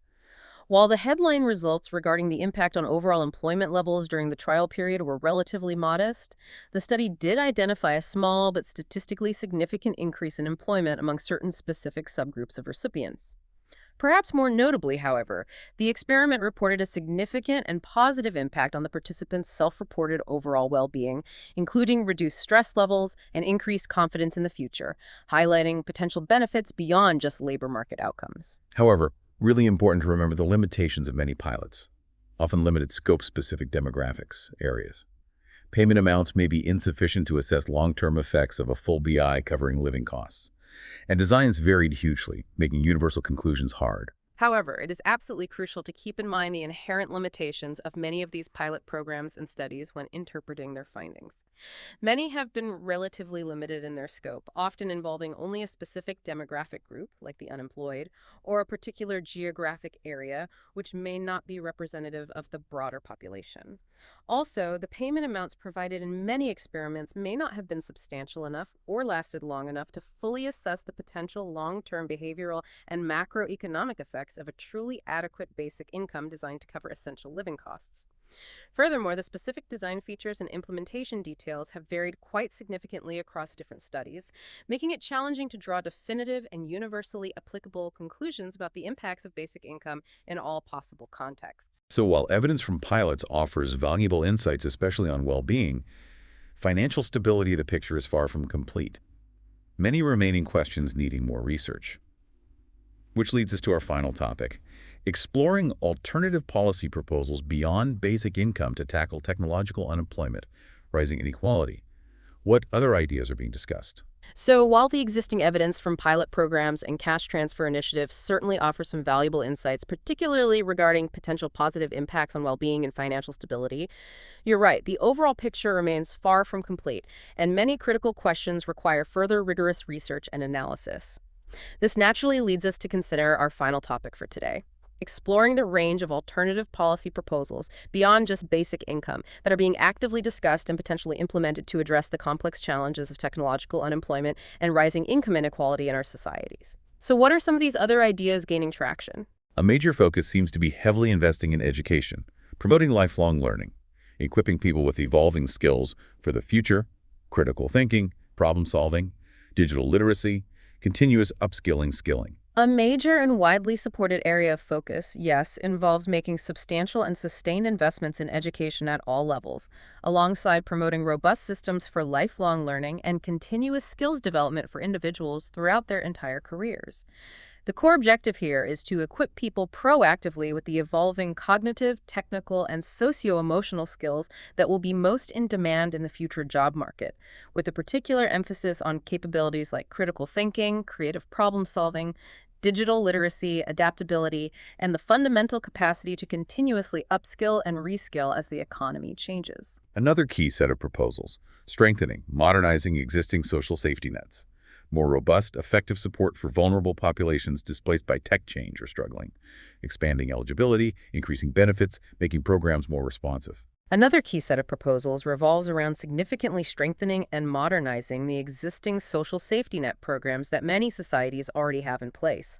While the headline results regarding the impact on overall employment levels during the trial period were relatively modest, the study did identify a small but statistically significant increase in employment among certain specific subgroups of recipients. Perhaps more notably, however, the experiment reported a significant and positive impact on the participants' self-reported overall well-being, including reduced stress levels and increased confidence in the future, highlighting potential benefits beyond just labor market outcomes. However, really important to remember the limitations of many pilots, often limited scope-specific demographics areas. Payment amounts may be insufficient to assess long-term effects of a full BI covering living costs, and designs varied hugely, making universal conclusions hard. However, it is absolutely crucial to keep in mind the inherent limitations of many of these pilot programs and studies when interpreting their findings. Many have been relatively limited in their scope, often involving only a specific demographic group, like the unemployed, or a particular geographic area, which may not be representative of the broader population. Also, the payment amounts provided in many experiments may not have been substantial enough or lasted long enough to fully assess the potential long-term behavioral and macroeconomic effects of a truly adequate basic income designed to cover essential living costs. Furthermore, the specific design features and implementation details have varied quite significantly across different studies, making it challenging to draw definitive and universally applicable conclusions about the impacts of basic income in all possible contexts. So while evidence from pilots offers valuable insights, especially on well-being, financial stability of the picture is far from complete. Many remaining questions needing more research. Which leads us to our final topic, exploring alternative policy proposals beyond basic income to tackle technological unemployment, rising inequality. What other ideas are being discussed? So, while the existing evidence from pilot programs and cash transfer initiatives certainly offer some valuable insights, particularly regarding potential positive impacts on well-being and financial stability, you're right, the overall picture remains far from complete, and many critical questions require further rigorous research and analysis. This naturally leads us to consider our final topic for today, exploring the range of alternative policy proposals beyond just basic income that are being actively discussed and potentially implemented to address the complex challenges of technological unemployment and rising income inequality in our societies. So what are some of these other ideas gaining traction? A major focus seems to be heavily investing in education, promoting lifelong learning, equipping people with evolving skills for the future, critical thinking, problem solving, digital literacy, continuous skilling. A major and widely supported area of focus, yes, involves making substantial and sustained investments in education at all levels, alongside promoting robust systems for lifelong learning and continuous skills development for individuals throughout their entire careers. The core objective here is to equip people proactively with the evolving cognitive, technical, and socio-emotional skills that will be most in demand in the future job market, with a particular emphasis on capabilities like critical thinking, creative problem solving, digital literacy, adaptability, and the fundamental capacity to continuously upskill and reskill as the economy changes. Another key set of proposals, strengthening, modernizing existing social safety nets, more robust, effective support for vulnerable populations displaced by tech change or struggling, expanding eligibility, increasing benefits, making programs more responsive. Another key set of proposals revolves around significantly strengthening and modernizing the existing social safety net programs that many societies already have in place.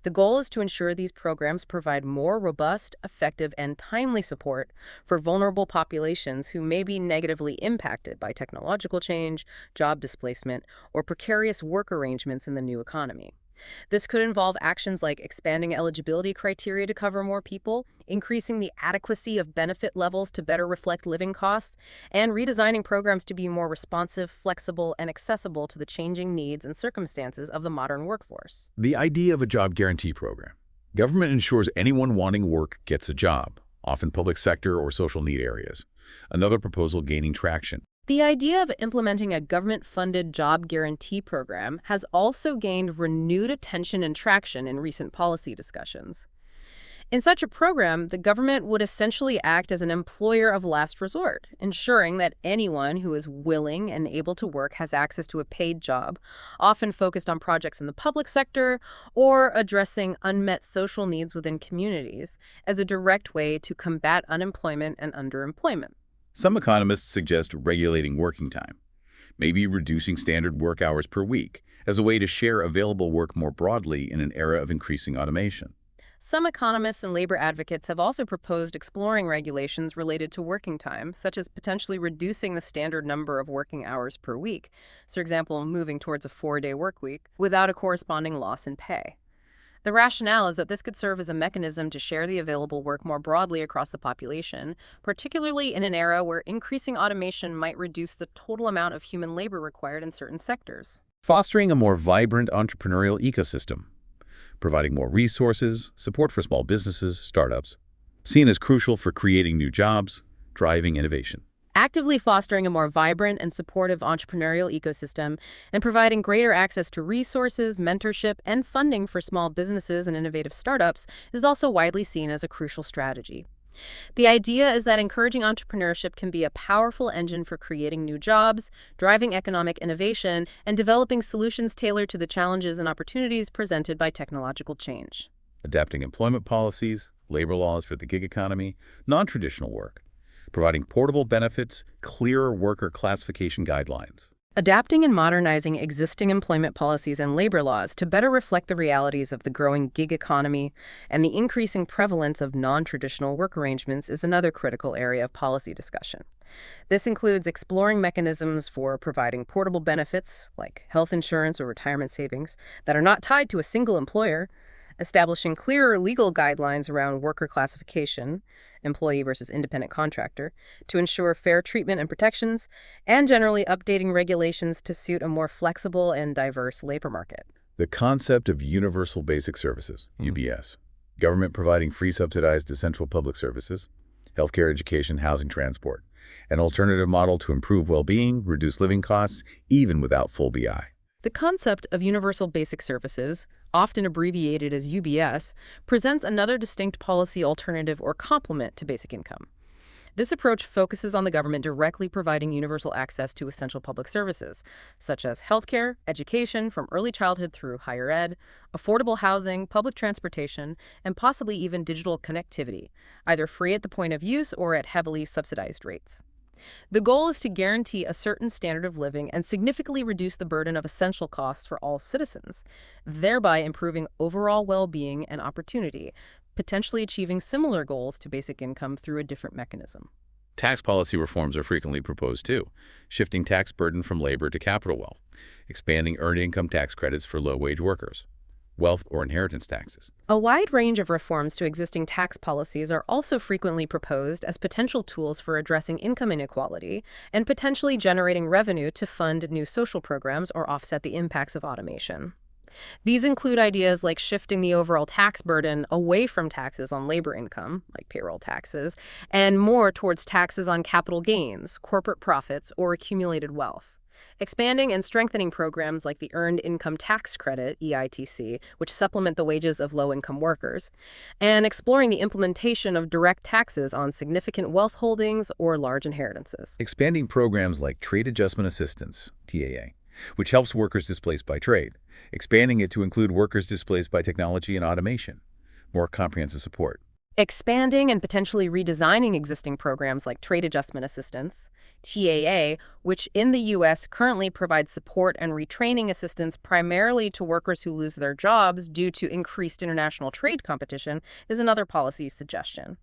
The goal is to ensure these programs provide more robust, effective, and timely support for vulnerable populations who may be negatively impacted by technological change, job displacement, or precarious work arrangements in the new economy. This could involve actions like expanding eligibility criteria to cover more people, increasing the adequacy of benefit levels to better reflect living costs, and redesigning programs to be more responsive, flexible, and accessible to the changing needs and circumstances of the modern workforce. The idea of a job guarantee program. Government ensures anyone wanting work gets a job, often public sector or social need areas. Another proposal gaining traction. The idea of implementing a government-funded job guarantee program has also gained renewed attention and traction in recent policy discussions. In such a program, the government would essentially act as an employer of last resort, ensuring that anyone who is willing and able to work has access to a paid job, often focused on projects in the public sector or addressing unmet social needs within communities, as a direct way to combat unemployment and underemployment. Some economists suggest regulating working time, maybe reducing standard work hours per week, as a way to share available work more broadly in an era of increasing automation. Some economists and labor advocates have also proposed exploring regulations related to working time, such as potentially reducing the standard number of working hours per week, for example, moving towards a 4-day work week, without a corresponding loss in pay. The rationale is that this could serve as a mechanism to share the available work more broadly across the population, particularly in an era where increasing automation might reduce the total amount of human labor required in certain sectors. Fostering a more vibrant entrepreneurial ecosystem, providing more resources, support for small businesses, startups, seen as crucial for creating new jobs, driving innovation. actively fostering a more vibrant and supportive entrepreneurial ecosystem and providing greater access to resources, mentorship, and funding for small businesses and innovative startups is also widely seen as a crucial strategy. The idea is that encouraging entrepreneurship can be a powerful engine for creating new jobs, driving economic innovation, and developing solutions tailored to the challenges and opportunities presented by technological change. Adapting employment policies, labor laws for the gig economy, non-traditional work, providing portable benefits, clearer worker classification guidelines. Adapting and modernizing existing employment policies and labor laws to better reflect the realities of the growing gig economy and the increasing prevalence of non-traditional work arrangements is another critical area of policy discussion. This includes exploring mechanisms for providing portable benefits, like health insurance or retirement savings, that are not tied to a single employer, establishing clearer legal guidelines around worker classification, employee versus independent contractor, to ensure fair treatment and protections, and generally updating regulations to suit a more flexible and diverse labor market. The concept of universal basic services, UBS, government providing free subsidized essential public services, healthcare, education, housing, transport, an alternative model to improve well-being, reduce living costs, even without full BI. The concept of universal basic services, often abbreviated as UBS, presents another distinct policy alternative or complement to basic income. This approach focuses on the government directly providing universal access to essential public services, such as healthcare, education from early childhood through higher ed, affordable housing, public transportation, and possibly even digital connectivity, either free at the point of use or at heavily subsidized rates. The goal is to guarantee a certain standard of living and significantly reduce the burden of essential costs for all citizens, thereby improving overall well-being and opportunity, potentially achieving similar goals to basic income through a different mechanism. Tax policy reforms are frequently proposed too, shifting tax burden from labor to capital wealth, expanding earned income tax credits for low-wage workers, wealth or inheritance taxes. A wide range of reforms to existing tax policies are also frequently proposed as potential tools for addressing income inequality and potentially generating revenue to fund new social programs or offset the impacts of automation. These include ideas like shifting the overall tax burden away from taxes on labor income, like payroll taxes, and more towards taxes on capital gains, corporate profits, or accumulated wealth. Expanding and strengthening programs like the Earned Income Tax Credit, EITC, which supplement the wages of low-income workers, and exploring the implementation of direct taxes on significant wealth holdings or large inheritances. Expanding programs like Trade Adjustment Assistance, TAA, which helps workers displaced by trade, expanding it to include workers displaced by technology and automation, more comprehensive support. Expanding and potentially redesigning existing programs like Trade Adjustment Assistance, TAA, which in the U.S. currently provides support and retraining assistance primarily to workers who lose their jobs due to increased international trade competition, is another policy suggestion.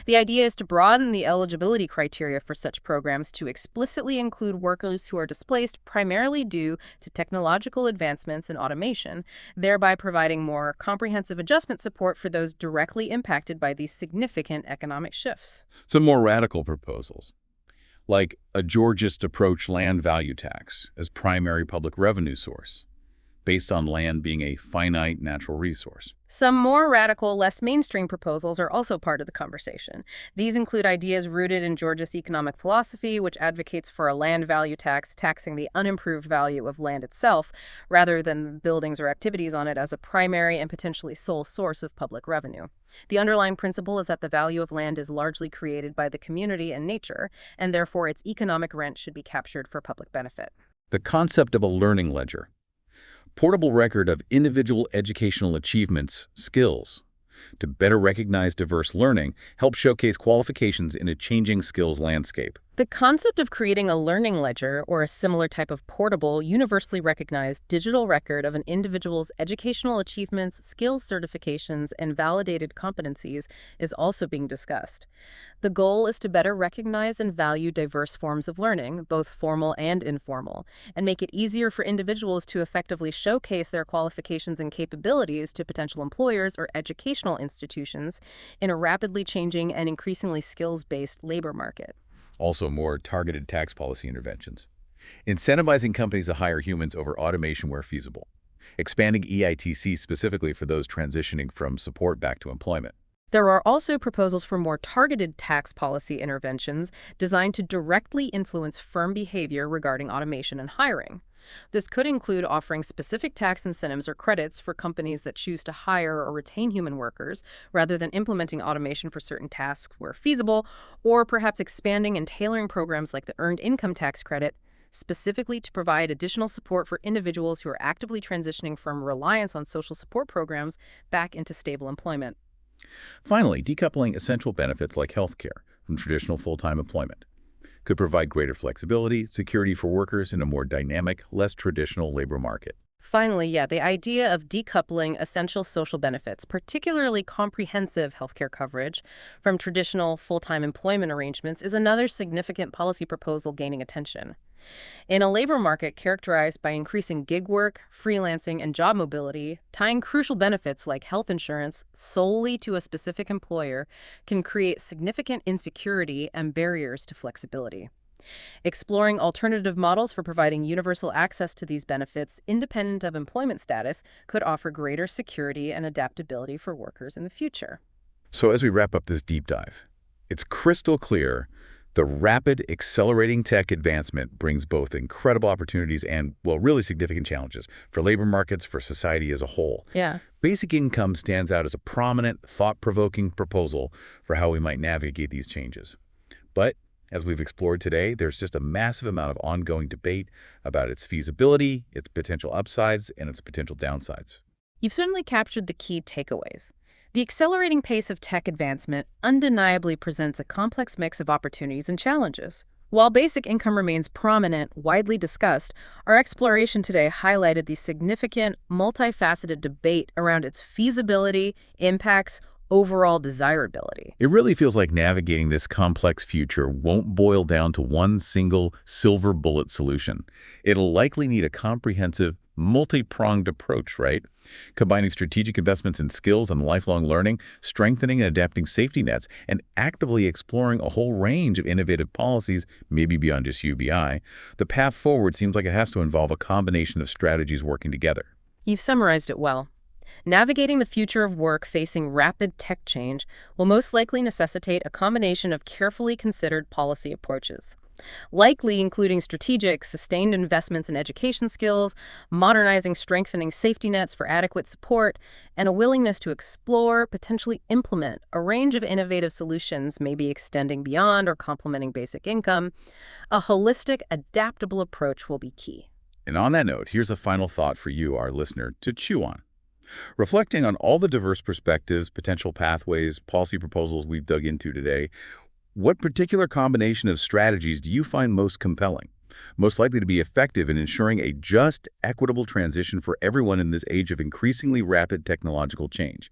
The idea is to broaden the eligibility criteria for such programs to explicitly include workers who are displaced primarily due to technological advancements and automation, thereby providing more comprehensive adjustment support for those directly impacted by these significant economic shifts. Some more radical proposals, like a Georgist approach land value tax as primary public revenue source, based on land being a finite natural resource. Some more radical, less mainstream proposals are also part of the conversation. These include ideas rooted in Georgist economic philosophy, which advocates for a land value tax taxing the unimproved value of land itself, rather than buildings or activities on it as a primary and potentially sole source of public revenue. The underlying principle is that the value of land is largely created by the community and nature, and therefore its economic rent should be captured for public benefit. The concept of a learning ledger, portable record of individual educational achievements, skills, to better recognize diverse learning, help showcase qualifications in a changing skills landscape. The concept of creating a learning ledger or a similar type of portable, universally recognized digital record of an individual's educational achievements, skills certifications, and validated competencies is also being discussed. The goal is to better recognize and value diverse forms of learning, both formal and informal, and make it easier for individuals to effectively showcase their qualifications and capabilities to potential employers or educational institutions in a rapidly changing and increasingly skills-based labor market. Also, more targeted tax policy interventions. Incentivizing companies to hire humans over automation where feasible. Expanding EITC specifically for those transitioning from support back to employment. There are also proposals for more targeted tax policy interventions designed to directly influence firm behavior regarding automation and hiring. This could include offering specific tax incentives or credits for companies that choose to hire or retain human workers, rather than implementing automation for certain tasks where feasible, or perhaps expanding and tailoring programs like the Earned Income Tax Credit, specifically to provide additional support for individuals who are actively transitioning from reliance on social support programs back into stable employment. Finally, decoupling essential benefits like healthcare from traditional full-time employment could provide greater flexibility, security for workers in a more dynamic, less traditional labor market. Finally, yeah, the idea of decoupling essential social benefits, particularly comprehensive healthcare coverage, from traditional full-time employment arrangements is another significant policy proposal gaining attention. In a labor market characterized by increasing gig work, freelancing, and job mobility, tying crucial benefits like health insurance solely to a specific employer can create significant insecurity and barriers to flexibility. Exploring alternative models for providing universal access to these benefits, independent of employment status, could offer greater security and adaptability for workers in the future. So as we wrap up this deep dive, it's crystal clear the rapid, accelerating tech advancement brings both incredible opportunities and, well, really significant challenges for labor markets, for society as a whole. Yeah. Basic income stands out as a prominent, thought-provoking proposal for how we might navigate these changes. But as we've explored today, there's just a massive amount of ongoing debate about its feasibility, its potential upsides, and its potential downsides. You've certainly captured the key takeaways. The accelerating pace of tech advancement undeniably presents a complex mix of opportunities and challenges. While basic income remains prominent, widely discussed, our exploration today highlighted the significant, multifaceted debate around its feasibility, impacts, overall desirability. It really feels like navigating this complex future won't boil down to one single silver bullet solution. It'll likely need a comprehensive, multi-pronged approach, right? Combining strategic investments in skills and lifelong learning, strengthening and adapting safety nets, and actively exploring a whole range of innovative policies, maybe beyond just UBI, the path forward seems like it has to involve a combination of strategies working together. You've summarized it well. Navigating the future of work facing rapid tech change will most likely necessitate a combination of carefully considered policy approaches, likely including strategic, sustained investments in education skills, modernizing, strengthening safety nets for adequate support, and a willingness to explore, potentially implement, a range of innovative solutions, maybe extending beyond or complementing basic income. A holistic, adaptable approach will be key. And on that note, here's a final thought for you, our listener, to chew on. Reflecting on all the diverse perspectives, potential pathways, policy proposals we've dug into today, what particular combination of strategies do you find most compelling, most likely to be effective in ensuring a just, equitable transition for everyone in this age of increasingly rapid technological change?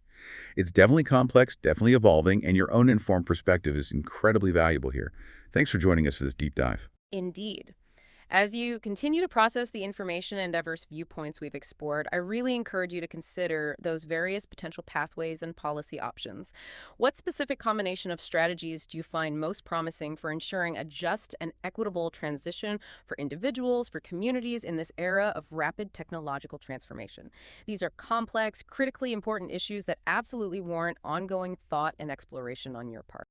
It's definitely complex, definitely evolving, and your own informed perspective is incredibly valuable here. Thanks for joining us for this deep dive. Indeed. As you continue to process the information and diverse viewpoints we've explored, I really encourage you to consider those various potential pathways and policy options. What specific combination of strategies do you find most promising for ensuring a just and equitable transition for individuals, for communities in this era of rapid technological transformation? These are complex, critically important issues that absolutely warrant ongoing thought and exploration on your part.